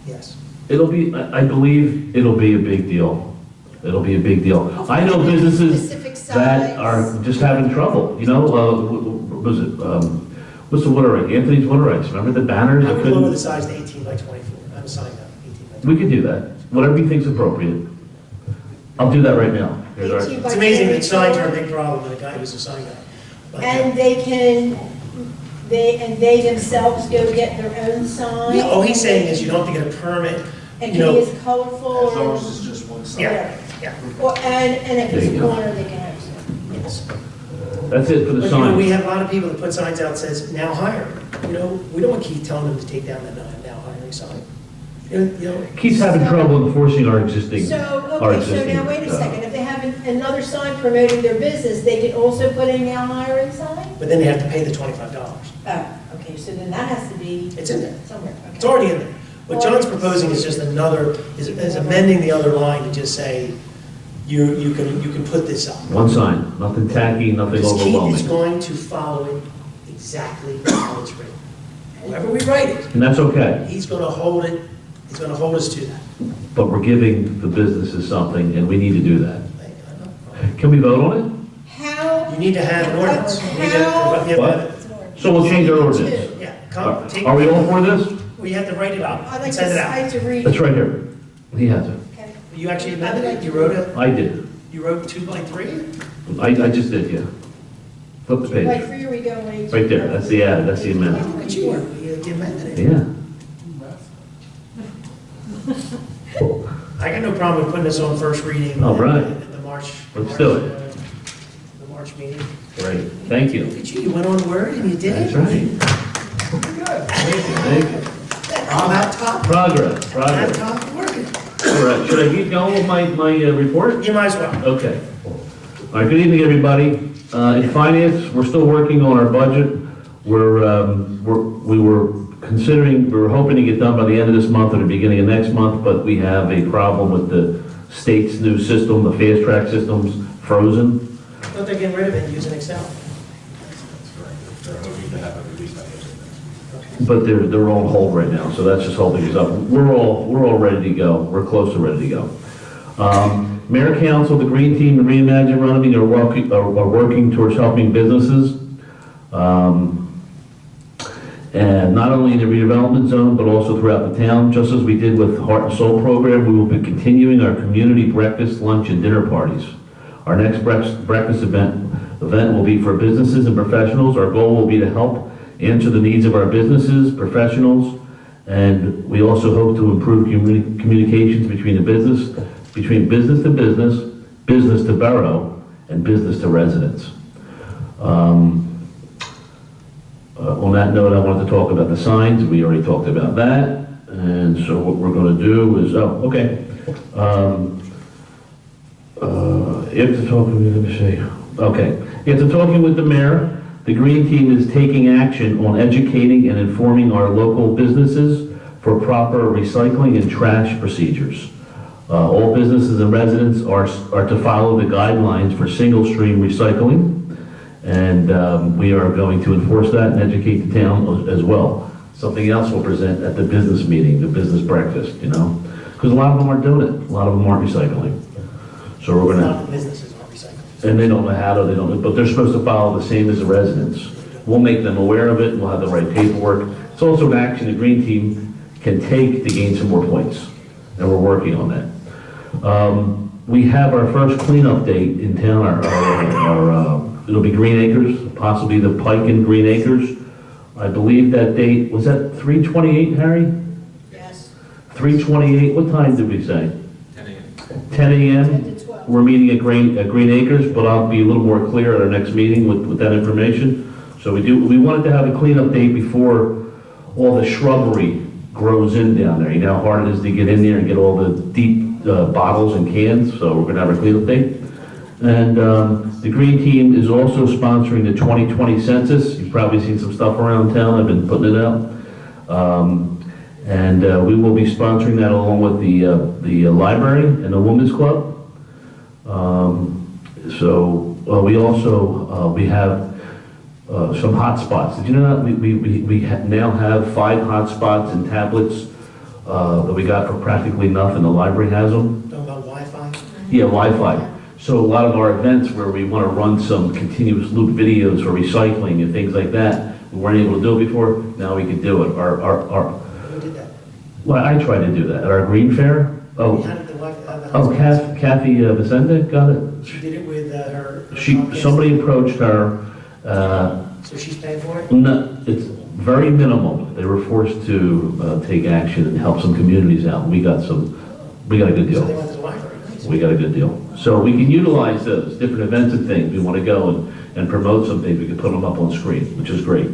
Yes. It'll be, I believe it'll be a big deal. It'll be a big deal. I know businesses Specific that size. are just having trouble, you know, was it, what's the water right? Anthony's Water Rights, remember the banners? I that would couldn't- lower the size to 18 by 24. I'm a sign up, 18 by 24. We could do that, whatever you think's appropriate. I'll do that right now. Here's our- 18 by It's amazing that 24. signs are a big problem with a guy who's a sign guy. But, And they themselves go get their own sign? yeah, all he's saying is you don't have to get a permit, And you can know. be as colorful? As long as it's just one side. Yeah, yeah, Or, and if There it's you a go. corner, they can have some. yes. That's it for the But, you know, we signs. have a lot of people that put signs out that says, now hire. You know, we don't want to keep telling them to take down the now hiring sign. You know, Keith's having trouble enforcing our existing, So, our okay, so existing. now wait a second, if they have another sign promoting their business, they can also put a now hiring sign? but then they have to pay the $25. Oh, okay, so then that has to be It's in there. somewhere, okay. It's already in there. What John's proposing is just another, is amending the other line to just say, you can put this up. One sign, nothing tacky, nothing Because Keith is overwhelming. going to follow it exactly how it's written. However we write it, And that's okay, he's gonna hold it, he's gonna hold us to that. but we're giving the businesses something, and we need to do that. Can we vote on it? How? You need to have an ordinance. You need to- How? you have to have it. So we'll change our ordinance. Yeah, come, take. Are we all for this? We have to write it up, I'd like and to, send it I out. to read. It's right here. He has it. Okay. You actually amended it, you wrote it, I did. you wrote 2 by 3? I just did, yeah. Flip the Right, page. 3 are we going? Right there, that's the ad, that's the amendment. Look at you, you amended it. Yeah. I got no problem with putting this on first reading. All right. At the March. Let's do it. The March meeting. Great, thank you. Look at you, you went on Word and you did it. That's right. Thank you. I'm out top. Progress, Out progress. top, working. All right, should I keep going with my report? You might as well. Okay. All right, good evening, everybody. In finance, we're still working on our budget. We were hoping to get done by the end of this month or the beginning of next month, but we have a problem with the state's new system, the fast track system's frozen. I thought they're getting rid of it and using Excel. They're hoping to have it released by the end of the But they're on hold right now, so that's just holding us up. We're all ready to go. We're close to ready to go. Mayor Council, the Green Team, and Reimagine Runnemede are working towards helping businesses. And not only in the redevelopment zone, but also throughout the town. Just as we did with Heart and Soul program, we will be continuing our community breakfast, lunch, and dinner parties. Our next breakfast event will be for businesses and professionals. Our goal will be to help answer the needs of our businesses, professionals, and we also hope to improve communications between business to business, business to borough, and business to residents. On that note, I wanted to talk about the signs. We already talked about that. And so what we're going to do is, after talking with the mayor, the Green Team is taking action on educating and informing our local businesses for proper recycling and trash procedures. All businesses and residents are to follow the guidelines for single-stream recycling. And we are going to enforce that and educate the town as well. Something else we'll present at the business meeting, the business breakfast, because a lot of them aren't doing it. A lot of them aren't recycling. So we're A lot gonna, of businesses are recycling. and they don't know how to, but they're supposed to follow the same as the residents. We'll make them aware of it, we'll have the right paperwork. It's also an action the Green Team can take to gain some more points, and we're working on that. We have our first cleanup date in town, it'll be Green Acres, possibly the Pike and Green Acres. I believe that date, was that 3/28, Harry? Yes. 3/28, what time did we say? 10 a.m. 10 a.m.? 10 to 12. We're meeting at Green Acres, but I'll be a little more clear at our next meeting with that information. So we wanted to have a cleanup date before all the shrubbery grows in down there. You know how hard it is to get in there and get all the deep bottles and cans, so we're gonna have a cleanup date. And the Green Team is also sponsoring the 2020 census. You've probably seen some stuff around town. I've been putting it out. And we will be sponsoring that along with the library and the Women's Club. We also we have some hot spots. Did you know that we now have 5 hot spots and tablets that we got for practically nothing? The library has them. Talking about Wi-Fi? Yeah, Wi-Fi. So a lot of our events where we want to run some continuous loop videos for recycling and things like that, we weren't able to do it before, now we can do it. Who did that? Well, I tried to do that at our Green Fair. How did the Wi-Fi? Kathy Vicente got it. She did it with her. Somebody approached her. So she's paying for it? No, it's very minimal. They were forced to take action and help some communities out. We got a good deal. So they went to the library. We got a good deal. So we can utilize those different events and things. We want to go and promote some things. We can put them up on screen, which is great.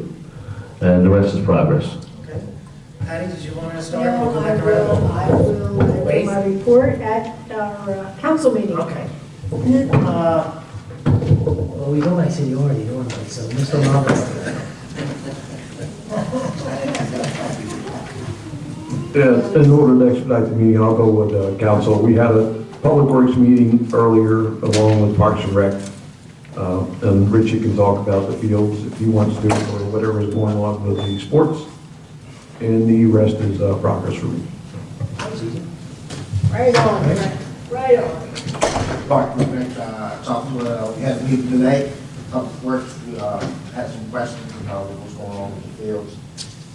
And the rest is progress. Okay. Patty, did you want to start? No, We'll go I back around. will make my report at our council meeting. Okay. Well, we go by seniority normally, so Mr. Roberts. Yeah, in order to expedite the meeting, I'll go with council. We had a public works meeting earlier along with Parks and Rec. And Richie can talk about the fields if he wants to, or whatever is going on with the sports. And the rest is progress for me. Right on, right on. Mark, we had a meeting today, work, had some questions about what was going on with the fields.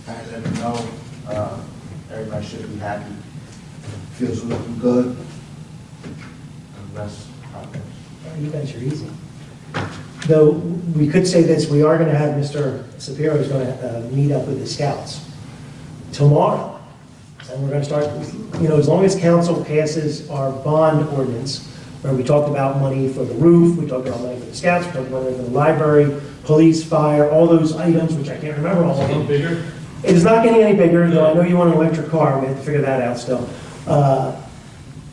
I let them know, everybody should be happy. Fields are looking good. And that's how it is. You guys are easy. Though, we could say this, we are gonna have Mr. Sapiro is gonna meet up with the scouts tomorrow. And we're gonna start, as long as council passes our bond ordinance, where we talked about money for the roof, we talked about money for the scouts, we talked about money for the library, police, fire, all those items, which I can't remember all of them. Bigger? It is not getting any bigger, though I know you want an electric car, we have to figure that out still.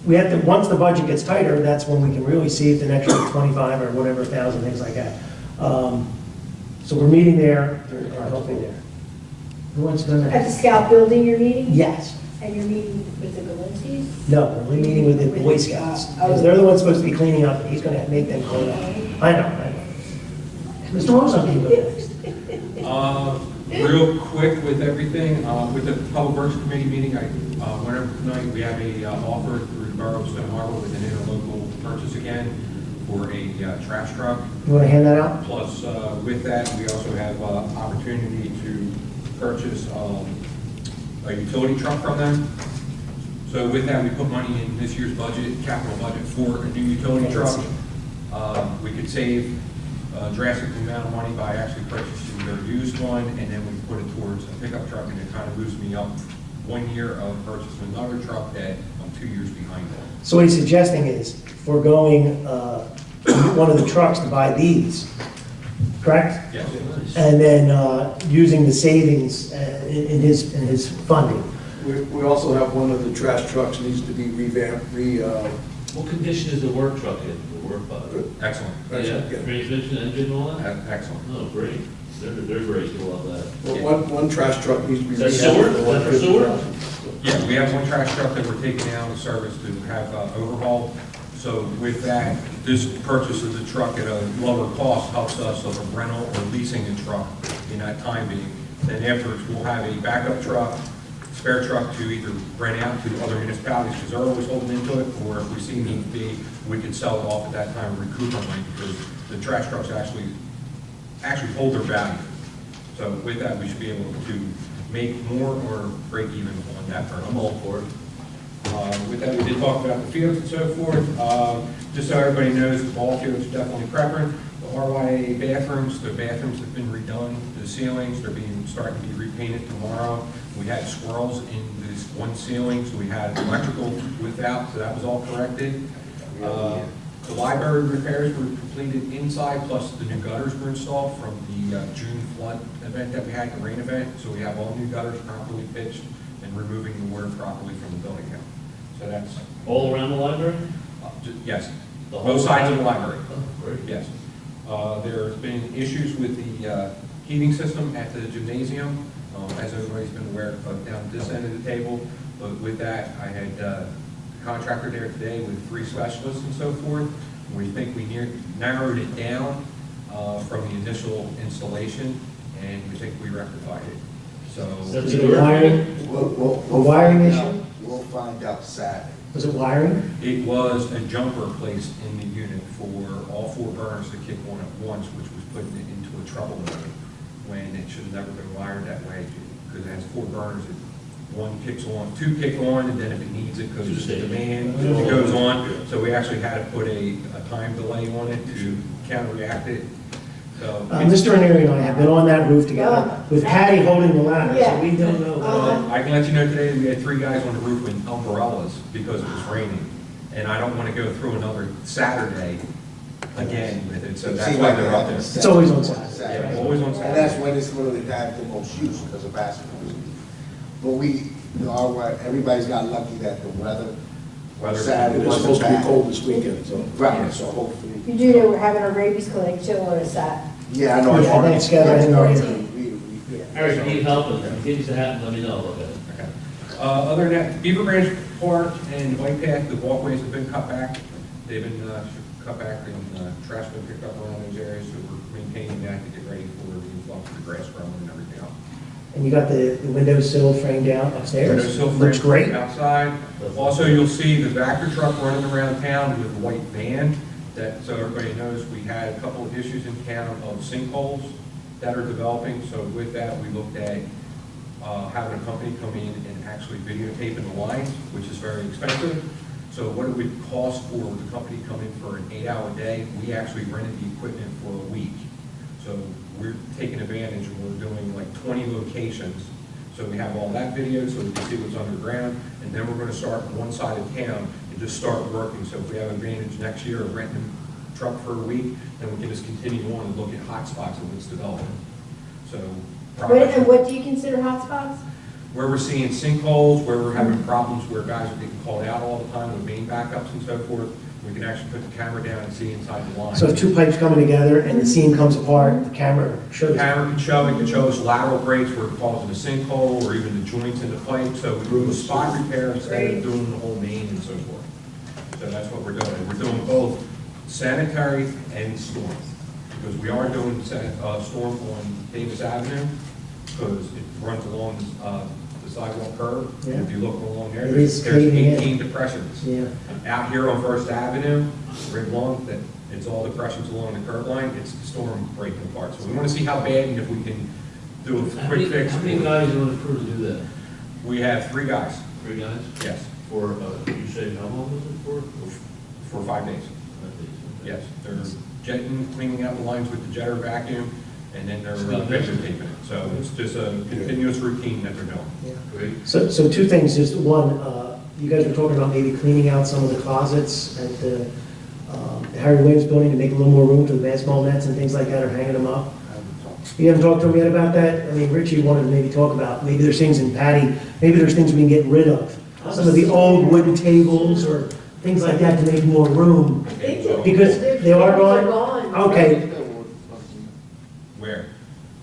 We have to, once the budget gets tighter, that's when we can really see if the next 25 or whatever thousand, things like that. So we're meeting there, or hopefully there. Who wants to? At the Scout Building you're meeting? Yes. And you're meeting with the Galinskis? No, we're only meeting with the Boy Scouts, because they're the ones supposed to be cleaning up, and he's gonna make them clean up. I know. Mr. Rose, I'm being next. Real quick with everything, with the Public Works Committee meeting, whenever tonight we have a offer through the Borough of Stone Harbor with an interlocal purchase again for a trash truck. You wanna hand that out? Plus, with that, we also have opportunity to purchase a utility truck from them. So with that, we put money in this year's budget, capital budget for a new utility truck. We could save a drastic amount of money by actually purchasing their used one, and then we put it towards a pickup truck, and it kind of moves me up 1 year of purchasing another truck that I'm 2 years behind on. So what he's suggesting is foregoing one of the trucks to buy these, correct? Yes. And then using the savings in his funding. We also have one of the trash trucks needs to be revamped, What condition is the work truck in, the work body? Excellent. Yeah, transmission, engine, and all that? Excellent. Oh, great. They're great, you love that. Well, one trash truck needs to be Is that revamped. sewer? Is that for sewer? Yeah, we have one trash truck that we're taking out of service to have overhauled. So with that, this purchase of the truck at a lower cost helps us of a rental or leasing a truck in that time being. Then afterwards, we'll have a backup truck, spare truck to either rent out to other municipalities because they're always holding into it, or if we see need be, we can sell it off at that time and recoup our money because the trash trucks actually hold their value. So with that, we should be able to make more or break even on that purchase. I'm all for it. With that, we did talk about the fields and so forth. Just so everybody knows, the ball fields are definitely prepping. The RYA bathrooms, the bathrooms have been redone. The ceilings, they're starting to be repainted tomorrow. We had swirls in this one ceiling, so we had electrical without, so that was all corrected. The library repairs were completed inside, plus the new gutters were installed from the June flood event that we had, the rain event. So we have all new gutters properly pitched and removing the water properly from the building now. So that's All around the library? yes, The whole both sides of the library. Oh, great. Yes. There's been issues with the heating system at the gymnasium, as everybody's been aware, down this end of the table. But with that, I had a contractor there today with 3 specialists and so forth. We think we narrowed it down from the initial installation, and we think we rectified it. So Was it a wiring, a wiring issue? We'll find out Saturday. Was it wiring? it was a jumper placed in the unit for all 4 burners to kick on at once, which was putting it into a trouble mode when it should have never been wired that way, because it has 4 burners. One kicks on, 2 kick on, and then if it needs it, because it's demand, it goes on. So we actually had to put a time delay on it to counteract it. So Mr. Ranieri and I have been on that roof together with Patty holding the ladder, so we don't know. I can let you know today that we had 3 guys on the roof in umbrellas because it was raining. And I don't want to go through another Saturday again with it, so that's why they're up there. It's always on Saturday. Yeah, always on And Saturday. that's when it's going to have the most use because of basketball. But everybody's got lucky that the weather Saturday It's wasn't supposed to be bad. cold this weekend, so. Right, so hopefully. You do know we're having a rabies clinic too on a Sat. Yeah, I know. Yeah, I think it's got it in there. Eric, if you need help, and if it continues to happen, let me know, okay? Other than that, Beaver Branch Park and White Path, the walkways have been cut back. They've been cut back in trash been picked up around those areas, so we're maintaining that to get ready for the influx of the grass growing and everything else. And you got the windowsill framed out upstairs? Windowsill Looks frame great. outside. Also, you'll see the Vector truck running around town with a white van. That, so everybody knows, we had a couple of issues in town of sinkholes that are developing. So with that, we looked at having a company come in and actually videotaping the lines, which is very expensive. So what it would cost for the company to come in for an 8-hour day, we actually rented the equipment for a week. So we're taking advantage, and we're doing like 20 locations. So we have all that video so we can see what's underground, and then we're going to start on one side of town and just start working. So if we have advantage next year of renting a truck for a week, then we can just continue on and look at hot spots of what's developing. So And what do you consider hotspots? where we're seeing sinkholes, where we're having problems where guys are getting called out all the time with main backups and so forth, we can actually put the camera down and see inside the line. So if two pipes coming together and the seam comes apart, the camera shows. The camera can show us lateral breaks where it's causing a sinkhole or even the joints in the pipe, so we do a spot repair instead of doing the whole main and so forth. So that's what we're doing. We're doing both sanitary and storm, because we are doing storm on Davis Avenue, because it runs along the sidewalk curb. Yeah. If you look along there, It there's is caving in. 18 depressions. Yeah. Out here on First Avenue, right along, that it's all depressions along the curb line, it's the storm breaking apart. So we want to see how bad and if we can do a quick fix. How many guys are on the crew to do that? We have 3 guys. 3 guys? Yes, For, you say how long was it for? for 5 days. Yes, they're jetting, cleaning out the lines with the jetter vacuum, and then they're videotaping it. So it's just a continuous routine that they're doing. Yeah. Great. So two things, just one, you guys were talking about maybe cleaning out some of the closets at the Harry Williams building to make a little more room for the basketball nets and things like that, or hanging them up. You haven't talked to them yet about that? I mean, Richie wanted to maybe talk about, maybe there's things in Patty, maybe there's things we can get rid of. Some of the old wooden tables or things like that to make more room. Because they are gone? Okay, Where?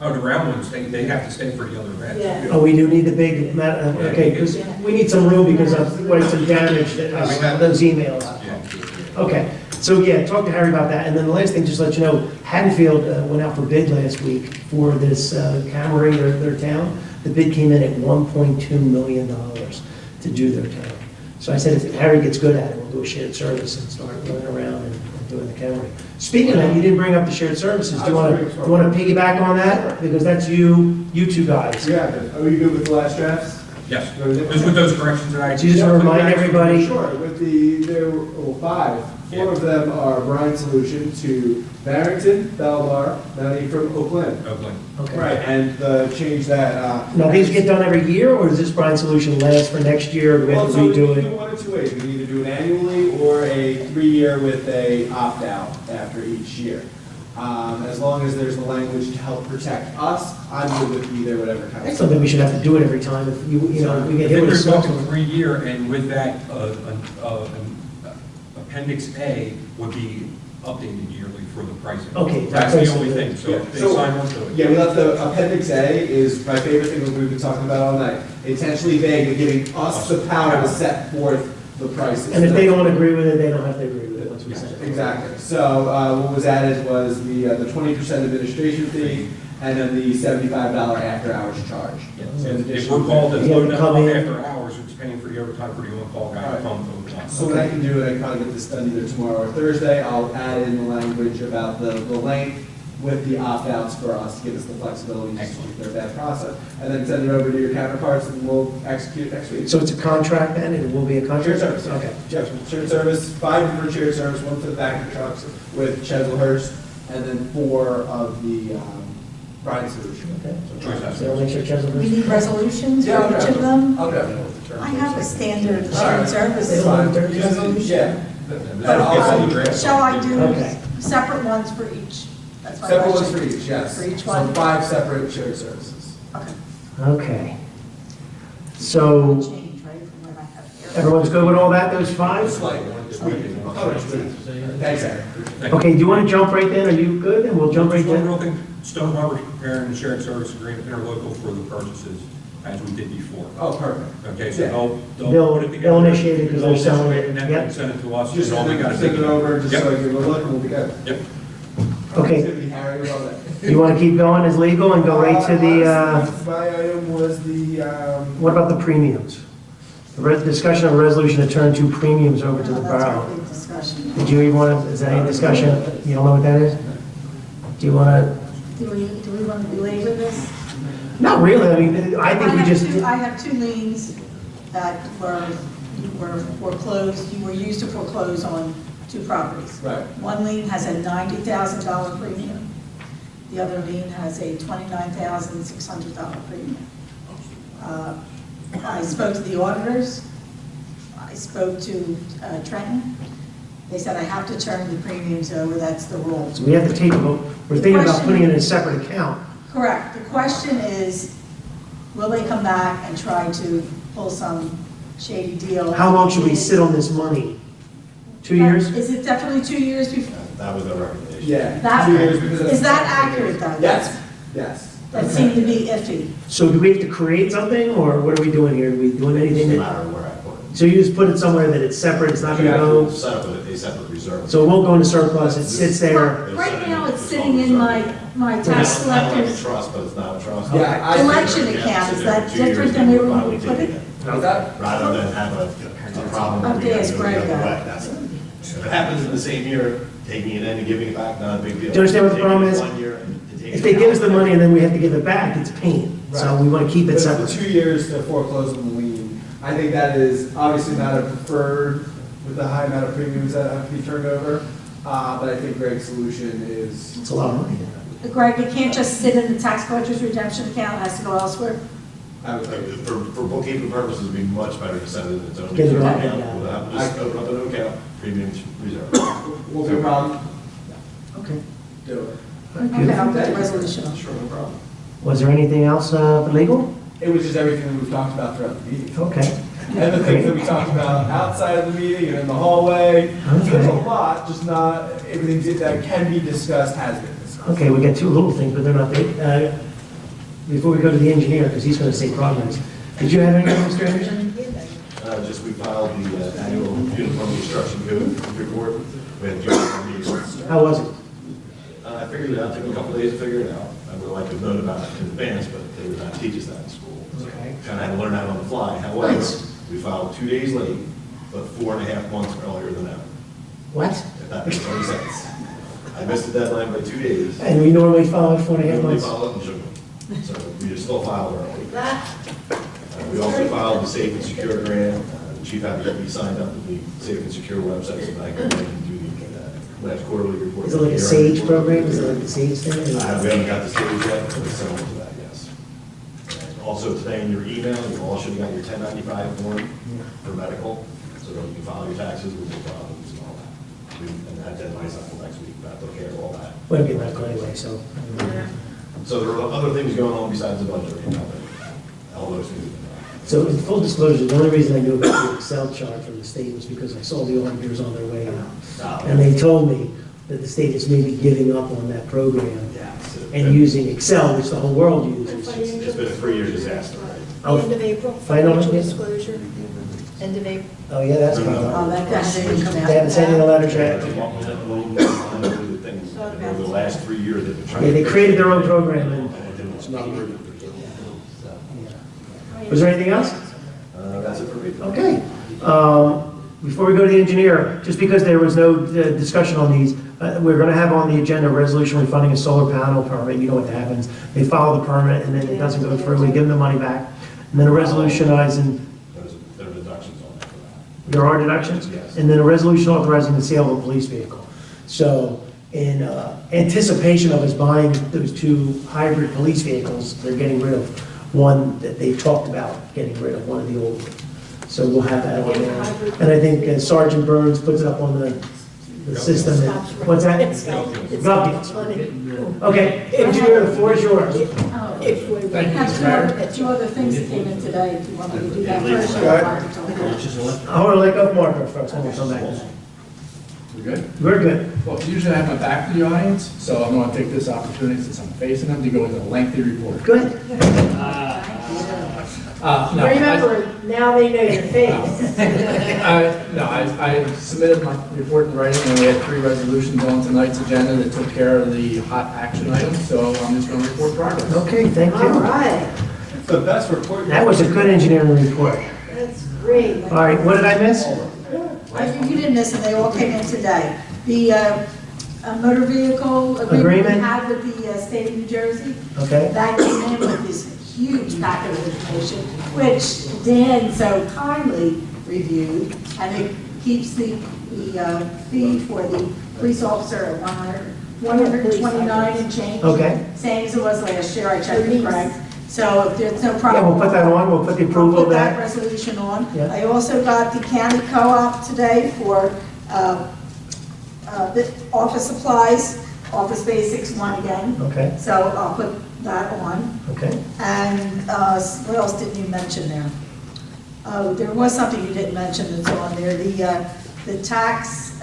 Oh, the round ones, they have to stay for the other events. Yeah. oh, we do need the big, okay, because we need some room because of what some damage that those emails. Yeah. Okay, so yeah, talk to Harry about that. And then the last thing, just to let you know, Haddonfield went out for bid last week for this cammering their town. The bid came in at $1.2 million to do their town. So I said, if Harry gets good at it, we'll do a shared service and start running around and doing the cammering. Speaking of that, you didn't bring up the shared services. Do you want to piggyback on that? Because that's you two guys. Yeah, are you good with the last drafts? Yes, just with those corrections that I. So you just want to remind everybody. Sure, with there were 5. 4 of them are Brian's solution to Barrington, Belmar, Mountie from Oakland. Oakland. Okay. Right, and change that. Now, these get done every year, or does this Brian solution last for next year? Or do we have to So we redo can do it? one of 2 ways. We can either do it annually or a 3-year with a opt-out after each year. As long as there's the language to help protect us, I'm good with either, whatever kind of. That's something we should have to do it every time if we get I hit think with a there's up to snowstorm. 3-year, and with that, Appendix A would be updated yearly for the pricing. Okay, That's the only thing, so Yeah. if they So, sign on to it. Yeah, we left the Appendix A is my favorite thing that we've been talking about all night. Intentionally vague, but giving us the power to set forth the prices. And if they don't agree with it, they don't have to agree with it once we send it. Exactly. So what was added was the 20% administration fee, and then the $75 after-hours charge. And if we're called to You have load to that come up in. after hours, it's paying for the overtime for the on-call guy to come overtime. So what I can do, and I can probably get this done either tomorrow or Thursday, I'll add in the language about the length with the opt-outs for us, to give us the flexibility to keep their bad process. And then send it over to your counterparts and we'll execute it next week. So it's a contract then, it will be a contract? Shared service, Okay. Yes, shared service, 5 different shared service, 1 for the back of the trucks with Chesilhurst, and then 4 of the Brian solution. Okay. Choice has So I'll make sure Chesil. We need resolutions for Yeah, each of them. I'll grab it. I have a standard All shared right. service. It's fine. Yeah. But shall I do Okay. separate ones for each? That's my Separate ones question. for each, yes. For each So one? 5 separate shared services. Okay. Okay. So Change, right, from what I have here. everyone's good with all that, those 5? Slight tweak. Oh, it's good. Thanks, Eric. Okay, do you want to jump right in? Are you good? And we'll jump right Just one in. real thing, Stone Harbor's preparing the shared service agreement interlocal for the purchases as we did before. Oh, perfect. Okay, so Yeah. they'll put it together. They'll initiate it 'cause they're they'll selling initiate it. And then Yep. send it to us. Just and all we gotta send it take over, just Yep. so I give a look, and we'll be good. Yep. Okay. It's gonna be Harry, we love that. You want to keep going as legal and go right to the, Honestly, my item was the, what about the premiums? The discussion of a resolution to turn two premiums over to the That's our borough. big discussion. Did you even want to, is that any discussion? You don't know what that is? Do you want to? Do we want to belabor this? Not really, I mean, I think we just. I have two liens that were foreclosed, were used to foreclose on two properties. Right. One lien has a $90,000 premium. The other lien has a $29,600 premium. I spoke to the auditors. I spoke to Trenton. They said I have to turn the premiums over, that's the rule. So we have to take a vote. We're thinking about putting it in a separate account. Correct. The question is, will they come back and try to pull some shady deal? How long should we sit on this money? 2 years? Is it definitely 2 years before? That was the recommendation. yeah. That- 2 years because Is that accurate though? Yes, yes. That seemed to be iffy. So do we have to create something, or what are we doing here? Are we doing anything No that? matter where I put it. So you just put it somewhere that it's separate, it's not gonna We'll go, set up a separate reserve. so it won't go into surplus, it sits there. Right now, it's sitting in my tax It's not like a collector's trust, but it's not a trust. Yeah, I- collection account. Is that different than where we put it? How's that? Rather than have a problem. I'll where we ask have to go the Greg other that. way. That's it. If it happens in the same year, taking it in and giving it back, not a big deal. Do you understand what the Taking problem it is? 1 year and taking If it they give us out. the money and then we have to give it back, it's a pain. So Right. we wanna keep it But separate. for 2 years to foreclose on the lien, I think that is obviously not a preferred with the high amount of premiums that have to be turned over. But I think Greg's solution is, It's a lot of money. Greg, it can't just sit in the tax collector's redemption account, it has to go elsewhere? I would Like, think, For bookkeeping purposes, it'd be much better to set it in its own Get it reserve right, account. yeah. We'll have to just open up a new account, premiums reserve. won't be a problem. Okay. Do it. Okay, I'll put the resolution on. Sure, no problem. Was there anything else for legal? It was just everything that we've talked about throughout the meeting. Okay. And the things that we talked about outside of the meeting and in the hallway. So there's a Okay. lot, just not everything that can be discussed has been discussed. Okay, we got two little things, but they're not big. Before we go to the engineer, because he's gonna say progress, did you have anything, Mr. Anderson? Just we filed the annual uniform construction code report. We had uniform meetings. How was it? I figured it out, took me a couple days to figure it out. I would like to have known about it in advance, but they would not teach us that in school. Okay. Kind of had to learn that on the fly. However, Nice. we filed 2 days late, but 4.5 months earlier than that, What? if that makes any sense. I missed the deadline by 2 days. And we normally follow 4.5 We months. filed it in June, so we just still filed early. We also filed the Safe and Secure grant. The chief had to get me signed up with the Safe and Secure website so that I can do the last quarterly report. Is it like a SAGE program? Is it like the SAGE thing? We haven't got the stage yet, but it's similar to that, yes. And also today in your email, you all should have got your 1095 form for medical, so that you can file your taxes with no problems and all that. And that deadline's not until next week, but I took care of all that. We don't get medical anyway, so. So there are other things going on besides the budget, you know, but all those things have been done. So in full disclosure, the only reason I knew about the Excel chart from the state was because I saw the auditors on their way out. And they told me that the state is maybe giving up on that program and using Excel, which the whole world uses. It's been a 3-year disaster. Oh, End of April, final financial one? disclosure, end of April. Oh, yeah, that's coming Oh, up. that hasn't even come out. They haven't sent in the letters yet. Over the last 3 years, they've been trying. Yeah, they created their own program and, It's not working. was there anything else? That's it for me. Okay. Before we go to the engineer, just because there was no discussion on these, we're going to have on the agenda a resolution refunding a solar panel permit. You know what happens. They file the permit and then it doesn't go through. We give them the money back. And then a resolutionizing, There are deductions on that for that. there are deductions? Yes. And then a resolution authorizing the sale of a police vehicle. So in anticipation of us buying those two hybrid police vehicles, they're getting rid of one that they talked about getting rid of, one of the old ones. So we'll have that on there. And I think Sergeant Burns puts it up on the system. And- What's that? Gov. Okay, engineer, the floor is yours. I have two other things that came in today, if you want me to do that first. Go ahead. I want to let go of Marco first, then we'll come back to that. We're good? We're good. Well, usually I have my back to the audience, so I'm going to take this opportunity, since I'm facing them, to go into a lengthy report. Good. No, Remember, now they know your face. I submitted my report in writing, and we had 3 resolutions on tonight's agenda that took care of the hot action items, so I'm just going to report progress. Okay, thank you. All right, It's the best report. That was a good engineering report. that's great. All right, what did I miss? You didn't miss it, they all came in today. The motor vehicle agreement we Agreement? had with the state of New Jersey, Okay. that came in with this huge packet of information, which Dan so kindly reviewed, and it keeps the fee for the police officer at 129 and change. Okay. Same as it was last year, I checked with Craig. So if there's no Yeah, problem. we'll put that on, we'll put the approval of Put that that. resolution on. Yeah. I also got the county co-op today for the office supplies, Office Basics 1 again. Okay, So I'll put that on. okay. And what else didn't you mention there? Oh, there was something you didn't mention that's on there. The tax,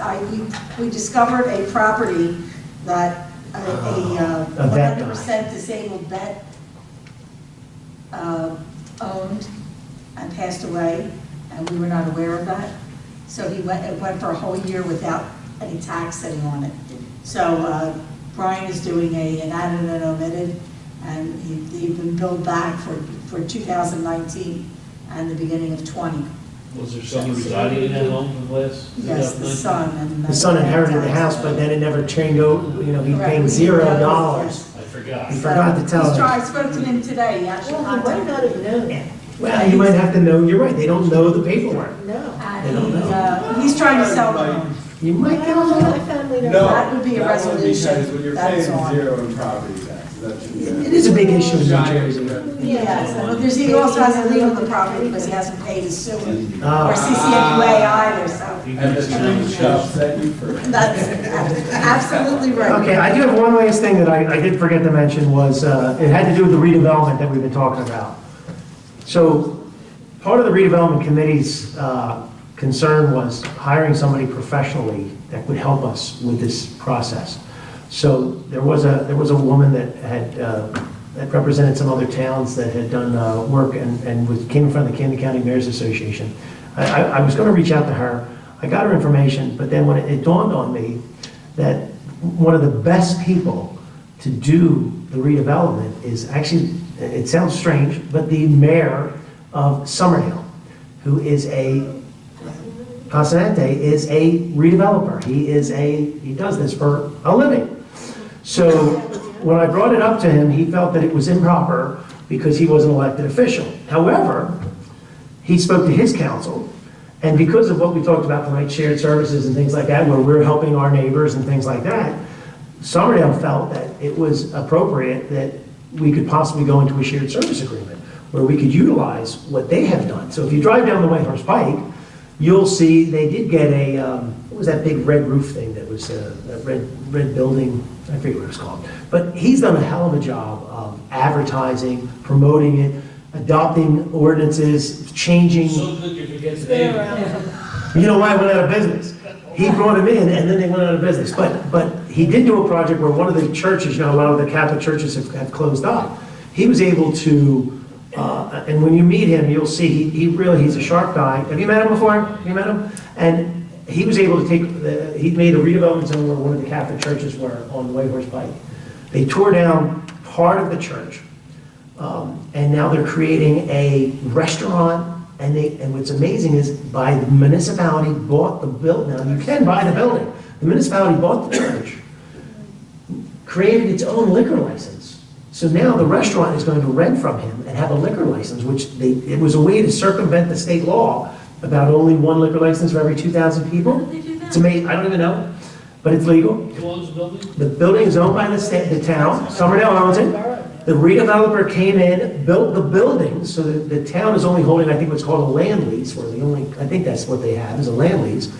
we discovered a property that a vet guy. 100% disabled vet owned and passed away, and we were not aware of that. So it went for a whole year without any tax sitting on it. So Brian is doing an added and omitted, and he's been billed back for 2019 and the beginning of 20. Was there someone residing in that home for the last? Yes, the son. And The son inherited the house, but then it never changed, he paid $0. I forgot. He forgot to tell us. I spoke to him today, he actually Well, he might contacted not have known it. Well, you might have to know, you're right, they don't know the paperwork. No. They don't know. And he's trying to sell the home. You might get a My little. family knows. No. That would be a that would be resolution. because when you're That's paying on. 0 in property taxes, that should be. It is a big issue in New Jersey. Yes, and he also has a lien on the property because he hasn't paid his sewer or Oh. CCNUA either, so. And the tree shall set you free. That's absolutely right. Okay, I do have one last thing that I did forget to mention was, it had to do with the redevelopment that we've been talking about. So, part of the redevelopment committee's concern was hiring somebody professionally that would help us with this process. So there was a woman that that represented some other towns that had done work and came in front of the Camden County Mayor's Association. I was going to reach out to her. I got her information, but then when it dawned on me that one of the best people to do the redevelopment is actually, it sounds strange, but the mayor of Summerdale, who is Pasanante is a redeveloper. He does this for a living. So when I brought it up to him, he felt that it was improper because he was an elected official. However, he spoke to his council, and because of what we talked about tonight, shared services and things like that, where we're helping our neighbors and things like that, Summerdale felt that it was appropriate that we could possibly go into a shared service agreement where we could utilize what they have done. So if you drive down the Whitehorse Pike, you'll see they did get what was that big red roof thing that was that red building, I forget what it was called. But he's done a hell of a job of advertising, promoting it, adopting ordinances, changing. So good you forget the name. You know why it went out of business? He brought him in and then they went out of business. But he did do a project where one of the churches, a lot of the Catholic churches have closed up. He was able to, and when you meet him, you'll see he's a sharp guy. Have you met him before? Have you met him? And he was able to he made a redevelopment zone where one of the Catholic churches were on Whitehorse Pike. They tore down part of the church, and now they're creating a restaurant. And what's amazing is the municipality bought the building. Now you can buy the building. The municipality bought the church, created its own liquor license. So now the restaurant is going to rent from him and have a liquor license, which it was a way to circumvent the state law about only one liquor license for every 2,000 people. How did they do that? It's amazing. I don't even know, but it's legal. Who owns the building? The building is owned by the town. Summerdale owns it. The redeveloper came in, built the building, so that the town is only holding, I think, what's called a land lease, or I think that's what they have, is a land lease.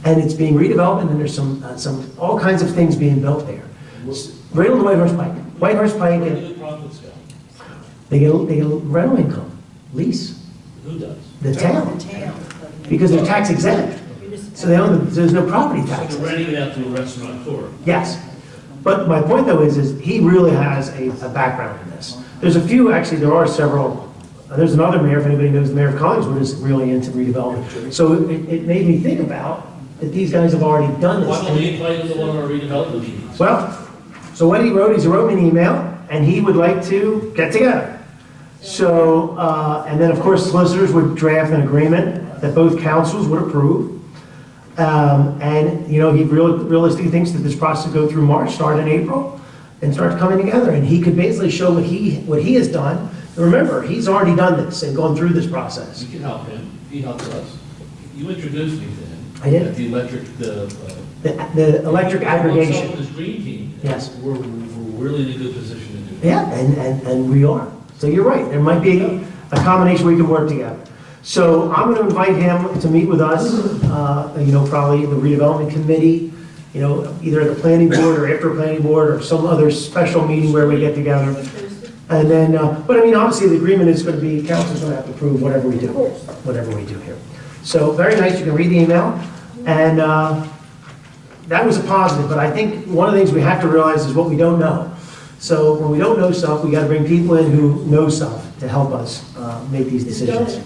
And it's being redeveloped, and there's some all kinds of things being built there. Right on the Whitehorse Pike. Whitehorse Pike, Where do the profits go? they get a rental income, lease, Who does? the town, because they're tax exempt. So there's no property So taxes. they're renting it out to a restaurateur. Yes. But my point, though, is he really has a background in this. There's a few, actually, there are several there's another mayor, if anybody knows the mayor of Collingswood, is really into redevelopment. So it made me think about that these guys have already done this. Why don't we invite him to one of our redevelopment meetings? Well, so what he wrote is he wrote me an email, and he would like to get together. So, and then of course solicitors would draft an agreement that both councils would approve. And, you know, he realistically thinks that this process would go through March, start in April, and start coming together. And he could basically show what he has done. And remember, he's already done this and gone through this process. You can help him, he helps us. You introduced me to him. I did. At the electric, The electric aggregation. This green team. Yes. We're really in a good position to do that. Yeah, and we are. So you're right, there might be a combination we can work together. So I'm going to invite him to meet with us, you know, probably the redevelopment committee, you know, either at the planning board or after a planning board or some other special meeting where we get together. And then, but I mean, obviously the agreement is going to be, council's going to have to approve whatever we do here. So very nice, you can read the email. And that was a positive, but I think one of the things we have to realize is what we don't know. So when we don't know stuff, we got to bring people in who know stuff to help us make these decisions.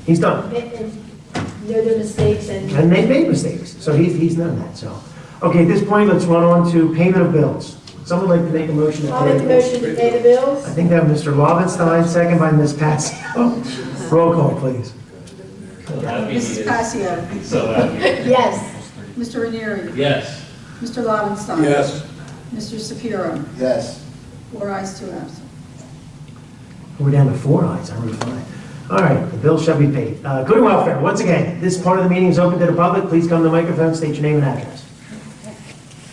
He's done it. And know their mistakes and. And they made mistakes, so he's done that, so. Okay, at this point, let's run on to payment of bills. Someone like to make a motion to I'll pay make the a bills? motion to pay the bills. I think that Mr. Lovenstein, second by Ms. Patsy. Roll call, please. Mrs. Passio. So happy. Yes. Mr. Ranieri. Yes. Mr. Lovenstein. Yes. Mr. Sapiro. Yes. 4 ayes, 2 absent. We're down to 4 ayes, I wrote 5. All right, the bills shall be paid. Good and welfare, once again, this part of the meeting is open to the public. Please come to the microphone, state your name and address.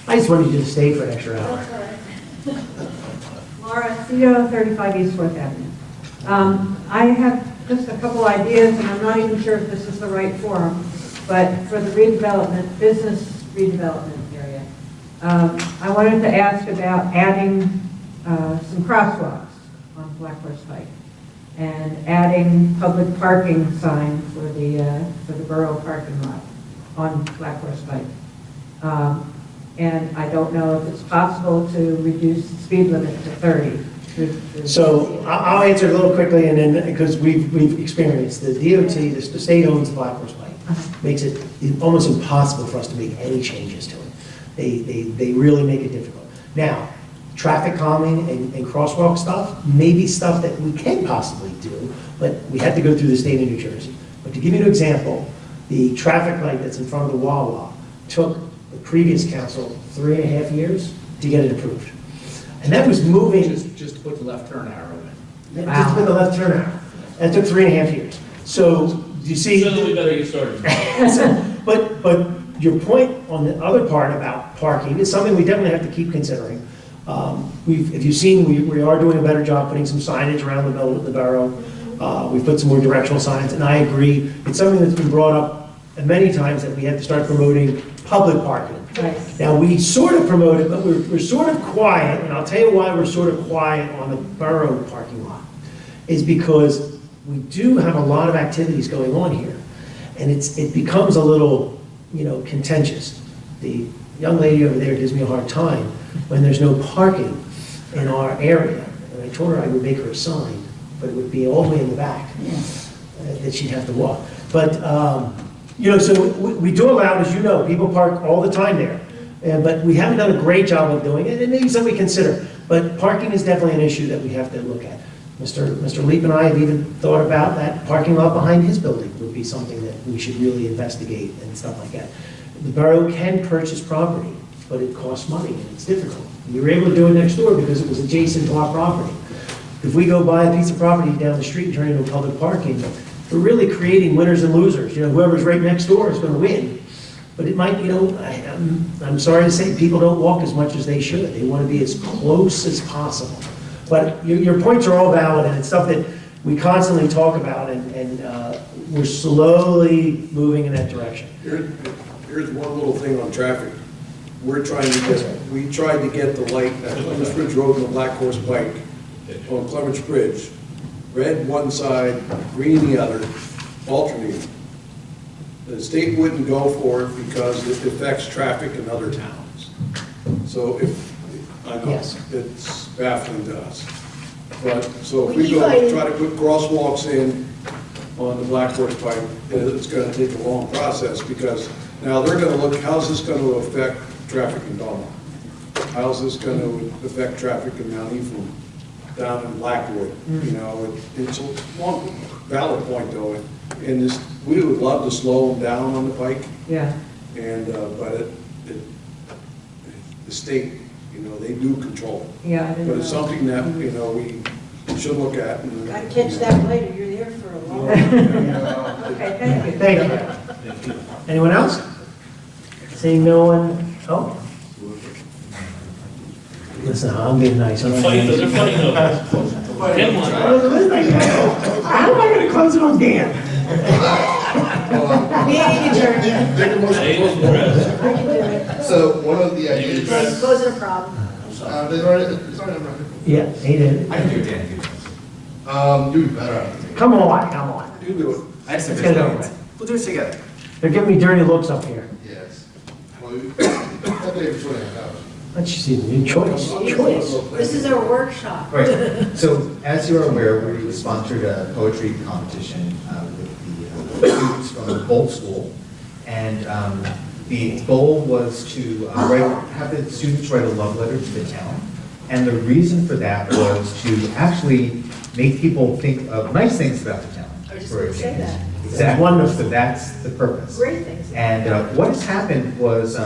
I just wanted you to stay for an extra hour. Laura CEO, 35 East Fourth Avenue. I have just a couple ideas, and I'm not even sure if this is the right forum, but for the redevelopment, business redevelopment area. I wanted to ask about adding some crosswalks on Black Horse Pike and adding public parking sign for the Borough parking lot on Black Horse Pike. And I don't know if it's possible to reduce the speed limit to 30. So I'll answer it a little quickly, and then, because we've experienced, the DOT, the state owns the Black Horse Pike, makes it almost impossible for us to make any changes to it. They really make it difficult. Now, traffic calming and crosswalk stuff may be stuff that we can possibly do, but we had to go through the state of New Jersey. But to give you an example, the traffic light that's in front of the Wawa took the previous council 3.5 years to get it approved. And that was moving. Just to put the left turn arrow in. Just to put the left turn arrow. That took 3.5 years. So, do you see? So we better get started. But your point on the other part about parking is something we definitely have to keep considering. If you've seen, we are doing a better job putting some signage around the borough. We've put some more directional signs, and I agree. It's something that's been brought up many times that we have to start promoting public parking. Right. Now, we sort of promote it, but we're sort of quiet, and I'll tell you why we're sort of quiet on the borough parking lot, is because we do have a lot of activities going on here, and it becomes a little, contentious. The young lady over there gives me a hard time when there's no parking in our area, and I told her I would make her a sign, but it would be all the way in the back, that she'd have to walk. But, so we do allow, as you know, people park all the time there. But we haven't done a great job of doing it, and maybe something we consider. But parking is definitely an issue that we have to look at. Mr. Leap and I have even thought about that parking lot behind his building would be something that we should really investigate and stuff like that. The borough can purchase property, but it costs money and it's difficult. We were able to do it next door because it was adjacent to our property. If we go buy a piece of property down the street and turn it into public parking, we're really creating winners and losers. Whoever's right next door is going to win. But it might, I'm sorry to say, people don't walk as much as they should. They want to be as close as possible. But your points are all valid, and it's stuff that we constantly talk about, and we're slowly moving in that direction. Here's one little thing on traffic. We tried to get the light at Clements Bridge Road and the Black Horse Pike on Clements Bridge. Red one side, green the other, alternating. The state wouldn't go for it because it affects traffic in other towns. So I know, Yes. it's baffling to us. But, so if We we keep go fighting. try to put crosswalks in on the Black Horse Pike, it's gonna take a long process, because now they're gonna look, how's this gonna affect traffic in Belmont? How's this gonna affect traffic in Mount Ephraim, down in Blackwood? You know, it's a one valid point though, and this, we would love to slow them down on the pike, Yeah. and, but the state, you know, they do control it. Yeah, I didn't But it's know. something that, you know, we should look at. And, Gotta catch that later, you're there for a long Okay, thank you. Thank you. Anyone else? Seeing no one, oh. Listen, I'm being nice. I'm Fighting, they're fighting over it. Come on. How am I gonna close it on Dan? Meeting adjourned. Make a motion to close the meeting. I can do it. So one of the ideas, Wasn't a problem. they've already, it's already on record. Yeah, he did. I can do it, Dan, if you want. You better. Come on. you do it. I just Let's get it over with. We'll do it together. They're giving me dirty looks up here. Yes. Well, that day was 2.5 hours. Let's see, new choice. This is our workshop. Right, so as you're aware, we sponsored a poetry competition with the students from the Bolt School. And the goal was to have the students write a love letter to the town. And the reason for that was to actually make people think of nice things about the town. I was just for gonna say example. that. Exactly. Wonderful. So that's the purpose. Great things. And what has happened was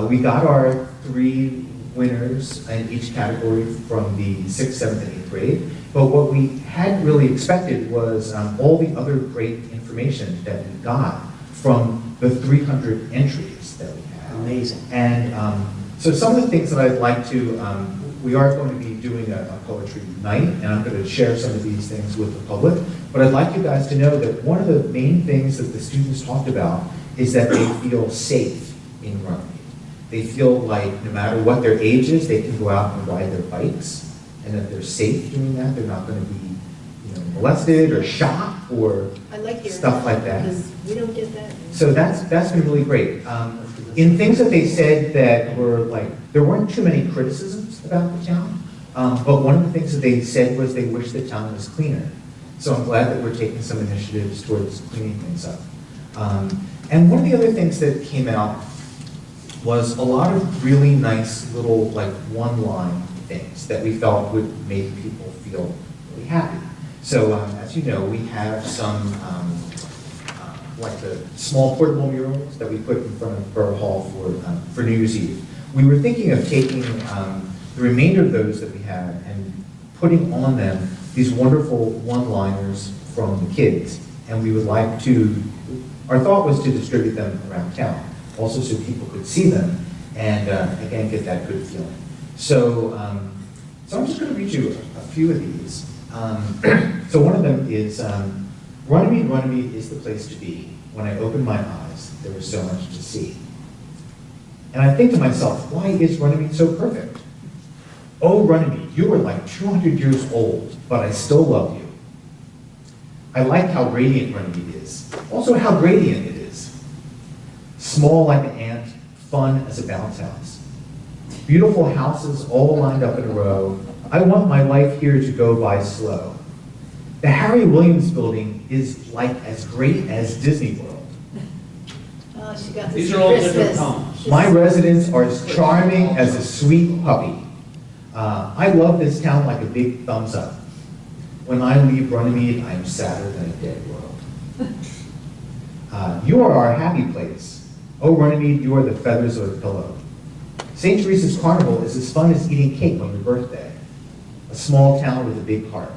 we got our 3 winners in each category from the 6th, 7th, and 8th grade. But what we hadn't really expected was all the other great information that we got from the 300 entries that we had. Amazing. And so some of the things that I'd like to, we are going to be doing a poetry night, and I'm going to share some of these things with the public. But I'd like you guys to know that one of the main things that the students talked about is that they feel safe in Runnemede. They feel like no matter what their age is, they can go out and ride their bikes, and that they're safe doing that. They're not going to be, molested or shot or I like hearing stuff like that. Because we don't get that. So that's been really great. In things that they said that were like, there weren't too many criticisms about the town, but one of the things that they said was they wish the town was cleaner. So I'm glad that we're taking some initiatives towards cleaning things up. And one of the other things that came out was a lot of really nice little like one-line things that we felt would make people feel really happy. So as you know, we have some like the small portable murals that we put in front of Borough Hall for New Year's Eve. We were thinking of taking the remainder of those that we have and putting on them these wonderful one-liners from the kids. And we would like to, our thought was to distribute them around town, also so people could see them and again, get that good feeling. So, so I'm just going to read you a few of these. So one of them is, Runnemede is the place to be. When I opened my eyes, there was so much to see. And I think to myself, why is Runnemede so perfect? Oh, Runnemede, you are like 200 years old, but I still love you. I like how radiant Runnemede is. Also how gradient it is. Small like an ant, fun as a bounce house. Beautiful houses all lined up in a row. I want my life here to go by slow. The Harry Williams building is like as great as Disney World. Oh, she got this These for are all different Christmas. tones. My residents are as charming as a sweet puppy. I love this town like a big thumbs up. When I leave Runnemede, I am sadder than a dead world. You are our happy place. Oh, Runnemede, you are the feathers of a pillow. St. Teresa's Carnival is as fun as eating cake on your birthday. A small town with a big heart.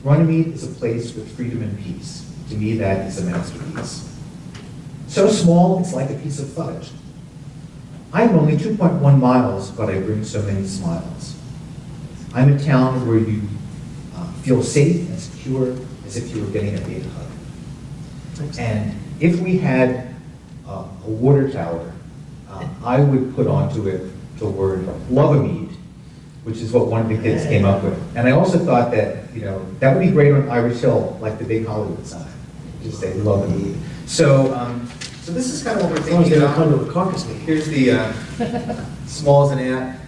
Runnemede is a place with freedom and peace. To me, that is a masterpiece. So small, it's like a piece of fudge. I'm only 2.1 miles, but I bring so many smiles. I'm a town where you feel safe and secure as if you were getting a big hug. And if we had a water tower, I would put onto it the word Lovemede, which is what one of the kids came up with. And I also thought that, that would be great on Irish Hill, like the big Hollywood sign. Just say Lovemede. So, so this is kind of what we're thinking about. Come to a caucus meeting. Here's the small as an ant,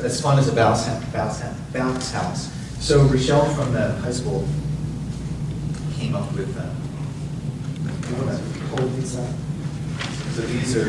as fun as a bounce house. So Rochelle from the high school came up with, you want to hold these up? So these are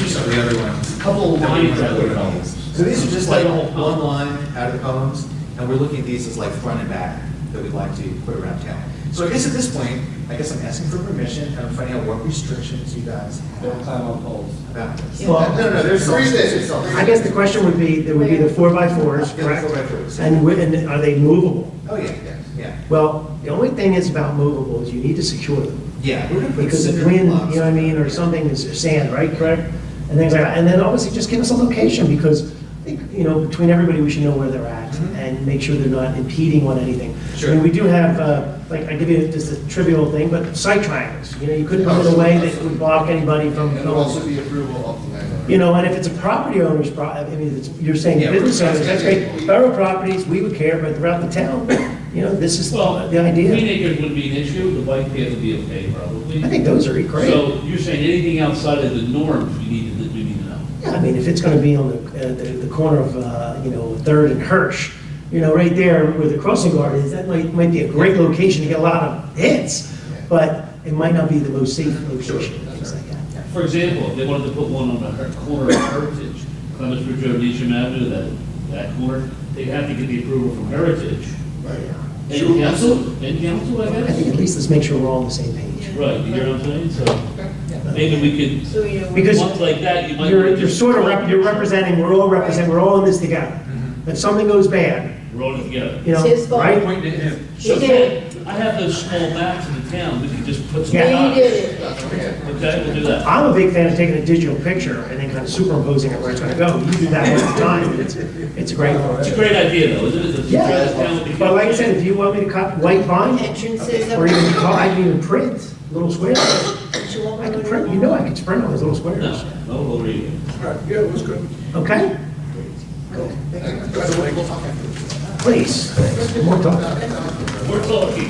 some of the other ones. A couple of lines out of the poems. So these are just like one line out of the poems, and we're looking at these as like front and back that we'd like to put around town. So I guess at this point, I guess I'm asking for permission, and I'm finding out what restrictions you guys have. Don't climb on poles. About this. Well, No, there's three things. I guess the question would be, there would be the 4x4s, correct? 4x4s. And are they movable? Oh, yeah. Well, the only thing is about movable is you need to secure them. Yeah, we're gonna put Because of cinder wind, blocks. you know what I mean, or something is sand, right, correct? And things like that. And then obviously just give us a location, because I think, you know, between everybody, we should know where they're at and make sure they're not impeding on anything. Sure. I mean, we do have, like, I give you just a trivial thing, but sight triangles. You know, you couldn't put it in a way that would block anybody from. And also the approval of the landowner. You know, and if it's a property owner's I mean, you're saying Yeah, business owners, that's great. exactly. Borough properties, we would care, but throughout the town, you know, this is Well, the idea. 15 acres wouldn't be an issue, the bike path would be okay, probably. I think those are great. So you're saying anything outside of the norms we need to know? Yeah, I mean, if it's gonna be on the corner of, you know, Third and Hirsch, you know, right there where the crossing guard is, that might be a great location to get a lot of hits, but it might not be the most safe location, things like that. For example, if they wanted to put one on the corner of Heritage, Clements Bridge Road, Neesham Avenue, that corner, they'd have to get the approval from Heritage. And council, I I guess? think at least let's make sure we're all on the same page. Right, you hear what I'm saying? So maybe we So, you know, could, Because ones like that, you might. you're sort of, you're representing, we're all in this together. If something goes bad, Roll it together. you know, It's his fault. right? Point to him. So He did. Ken, I have those small maps in the town, we could just put some. Yeah. He did it. Okay, we'll do that. I'm a big fan of taking a digital picture and then kind of superimposing it where it's gonna go. You do that all the time. It's a great one. It's a great idea, though, isn't it? To try this town with the But like I kids. said, if you want me to cut white vine, Entrances or of. even, I can even print little squares. You want I me can to- print, you know I can print all those little squares. No, no, we'll read it. All right, yeah, it was good. Okay? Please, more talk. We're talking.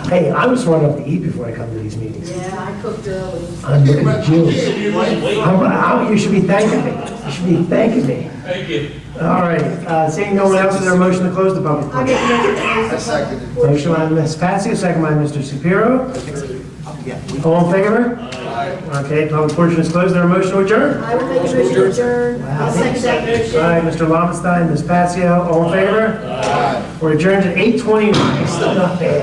Hey, I was smart enough to eat before I come to these meetings. Yeah, I cooked early. I'm looking at you. Wait. You should be thanking me. You should be thanking me. Thank you. All right, seeing no one else, is there a motion to close the public I portion? get I seconded. Motion by Ms. Patsy, second by Mr. Shapiro. All in favor? Okay, public portion is closed. Is there a motion to adjourn? I will make a motion to adjourn. I'll second that motion. All right, Mr. Lobenstein, Ms. Passio, all in favor? We're adjourned at 8:29. Still not bad.